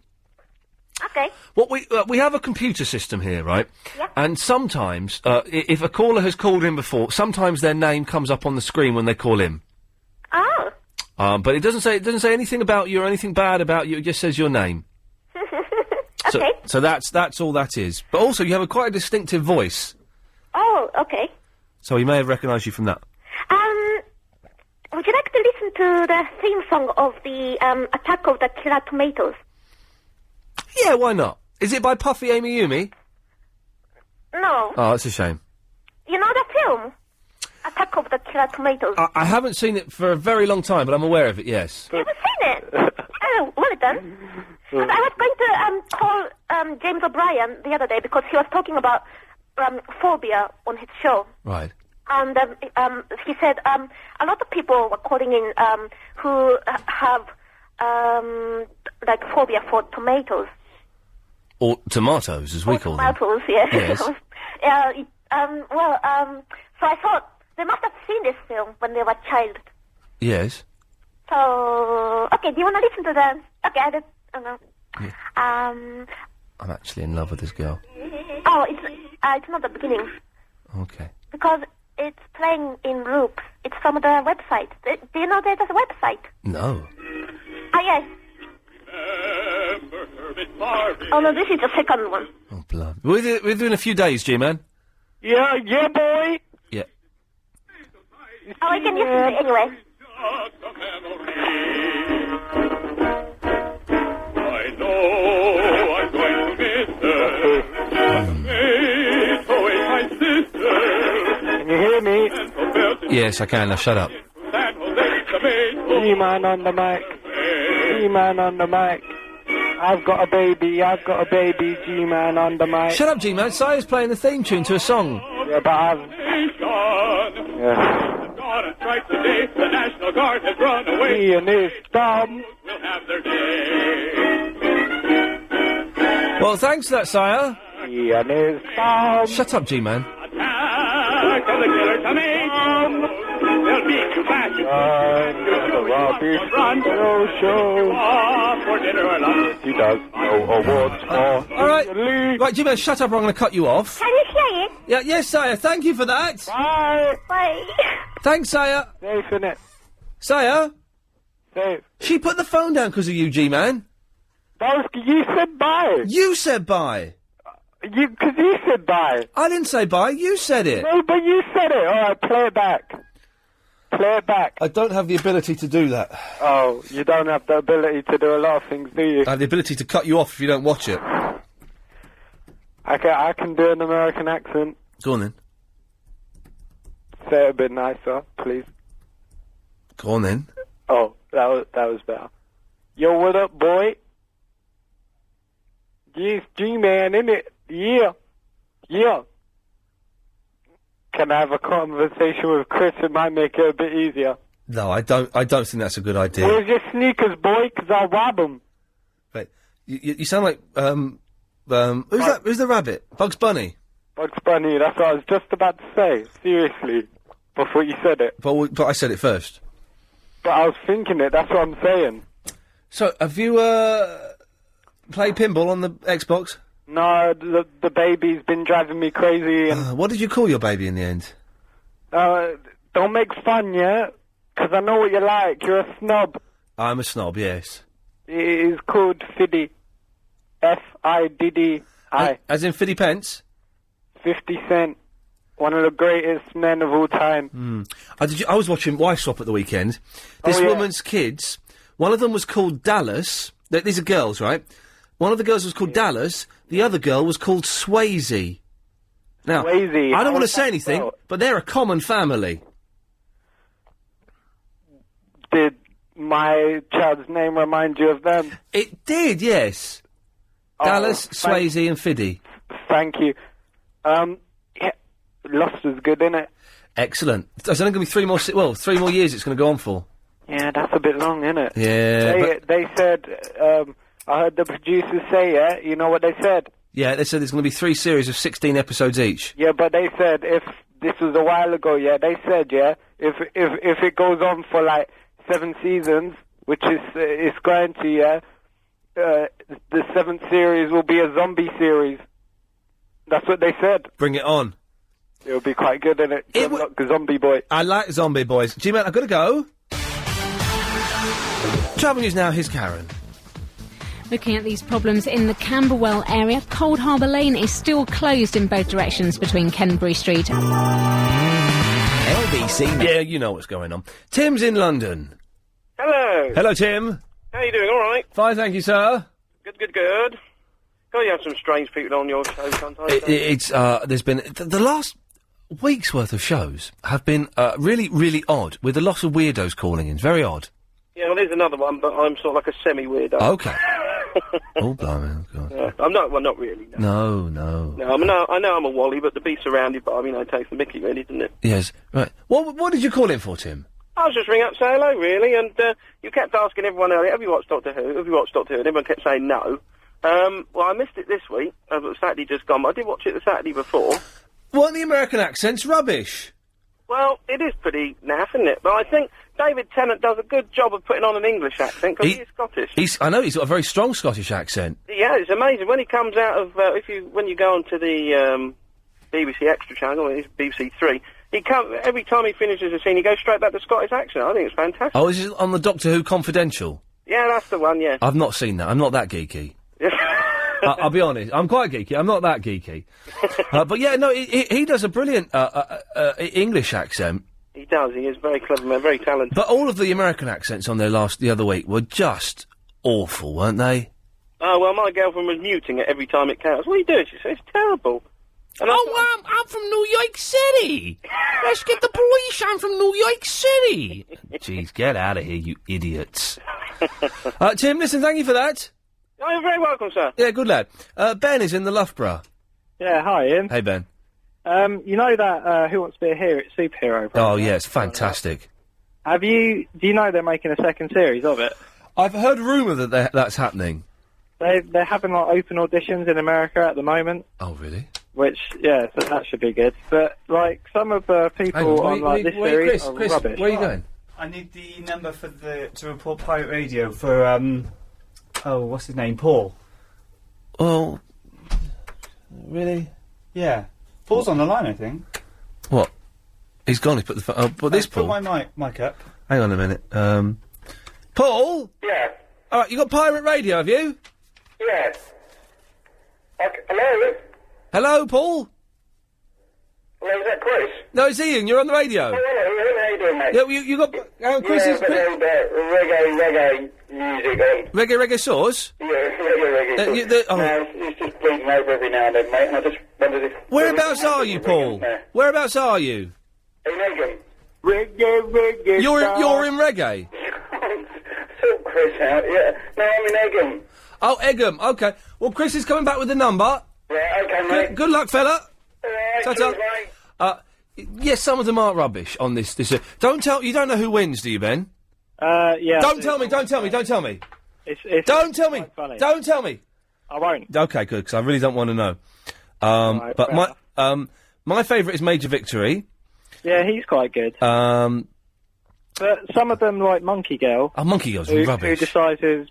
Okay. What we have a computer system here, right? Yeah. And sometimes, if a caller has called in before, sometimes their name comes up on the screen when they call in. Oh. But it doesn't say anything about you or anything bad about you. It just says your name. Okay. So that's all that is. But also, you have quite a distinctive voice. Oh, okay. So he may have recognised you from that. Would you like to listen to the theme song of the Attack of the Killer Tomatoes? Yeah, why not? Is it by Puffy Amy Yumi? No. Oh, that's a shame. You know the film? Attack of the Killer Tomatoes. I haven't seen it for a very long time, but I'm aware of it, yes. You haven't seen it? Oh, well done. But I was going to call James O'Brien the other day because he was talking about phobia on his show. Right. And he said a lot of people were calling in who have like phobia for tomatoes. Or tomatoes, as we call them. Tomatoes, yes. Yes. So I thought they must have seen this film when they were a child. Yes. So, okay, do you want to listen to the... Okay, I don't know. Yeah. I'm actually in love with this girl. Oh, it's not the beginning. Okay. Because it's playing in loops. It's from the website. Do you know there's a website? No. Oh, yes. Oh no, this is the second one. Oh, blood. Within a few days, G-Man. Yeah, boy. Yeah. Oh, I can listen to it anyway. I know I'm going to miss her. So is my sister. Can you hear me? Yes, I can. Now shut up. G-Man on the mic. G-Man on the mic. I've got a baby, G-Man on the mic. Shut up, G-Man. Sire's playing the theme tune to a song. Yeah, but I've... Yeah. The National Guard has run away. Ian is dumb. We'll have their day. Well, thanks for that, Sire. Ian is dumb. Shut up, G-Man. Attack of the killer coming. There'll be clashes. Run. Show. For dinner or lunch. He does. No awards for... All right. Right, G-Man, shut up or I'm going to cut you off. Can you hear it? Yeah, yes, Sire. Thank you for that. Bye. Bye. Thanks, Sire. Safe, innit? Sire? Safe. She put the phone down because of you, G-Man. You said bye. You said bye. Because you said bye. I didn't say bye. You said it. No, but you said it. All right, play it back. Play it back. I don't have the ability to do that. Oh, you don't have the ability to do a lot of things, do you? I have the ability to cut you off if you don't watch it. I can do an American accent. Go on then. Say it a bit nicer, please. Go on then. Oh, that was better. Yo, what up, boy? Yes, G-Man, innit? Yeah. Yeah. Can I have a conversation with Chris? It might make it a bit easier. No, I don't think that's a good idea. Where's your sneakers, boy? 'Cause I'll rob them. Wait, you sound like, who's the rabbit? Bugs Bunny? Bugs Bunny, that's what I was just about to say. Seriously. Before you said it. But I said it first. But I was thinking it, that's what I'm saying. So, have you, played pinball on the Xbox? No, the baby's been driving me crazy. And what did you call your baby in the end? Don't make fun, yeah? 'Cause I know what you're like. You're a snob. I'm a snob, yes. It is called Fiddy. F-I-D-D-I. As in 50 pence? 50 Cent. One of the greatest men of all time. I was watching Wife Swap at the weekend. This woman's kids, one of them was called Dallas. These are girls, right? One of the girls was called Dallas. The other girl was called Swayze. Now, Swayze. I don't want to say anything, but they're a common family. Did my child's name remind you of them? It did, yes. Dallas, Swayze and Fiddy. Thank you. Yeah, Lost was good, innit? Excellent. There's only going to be 3 more years it's going to go on for. Yeah, that's a bit long, innit? Yeah, They said, I heard the producers say, yeah, you know what they said? Yeah, they said there's going to be 3 series of 16 episodes each. Yeah, but they said if this was a while ago, yeah, they said, yeah, if it goes on for like 7 seasons, which is it's going to, yeah, the 7th series will be a zombie series. That's what they said. Bring it on. It'll be quite good, innit? Zombie boy. I like zombie boys. G-Man, I've got to go. Travel news now, here's Karen. Looking at these problems in the Camberwell area, Cold Harbour Lane is still closed in both directions between Kenbury Street. LBC. Yeah, you know what's going on. Tim's in London. Hello. Hello, Tim. How you doing? All right. Fine, thank you, sir. Good. God, you have some strange people on your show sometimes. There's been the last week's worth of shows have been really, really odd, with a lot of weirdos calling in. Very odd. Yeah, well, there's another one, but I'm sort of like a semi-weirdo. Okay. Oh, blimey, oh, God. Yeah, I'm not. Well, not really. No. No. I know I'm a wally, but to be surrounded by, it takes the mickey, really, doesn't it? Yes. Right. What did you call in for, Tim? I was just ringing up to say hello, really, and you kept asking everyone earlier, have you watched Doctor Who? And everyone kept saying no. Well, I missed it this week. Saturday just gone, but I did watch it the Saturday before. Well, the American accent's rubbish. Well, it is pretty naff, isn't it? But I think David Tennant does a good job of putting on an English accent, because he is Scottish. I know, he's got a very strong Scottish accent. Yeah, it's amazing. When he comes out of, when you go onto the BBC Extra channel, it's BBC 3, every time he finishes a scene, he goes straight back to Scottish accent. I think it's fantastic. Oh, is it on the Doctor Who Confidential? Yeah, that's the one, yeah. I've not seen that. I'm not that geeky. I'll be honest. I'm quite geeky. I'm not that geeky. But yeah, no, he does a brilliant English accent. He does. He is very clever man, very talented. But all of the American accents on there the other week were just awful, weren't they? Oh, well, my girlfriend was muting it every time it counts. What are you doing? She said, it's terrible. And I'm from New York City. Let's get the police. I'm from New York City. Jeez, get out of here, you idiots. Tim, listen, thank you for that. Oh, you're very welcome, sir. Yeah, good lad. Ben is in the Loughborough. Yeah, hi, Ian. Hey, Ben. You know that Who Wants to Be a Hero? Superhero program? Oh, yeah, it's fantastic. Do you know they're making a second series of it? I've heard rumour that that's happening. They're having like open auditions in America at the moment. Oh, really? Which, yeah, so that should be good. But, like, some of the people on, like, this series are rubbish. Where are you going? I need the number to report Pirate Radio for, what's his name? Paul. Oh, really? Yeah. Paul's on the line, I think. What? He's gone, he's put the phone... Oh, but this Paul... Put my mic up. Hang on a minute. Paul? Yeah. Alright, you got Pirate Radio, have you? Yeah. Hello? Hello, Paul? Hello, is that Chris? No, it's Ian, you're on the radio. Oh, hello, how you doing, mate? Yeah, you got... Chris yeah, is... but reggae music on. Reggae sauce? Yeah, reggae sauce. No, it's just bleeding over every now and then, mate, and I just wondered if... Whereabouts are you, Paul? Whereabouts are you? In Egham. Reggae You're in reggae? Sort Chris out, yeah. No, I'm in Egham. Oh, Egham, okay. Well, Chris is coming back with the number. Yeah, okay, mate. Good luck, fella. Alright, Ta-ta. cheers, mate. Yes, some of them are rubbish on this. You don't know who wins, do you, Ben? Yeah. Don't tell me. Don't tell me. Don't tell me. Don't tell me. Funny. Don't tell me. I won't. Okay, good, because I really don't want to know. Right, but my favourite is Major Victory. Yeah, he's quite good. But some of them, like Monkey Girl. Oh, Monkey Girl's who rubbish. Who disguises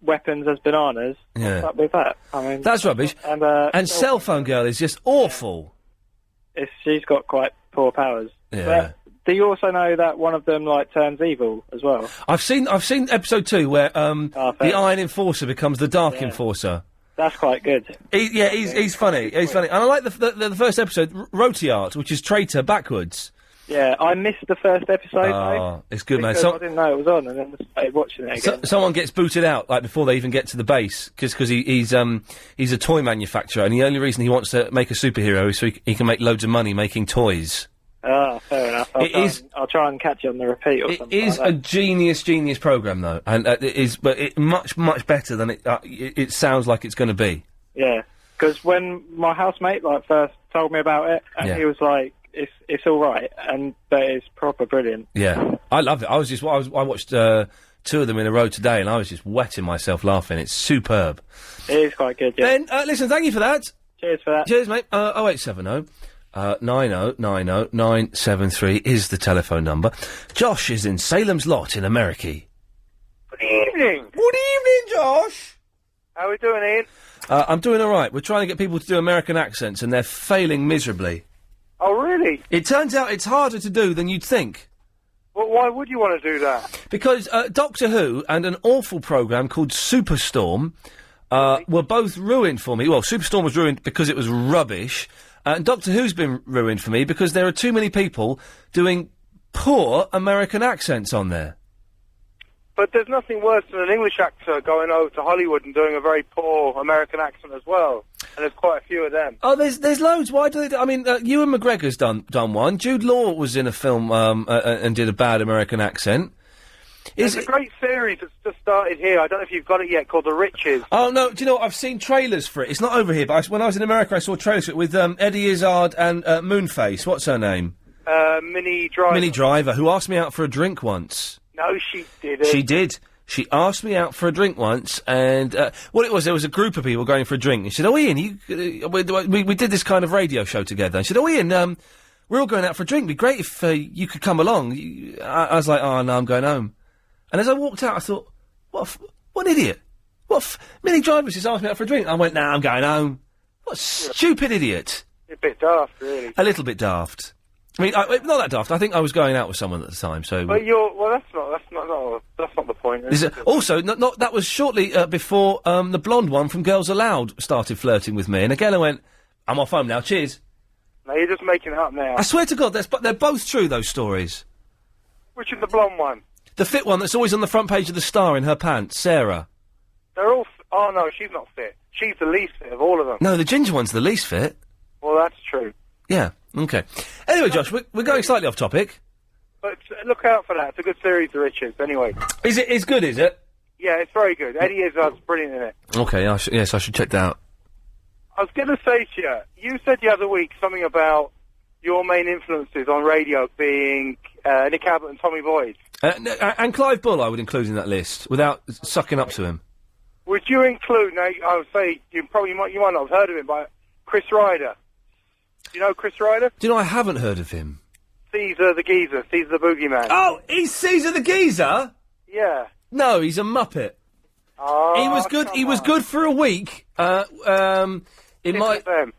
weapons as bananas. Yeah. What's up with that? I mean, that's rubbish. And Cell Phone Girl is just awful. She's got quite poor powers. Yeah. But do you also know that one of them like turns evil as well? I've seen episode 2 where the Iron Enforcer becomes the Dark Enforcer. That's quite good. He's funny. He's funny. And I like the first episode, Rotiart, which is traitor backwards. Yeah, I missed the first episode. Oh, it's good, man. I didn't know it was on, and then I started watching it again. Someone gets booted out like before they even get to the base because he's a toy manufacturer, and the only reason he wants to make a superhero is so he can make loads of money making toys. Ah, fair enough. I'll try and catch it on the repeat or something. It is like a genius program though, and it is, but much better than it sounds like it's going to be. Yeah, because when my housemate first told me about it, and he was like, "It's all right," but it's proper brilliant. Yeah, I love it. I watched 2 of them in a row today, and I was just wetting myself laughing. It's superb. It is quite good. Yeah. Ben, listen, thank you for that. Cheers for that. Cheers, mate. 0870 9090 973 is the telephone number. Josh is in Salem's Lot in America. Good evening. Good evening, Josh. How are we doing, Ian? I'm doing all right. We're trying to get people to do American accents, and they're failing miserably. Oh, really? It turns out it's harder to do than you'd think. Well, why would you want to do that? Because Doctor Who and an awful programme called Superstorm were both ruined for me. Well, Superstorm was ruined because it was rubbish, and Doctor Who's been ruined for me because there are too many people doing poor American accents on there. But there's nothing worse than an English actor going over to Hollywood and doing a very poor American accent as well. And there's quite a few of them. Oh, there's loads. Why do they? I mean, Ewan McGregor's done one. Jude Law was in a film and did a bad American accent. There's a great series that's just started here. I don't know if you've got it yet, called The Riches. Oh no! Do you know what? I've seen trailers for it. It's not over here, but when I was in America, I saw trailers for it with Eddie Izzard and Moonface. What's her name? Minnie Driver. Minnie Driver, who asked me out for a drink once. No, she didn't. She did. She asked me out for a drink once, and what it was, there was a group of people going for a drink. And she said, "Oh, Ian, we did this kind of radio show together." And she said, "Oh, Ian, we're all going out for a drink. It'd be great if you could come along." I was like, "Oh no, I'm going home." And as I walked out, I thought, "What an idiot! Minnie Driver just asked me out for a drink." I went, "Nah, I'm going home." What a stupid idiot! A bit daft, really. A little bit daft. I mean, not that daft. I think I was going out with someone at the time, so. But that's not that's not the point. Also, not that was shortly before the blonde one from Girls Aloud started flirting with me, and again I went, I'm off home now, cheers. No, you're just making it up now. I swear to God, they're both true, those stories. Which is the blonde one? The fit one that's always on the front page of the Star in her pants, Sarah. They're all... Oh, no, she's not fit. She's the least fit of all of them. No, the ginger one's the least fit. Well, that's true. Yeah, okay. Anyway, Josh, we're going slightly off topic. But look out for that. It's a good series, The Riches, anyway. It's good, is it? Yeah, it's very good. Eddie Izzard's brilliant in it. Okay, yes, I should check that out. I was going to say to you, you said the other week something about your main influences on radio being Nick Abbott and Tommy Boyd. And Clive Bull I would include in that list, without sucking up to him. Would you include, now I would say, you might not have heard of him, but Chris Ryder. Do you know Chris Ryder? Do you know I haven't heard of him? Caesar the Geezer, Caesar the Boogeyman. Oh, he's Caesar the Geezer? Yeah. No, he's a Muppet. Oh, he was good. He was good for a week. Kiss FM.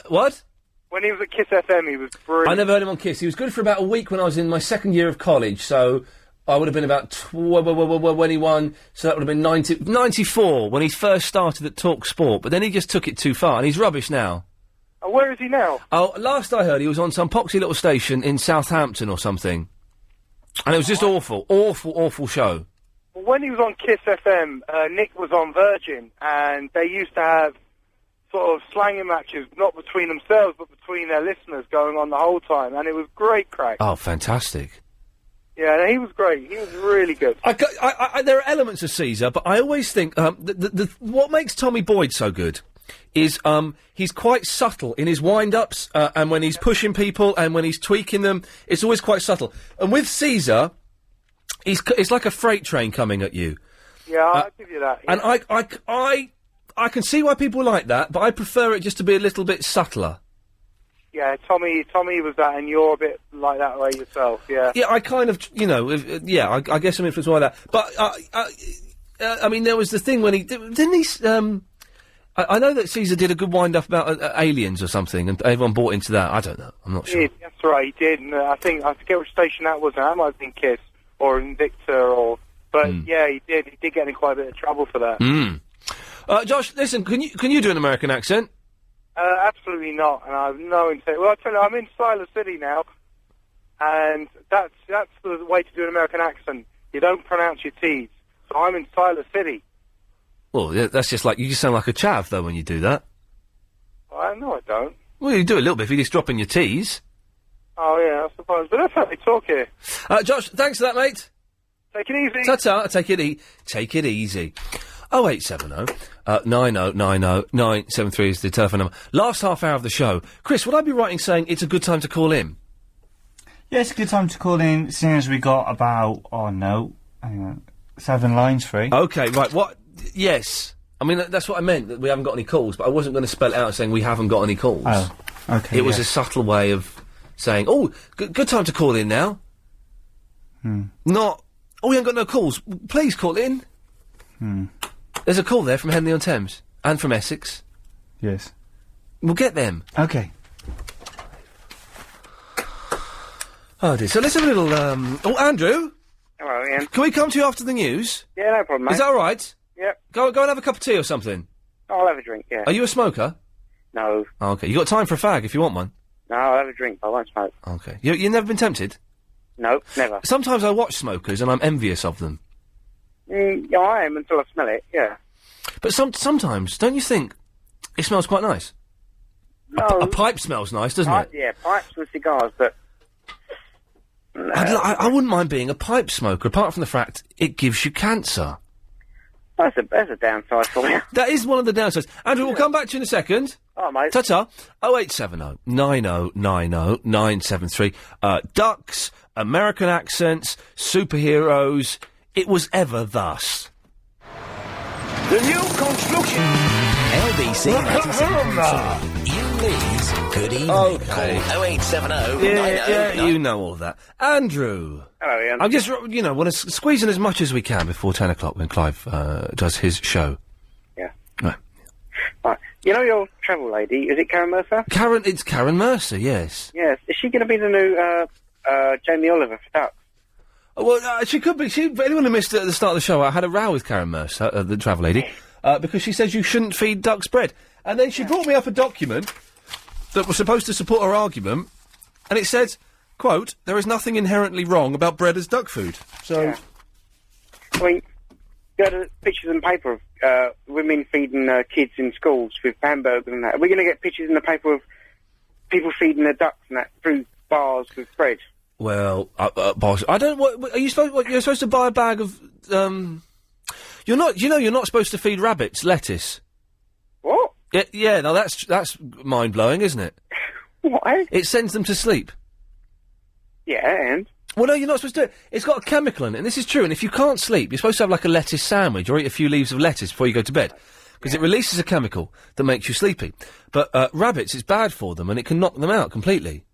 What? When he was at Kiss FM, he was brilliant. I never heard him on Kiss. He was good for about a week when I was in my second year of college. So I would have been about 21. So that would have been 94 when he first started at Talk Sport. But then he just took it too far, and he's rubbish now. Where is he now? Oh, last I heard, he was on some poxy little station in Southampton or something, and it was just awful show. Well, when he was on Kiss FM, Nick was on Virgin, and they used to have sort of slanging matches, not between themselves, but between their listeners going on the whole time, and it was great crack. Oh, fantastic. Yeah, no, he was great. He was really good. There are elements of Caesar, but I always think what makes Tommy Boyd so good is he's quite subtle in his wind-ups, and when he's pushing people and when he's tweaking them, it's always quite subtle. And with Caesar, it's like a freight train coming at you. Yeah, I'll give you that. Yeah. And I can see why people like that, but I prefer it just to be a little bit subtler. Yeah, Tommy was that, and you're a bit like that way yourself, yeah. Yeah, I kind of, I guess I'm influenced by that. But, I mean, there was the thing when didn't he, I know that Caesar did a good wind-up about aliens or something, and everyone bought into that. I don't know, I'm not sure. He did, that's right, he did, and I forget which station that was now, that might have been Kiss, or Invicta, but yeah, he did get in quite a bit of trouble for that. Josh, listen, can you do an American accent? Absolutely not, and I have no intent. Well, I tell you, I'm in Siler City now, and that's the way to do an American accent. You don't pronounce your T's. So I'm in Siler City. Well, yeah, that's just like, you just sound like a chav, though, when you do that. Well, no, I don't. Well, you do a little bit if you just drop in your T's. Oh, yeah, I suppose. But that's how they talk here. Josh, thanks for that, mate. Take it easy. Ta-ta, take it easy. 0870 9090 973 is the telephone number. Last half hour of the show. Chris, would I be right in saying it's a good time to call in? Yeah, it's a good time to call in, seeing as we got about, hang on, 7 lines free. Okay, right, what? Yes. I mean, that's what I meant, that we haven't got any calls, but I wasn't going to spell it out saying we haven't got any calls. Oh, okay. It was a subtle way of saying, good time to call in now. Not, we haven't got no calls. Please call in. There's a call there from Henley-on-Thames. And from Essex. Yes. We'll get them. Okay. Oh dear. So let's have a little, Andrew? Hello, Ian. Can we come to you after the news? Yeah, no problem, mate. Is that all right? Yep. Go and have a cup of tea or something. I'll have a drink, yeah. Are you a smoker? No. Oh, okay. You got time for a fag if you want one? No, I'll have a drink, but I won't smoke. Okay. You've never been tempted? No, never. Sometimes I watch smokers and I'm envious of them. Yeah, I am until I smell it, yeah. But sometimes, don't you think it smells quite nice? No. A pipe smells nice, doesn't it? Yeah, pipes and cigars, but... I wouldn't mind being a pipe smoker, apart from the fact it gives you cancer. That's a downside for you. That is one of the downsides. Andrew, we'll come back to you in a second. Oh, mate. Ta-ta. 0870 9090 973. Ducks, American accents, superheroes. It was ever thus. The new construction. LBC 97.4. Iain Lee's Good Evening. Okay. Call 0870 Yeah, you know all that. Andrew. Hello, Ian. I'm just, want to squeeze in as much as we can before 10 o'clock when Clive does his show. Yeah. Right. Right. You know your travel lady, is it Karen Mercer? It's Karen Mercer, yes. Yes. Is she going to be the new Jamie Oliver for Ducks? Well, she could be. For anyone who missed it at the start of the show, I had a row with Karen Merce, the travel lady, because she says you shouldn't feed ducks bread. And then she brought me up a document that was supposed to support her argument, and it said, quote, there is nothing inherently wrong about bread as duck food. So... Yeah. I mean, you had pictures in the paper of women feeding kids in schools with hamburgers and that. Are we going to get pictures in the paper of people feeding their ducks and that through bars with bread? Well, boss, I don't. Are you supposed? You're supposed to buy a bag of. You're not. You know, you're not supposed to feed rabbits lettuce. What? Yeah. No, that's mind blowing, isn't it? What? It sends them to sleep. Yeah, and. Well, no, you're not supposed to do it. It's got a chemical in it, and this is true. And if you can't sleep, you're supposed to have like a lettuce sandwich or eat a few leaves of lettuce before you go to bed, because it releases a chemical that makes you sleepy. But rabbits, it's bad for them, and it can knock them out completely.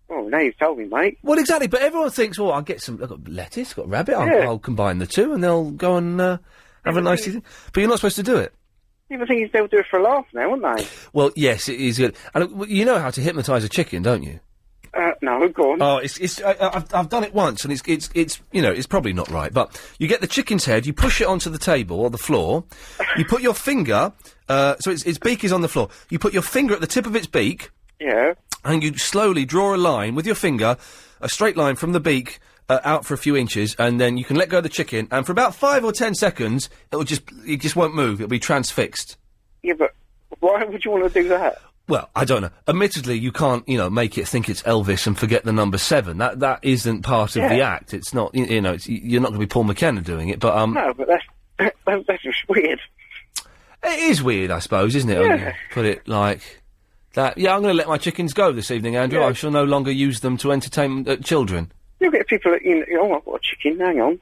Oh, now you've told me, mate. Well, exactly. But everyone thinks, well, I've got lettuce, got rabbit. I'll combine the two, and they'll go and have a nice thing. But you're not supposed to do it. Yeah, but things they'll do it for a laugh now, wouldn't they? Well, yes, it is good. And you know how to hypnotise a chicken, don't you? No, go on. Oh, I've done it once, and it's you know, it's probably not right, but you get the chicken's head, you push it onto the table or the floor, you put your finger, so its beak is on the floor, you put your finger at the tip of its beak, yeah, and you slowly draw a line with your finger, a straight line from the beak, out for a few inches, and then you can let go of the chicken, and for about 5 or 10 seconds, it just won't move, it'll be transfixed. Yeah, but why would you want to do that? Well, I don't know. Admittedly, you can't, make it think it's Elvis and forget the number 7. That isn't part of the act. It's not, you're not going to be Paul McKenna doing it, but, No, but that's just weird. It is weird, I suppose, isn't it? Yeah. When you put it like that. Yeah, I'm going to let my chickens go this evening, Andrew. Yeah. I shall no longer use them to entertain children. You get people that, I've got a chicken, hang on.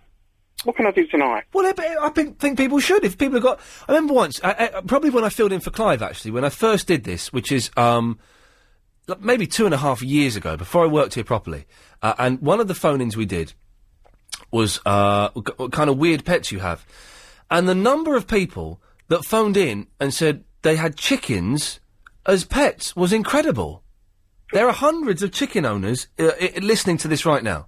What can I do tonight? Well, I think people should. If people have got... I remember once, probably when I filled in for Clive, actually, when I first did this, which is maybe 2.5 years ago, before I worked here properly, and one of the phone-ins we did was what kind of weird pets you have. And the number of people that phoned in and said they had chickens as pets was incredible. There are hundreds of chicken owners listening to this right now.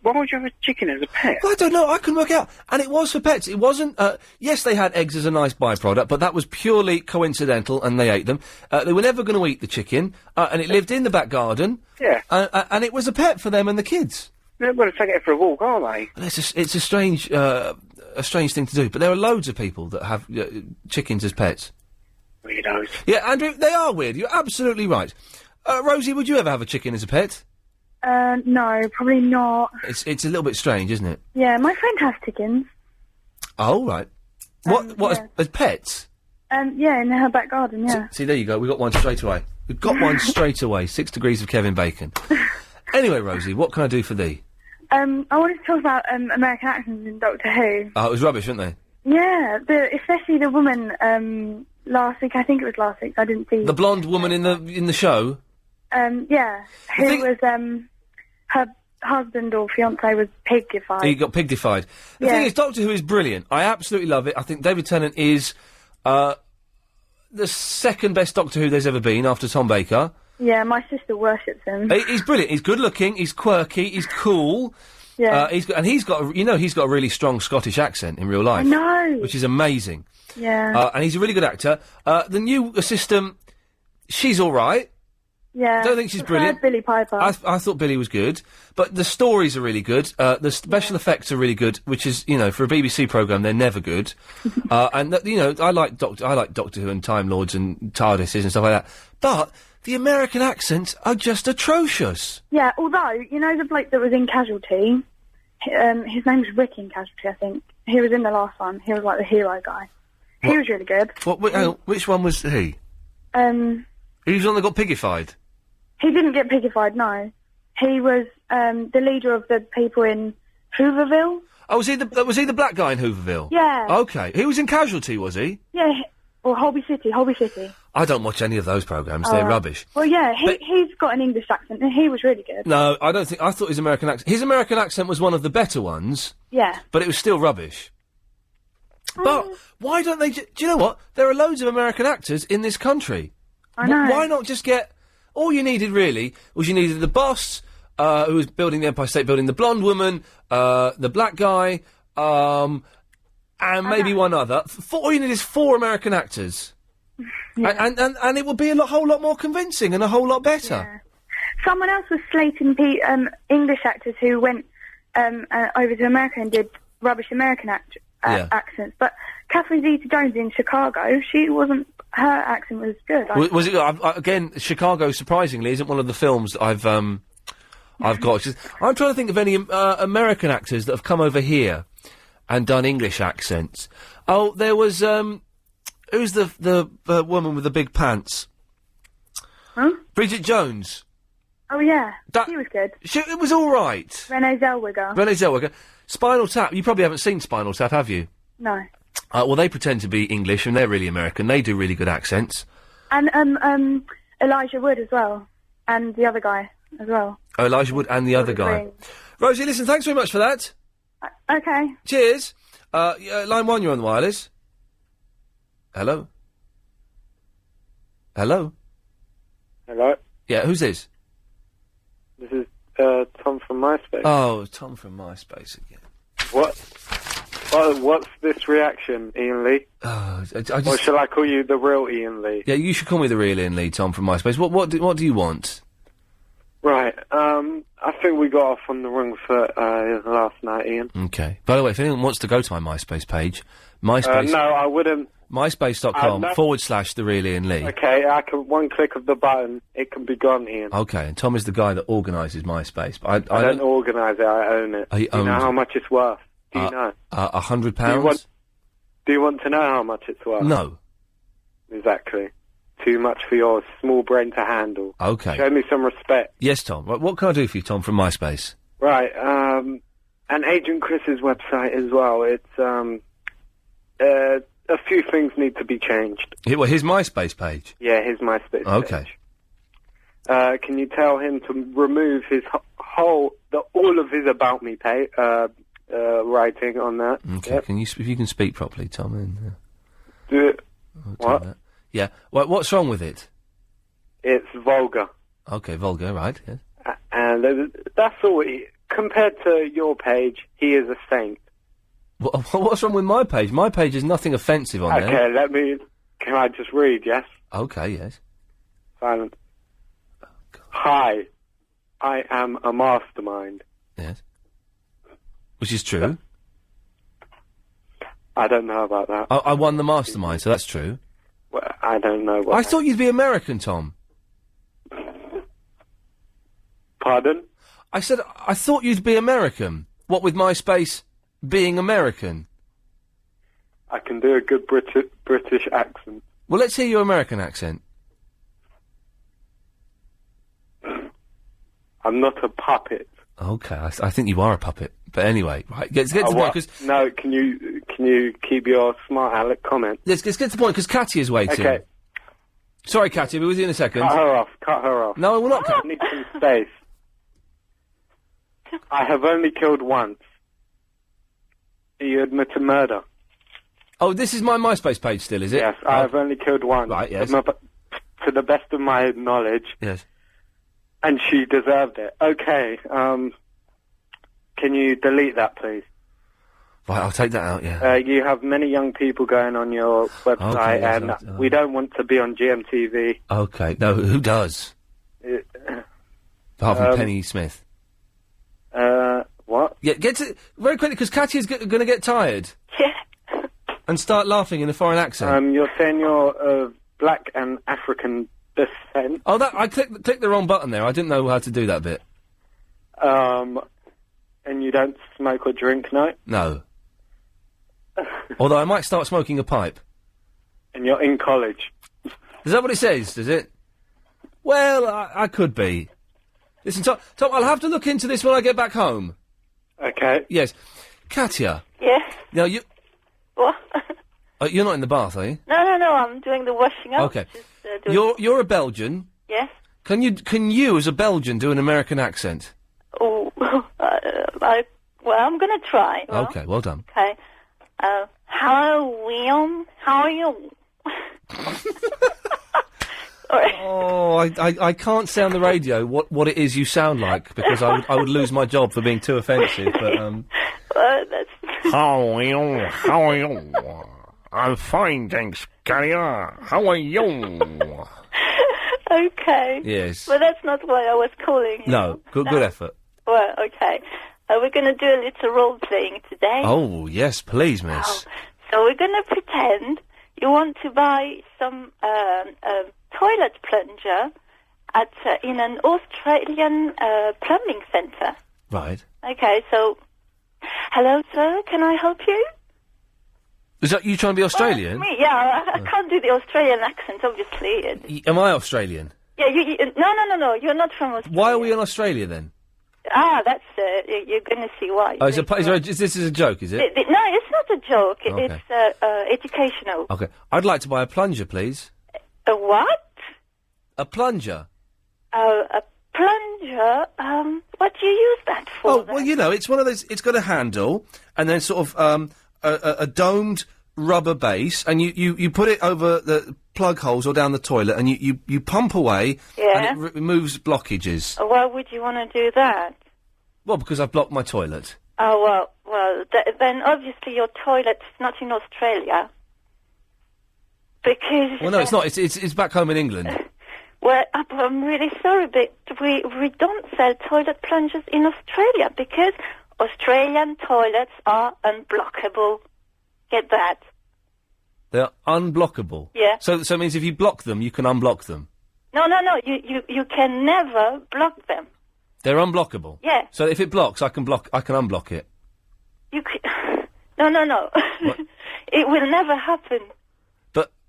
Why would you have a chicken as a pet? Well, I don't know. I couldn't work out. And it was for pets. It wasn't... yes, they had eggs as a nice byproduct, but that was purely coincidental, and they ate them. They were never going to eat the chicken, and it lived in the back garden. Yeah. And it was a pet for them and the kids. They're going to take it for a walk, are they? And it's a strange thing to do. But there are loads of people that have chickens as pets. Weirdos. Yeah, Andrew, they are weird. You're absolutely right. Rosie, would you ever have a chicken as a pet? No, probably not. It's a little bit strange, isn't it? Yeah, my friend has chickens. Oh, right. What, as pets? Yeah, in her back garden, yeah. See, there you go. We got one straight away. We've got one straight away. 6 degrees of Kevin Bacon. Anyway, Rosie, what can I do for thee? I wanted to talk about American accents in Doctor Who. Oh, it was rubbish, weren't they? Yeah, especially the woman last week. I think it was last week. I didn't see the blonde woman in the show. Yeah, who was her husband or fiance was piggified. He got piggified. The thing is, Doctor Who is brilliant. I absolutely love it. I think David Tennant is the second best Doctor Who there's ever been after Tom Baker. Yeah, my sister worships him. He's brilliant. He's good looking. He's quirky. He's cool. Yeah. He's got a really strong Scottish accent in real life. I know. Which is amazing. Yeah. And he's a really good actor. The new assistant, she's all right. Yeah. Don't think she's brilliant. Billy Piper. I thought Billy was good, but the stories are really good. The special effects are really good, which is, for a BBC programme, they're never good. And I like Doctor Who and Time Lords and TARDISes and stuff like that. But the American accents are just atrocious. Yeah, although, the bloke that was in Casualty, his name was Rick in Casualty, I think. He was in the last one. He was like the hero guy. He was really good. Which one was he? He was the one that got piggified. He didn't get piggified, no. He was the leader of the people in Hooverville. Oh, was he the black guy in Hooverville? Yeah. Okay. He was in Casualty, was he? Yeah, or Holby City. I don't watch any of those programmes. They're rubbish. Well, yeah, he's got an English accent, and he was really good. No, I don't think... I thought his American accent was one of the better ones. Yeah. But it was still rubbish. But why don't they... do you know what? There are loads of American actors in this country. I know. Why not just get... All you needed, really, was you needed the boss, who was building the Empire State Building, the blonde woman, the black guy, and maybe one other. All you need is 4 American actors. Yeah. And it would be whole lot more convincing and a whole lot better. Yeah. Someone else was slating English actors who went over to America and did rubbish American accents. But Catherine Zeta-Jones in Chicago, her accent was good. Was it again? Chicago, surprisingly, isn't one of the films that I've got. I'm trying to think of any American actors that have come over here and done English accents. Oh, there was who's the woman with the big pants? Huh? Bridget Jones. Oh yeah, she was good. It was all right. Renee Zellweger. Spinal Tap. You probably haven't seen Spinal Tap, have you? No. Well, they pretend to be English and they're really American. They do really good accents. And Elijah Wood as well, and the other guy as well. Oh, Elijah Wood and the other guy. Green. Rosie, listen, thanks very much for that. Okay. Cheers. Line 1, you're on the wireless. Hello? Hello? Hello? Yeah, who's this? This is Tom from MySpace. Oh, Tom from MySpace again. What's this reaction, Ian Lee? Oh, Or shall I call you the real Ian Lee? Yeah, you should call me the real Ian Lee, Tom from MySpace. What do you want? Right, I think we got off on the wrong foot last night, Ian. Okay. By the way, if anyone wants to go to my MySpace page, MySpace... no, I wouldn't. MySpace.com no. / the real Ian Lee. Okay, one click of the button, it can be gone, Ian. Okay, and Tom is the guy that organises MySpace. But I don't organise it, I own it. He Do you know owns how it. much it's worth? Do you know? £100? Do you want to know how much it's worth? No. Exactly. Too much for your small brain to handle. Okay. Show me some respect. Yes, Tom. What can I do for you, Tom, from MySpace? Right, and Agent Chris's website as well. It's, a few things need to be changed. His MySpace page? Yeah, his MySpace Okay. page. Can you tell him to remove his all of his About Me page, writing on that? Okay, Yep. if you can speak properly, Tom, then... Do it. I'll do that. Yeah. What's wrong with it? It's vulgar. Okay, vulgar, right, yes. And that's all. Compared to your page, he is a saint. What's wrong with my page? My page has nothing offensive on there. Okay, can I just read, yes? Okay, yes. Silent. Hi, I am a mastermind. Yes. Which is true. I don't know about that. I won the mastermind, so that's true. Well, I don't know what... I thought you'd be American, Tom. Pardon? I said, I thought you'd be American. What with MySpace being American? I can do a good British accent. Well, let's hear your American accent. I'm not a puppet. Okay, I think you are a puppet. But anyway, right, let's get to the point, because... No, can you keep your smart aleck comment? Let's get to the point, because Catty is waiting. Okay. Sorry, Catty, we'll be with you in a second. Cut her off. No, we're not... I need some space. I have only killed once. You admit to murder. Oh, this is my MySpace page still, is it? Yes, I have only killed once. Right, yes. To the best of my knowledge. Yes. And she deserved it. Okay, can you delete that, please? Right, I'll take that out, yeah. You have many young people going on your website, Okay, yes, and we don't want to be on GMTV. Okay, no, who does? Apart from Penny Smith. What? Yeah, get to... Very quickly, because Catty is going to get tired. Yeah. And start laughing in a foreign accent. You're saying you're of black and African descent. Oh, I clicked the wrong button there. I didn't know how to do that bit. And you don't smoke or drink, no? No. Although I might start smoking a pipe. And you're in college. Is that what it says, does it? Well, I could be. Listen, Tom, I'll have to look into this when I get back home. Okay. Yes. Katya. Yes. Now, you... What? You're not in the bath, are you? No, I'm doing the washing up. Okay. Just, You're a Belgian. Yes. Can you, as a Belgian, do an American accent? Oh, well, I'm gonna try. Well, Okay, well done. Okay. Hello, William. How are you? Oh, I can't say on the radio what it is you sound like, because I would lose my job for being too offensive, but, That's... How are you? I'm fine, thanks, Carrier. How are you? Okay. Yes. But that's not why I was calling you. No, good effort. Well, okay. We're going to do a little role-playing today. Oh, yes, please, miss. So we're going to pretend you want to buy some toilet plunger in an Australian plumbing centre. Right. Okay, so... Hello, sir, can I help you? Is that you trying to be Australian? Me, yeah, I can't do the Australian accent, obviously. Am I Australian? Yeah, no, you're not from Australia. Why are we in Australia, then? That's you're going to see why. Oh, this is a joke, is it? No, it's not a joke. Okay. It's educational. Okay. I'd like to buy a plunger, please. A what? A plunger. A plunger? What do you use that for? Oh, well, you know, it's one of those... It's got a handle, and then sort of, a domed rubber base, and you put it over the plug holes or down the toilet, and you pump away, Yeah. and it removes blockages. Why would you want to do that? Well, because I've blocked my toilet. Oh, well, then obviously your toilet's not in Australia. Because... Well, no, it's not. It's back home in England. Well, I'm really sorry, but we don't sell toilet plungers in Australia because Australian toilets are unblockable. Get that? They're unblockable. Yeah. So it means if you block them, you can unblock them. No. You can never block them. They're unblockable. Yeah. So if it blocks, I can unblock it. You can... No. It will never happen.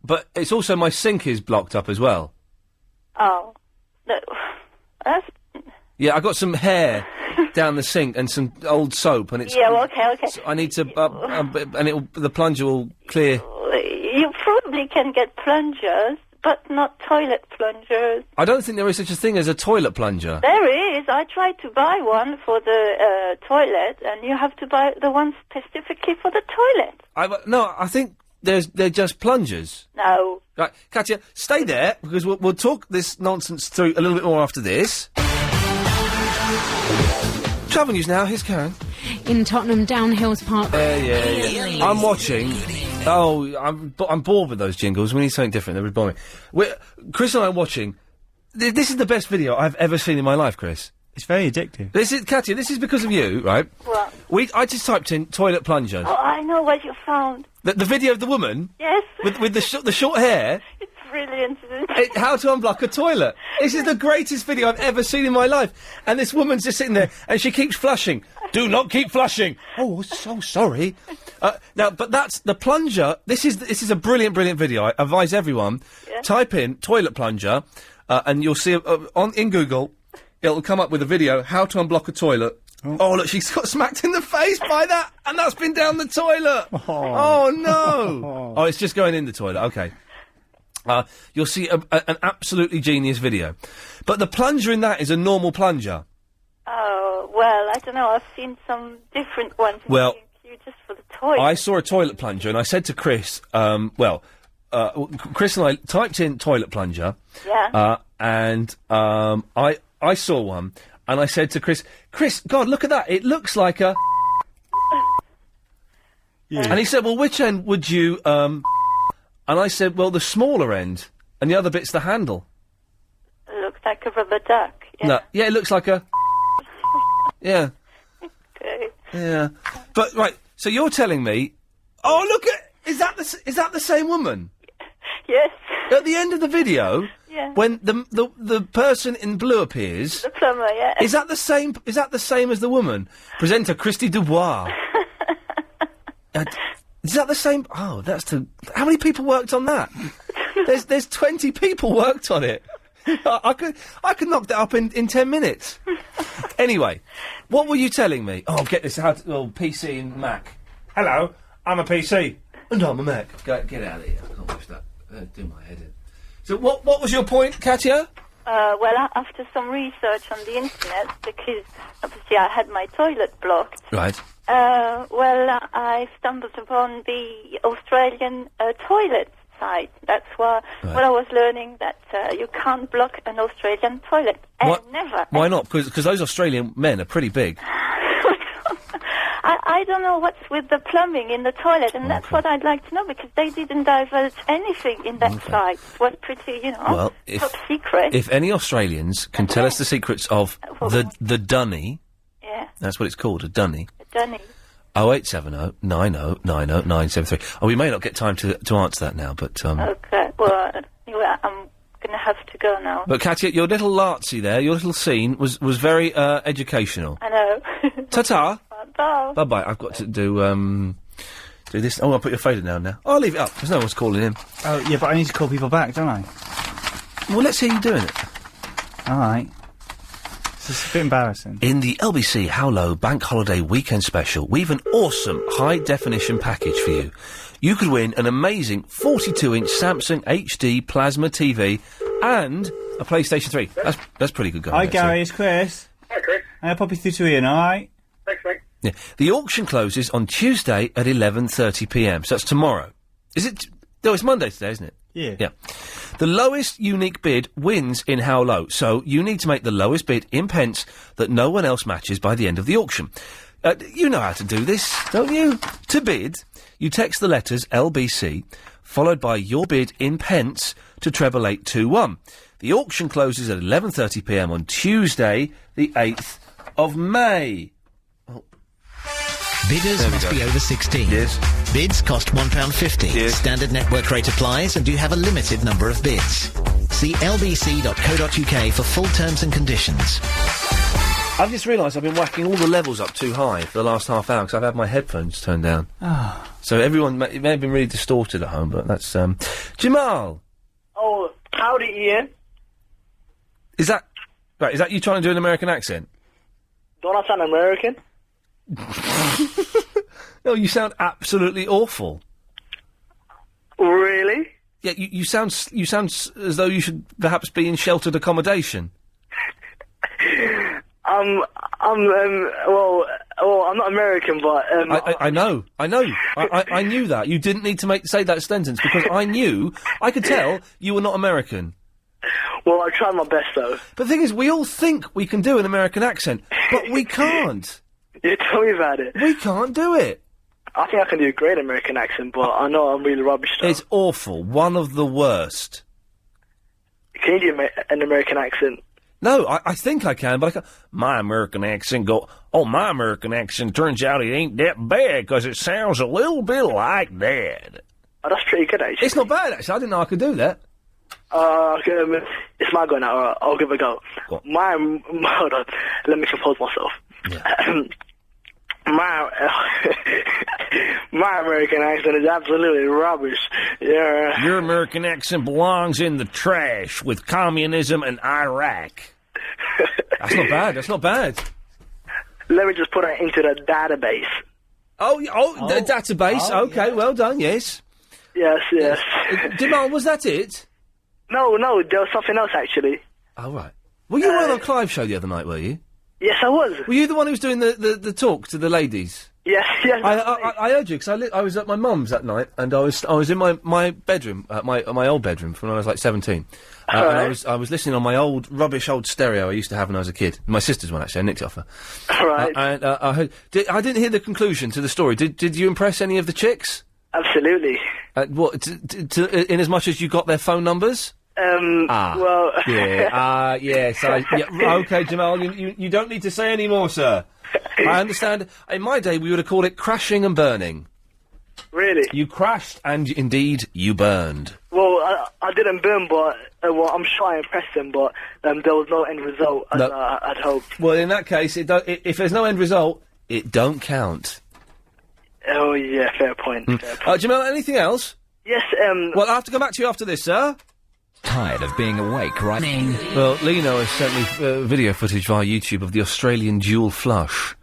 But it's also my sink is blocked up as well. Oh. No. That's... Yeah, I got some hair down the sink and some old soap, and it's... Yeah, well, okay. So I need to... and the plunger will clear... You probably can get plungers, but not toilet plungers. I don't think there is such a thing as a toilet plunger. There is. I tried to buy one for the toilet, and you have to buy the one specifically for the toilet. No, I think they're just plungers. No. Right, Katya, stay there, because we'll talk this nonsense through a little bit more after this. Travel news now, here's Karen. In Tottenham, Down Hills Park. Yeah. I'm watching. Oh, I'm bored with those jingles. We need something different. They're boring. Chris and I are watching. This is the best video I've ever seen in my life, Chris. It's very addictive. Katya, this is because of you, right? What? I just typed in toilet plunger. Oh, I know what you found. The video of the woman? Yes. With the short hair? It's brilliant. How to unblock a toilet. This is the greatest video I've ever seen in my life. And this woman's just sitting there, and she keeps flushing. Do not keep flushing. Oh, so sorry. Now, but that's the plunger. This is a brilliant video. I advise everyone. Yeah. Type in toilet plunger, and you'll see in Google. It'll come up with a video how to unblock a toilet. Oh, look, she's got smacked in the face by that, and that's been down the toilet. Oh no! Oh, it's just going in the toilet. Okay. You'll see an absolutely genius video, but the plunger in that is a normal plunger. Oh well, I don't know. I've seen some different ones. Well, just for the toilet. I saw a toilet plunger, and I said to Chris, Chris and I typed in toilet plunger. Yeah. And I saw one, and I said to Chris, God, look at that. It looks like a... Yeah. And he said, well, which end would you... And I said, well, the smaller end, and the other bit's the handle. It looks like a rubber duck. Yeah. No, yeah, it looks like a... Yeah. Okay. Yeah. But, right, so you're telling me... Oh, look at... Is that the same woman? Yes. At the end of the video... Yeah. When the person in blue appears, the plumber, yeah. Is that the same? Is that the same as the woman? Presenter Christy Dubois. Is that the same? Oh, how many people worked on that? There's 20 people worked on it. I could knock that up in 10 minutes. Anyway, what were you telling me? Oh, get this out. PC and Mac. Hello, I'm a PC and I'm a Mac. Get out of here. I can't watch that. Do my head in. So what was your point, Katya? Well, after some research on the internet, because obviously I had my toilet blocked. Right. I stumbled upon the Australian toilets. outside. That's what I was learning, that you can't block an Australian toilet. Never. Why not? Because those Australian men are pretty big. I don't know what's with the plumbing in the toilet, and that's what I'd like to know, because they didn't divulge anything in that site. It was pretty, top secret. If any Australians can tell us the secrets of the dunny, that's what it's called, a dunny. A dunny. 0870 90 90 973. Oh, we may not get time to answer that now, but... Okay, well, anyway, I'm going to have to go now. But, Katya, your little lartsy there, your little scene, was very educational. I know. Ta-ta! Bye. Bye-bye. I've got to do this. Oh, I'll put your fader down now. Oh, I'll leave it up, because no one's calling in. Oh, yeah, but I need to call people back, don't I? Well, let's hear you doing it. All right. It's a bit embarrassing. In the LBC How Low Bank Holiday Weekend Special, we've an awesome high-definition package for you. You could win an amazing 42-inch Samsung HD plasma TV and a PlayStation 3. That's pretty good going. Hi, Gary, it's Chris. Hi, Chris. I'll pop you through to Ian, all right? Thanks, mate. Yeah. The auction closes on Tuesday at 11:30pm, so that's tomorrow. Is it... No, it's Monday today, isn't it? Yeah. The lowest unique bid wins in How Low, so you need to make the lowest bid in pence that no one else matches by the end of the auction. You know how to do this, don't you? To bid, you text the letters LBC, followed by your bid in pence to 88821. The auction closes at 11:30pm on Tuesday, the 8th of May. Bidders must be over 16. Yes. Bids cost £1.50. Yes. Standard network rate applies and you have a limited number of bids. See lbc.co.uk for full terms and conditions. I've just realised I've been whacking all the levels up too high for the last half hour because I've had my headphones turned down. So everyone, it may have been really distorted at home, but that's, Jamal! Oh, howdy, Ian. Is that you trying to do an American accent? Don't I sound American? No, you sound absolutely awful. Really? Yeah, you sound as though you should perhaps be in sheltered accommodation. Well, I'm not American, but I know. I knew that. You didn't need to say that sentence because I could tell you were not American. Well, I tried my best though. But the thing is, we all think we can do an American accent, but we can't. Yeah, tell me about it. We can't do it. I think I can do a great American accent, but I know I'm really rubbish though. It's awful. One of the worst. Can you do an American accent? No, I think I can, but I can't. My American accent my American accent turns out it ain't that bad because it sounds a little bit like that. Oh, that's pretty good, actually. It's not bad, actually. I didn't know I could do that. Okay, it's my go now. All right, I'll give it a go. Hold on. Let me compose myself. Yeah. My American accent is absolutely rubbish. Yeah. Your American accent belongs in the trash with communism and Iraq. That's not bad. That's not bad. Let me just put it into the database. The database. Okay, well done. Yes. Yes. Jamal, was that it? No, there was something else actually. Oh right. Well, you weren't on Clive's show the other night, were you? Yes, I was. Were you the one who was doing the talk to the ladies? Yes. I heard you because I was at my mum's that night and I was in my bedroom, my old bedroom from when I was like 17. And I was listening on my rubbish old stereo I used to have when I was a kid. My sister's one actually. I nicked it off her. Right. And I heard. I didn't hear the conclusion to the story. Did you impress any of the chicks? Absolutely. What? In as much as you got their phone numbers? Well... Yes. Okay, Jamal, you don't need to say any more, sir. I understand. In my day, we would have called it crashing and burning. Really? You crashed, and indeed, you burned. Well, I didn't burn, but... I'm sure I impressed them, but there was no end result, as I'd hoped. Well, in that case, if there's no end result, it don't count. Oh, yeah, fair point. Jamal, anything else? Yes, Well, I'll have to come back to you after this, sir. Tired of being awake, right? Well, Lino has sent me video footage via YouTube of the Australian dual flush.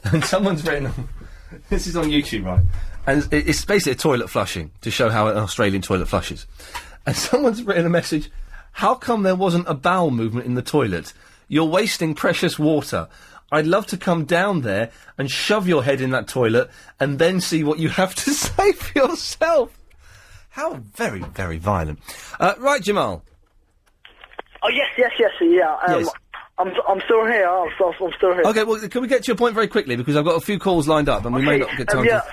And someone's written... this is on YouTube, right? And it's basically a toilet flushing, to show how an Australian toilet flushes. And someone's written a message, how come there wasn't a bowel movement in the toilet? You're wasting precious water. I'd love to come down there and shove your head in that toilet and then see what you have to say for yourself. How very, very violent. Right, Jamal. Oh, yes, yeah. Yes. I'm still here. I'm still here. Okay, well, can we get to your point very quickly, because I've got a few calls lined up, and we may not get time to...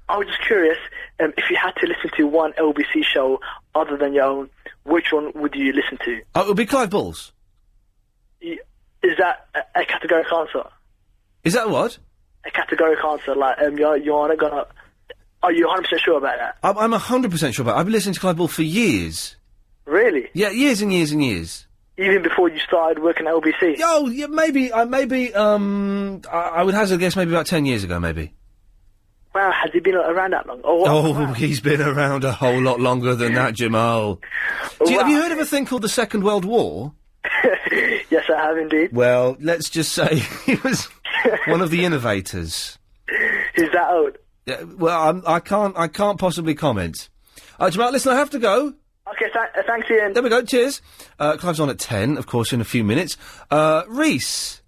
I was just curious, if you had to listen to one LBC show other than your own, which one would you listen to? Oh, it would be Clive Bull's. Is that a categorical answer? Is that what? A categorical answer, like, you're not gonna... Are you 100% sure about that? I'm 100% sure about it. I've been listening to Clive Bull for years. Really? Yeah, years and years and years. Even before you started working at LBC? Oh, yeah, maybe, I would hazard a guess maybe about 10 years ago, maybe. Wow, has he been around that long? Wow. He's been around a whole lot longer than that, Jamal. Have you heard of a thing called the Second World War? Yes, I have indeed. Well, let's just say he was one of the innovators. He's that old? Yeah, well, I can't possibly comment. Jamal, listen, I have to go. Okay, thanks, Ian. There we go, cheers. Clive's on at 10, of course, in a few minutes. Reese.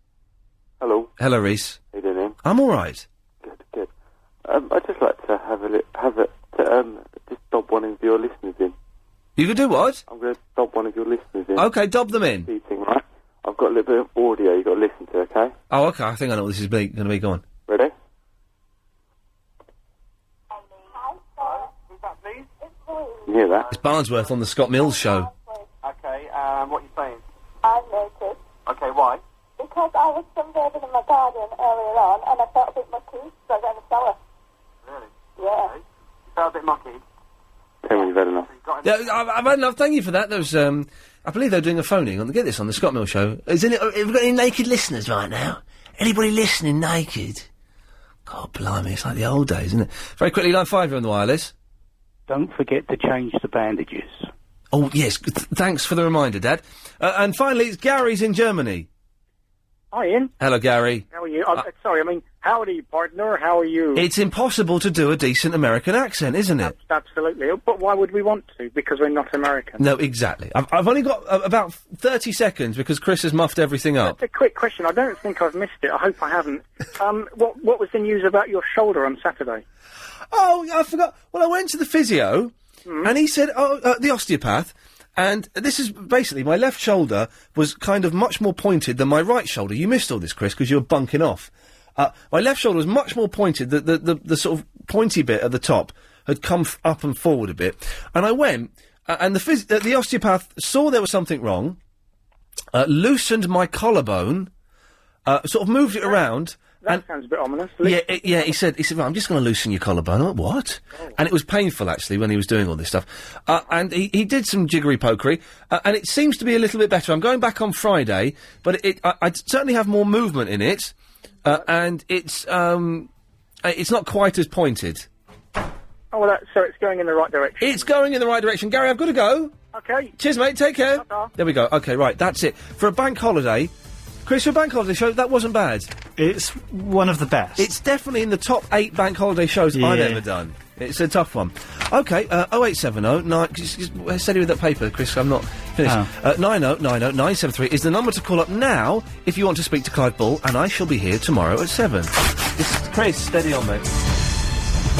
Hello. Hello, Reese. How you doing, Ian? I'm all right. Good. I'd just like to just dob one of your listeners in. You could do what? I'm going to dob one of your listeners in. Okay, dob them in. Repeating, right? I've got a little bit of audio you've got to listen to, okay? Oh, okay, I think I know what this is going to be. Go on. Ready? You hear that? It's Barnsworth on the Scott Mills show. Okay, what are you saying? I noticed. Okay, why? Because I was sunbathing in my garden earlier on and I felt a bit mucky, so I got in the shower. Really? Yeah. Okay. You felt a bit mucky? Tell me you've had enough. Yeah, I've had enough. Thank you for that. There was, I believe they're doing a phoning. Get this on the Scott Mills show. Have we got any naked listeners right now? Anybody listening naked? God, blimey, it's like the old days, isn't it? Very quickly, line 5, you're on the wireless. Don't forget to change the bandages. Oh, yes. Thanks for the reminder, Dad. And finally, it's Gary's in Germany. Hi, Ian. Hello, Gary. How are you? Sorry, howdy, partner. How are you? It's impossible to do a decent American accent, isn't it? Absolutely. But why would we want to? Because we're not American. No, exactly. I've only got about 30 seconds because Chris has muffed everything up. That's a quick question. I don't think I've missed it. I hope I haven't. What was the news about your shoulder on Saturday? Oh, I forgot. Well, I went to the physio, and he said, the osteopath, and this is basically, my left shoulder was kind of much more pointed than my right shoulder. You missed all this, Chris, because you were bunking off. My left shoulder was much more pointed. The sort of pointy bit at the top had come up and forward a bit. And I went, and the osteopath saw there was something wrong, loosened my collarbone, sort of moved it around. That sounds a bit ominous. Yeah, he said, right, I'm just going to loosen your collarbone. I went, what? Oh. And it was painful, actually, when he was doing all this stuff. And he did some jiggery-pokery, and it seems to be a little bit better. I'm going back on Friday, but I certainly have more movement in it, and it's not quite as pointed. Oh, well, so it's going in the right direction. It's going in the right direction. Gary, I've got to go. Okay. Cheers, mate. Take care. Ta-ta. There we go. Okay, right, that's it. For a bank holiday... Chris, your bank holiday show, that wasn't bad. It's one of the best. It's definitely in the top 8 bank holiday shows I've ever done. It's a tough one. Okay, 0870 send me with that paper, Chris, I'm not finished. 9090973 is the number to call up now if you want to speak to Clive Bull, and I shall be here tomorrow at 7. This is Chris, steady on, mate.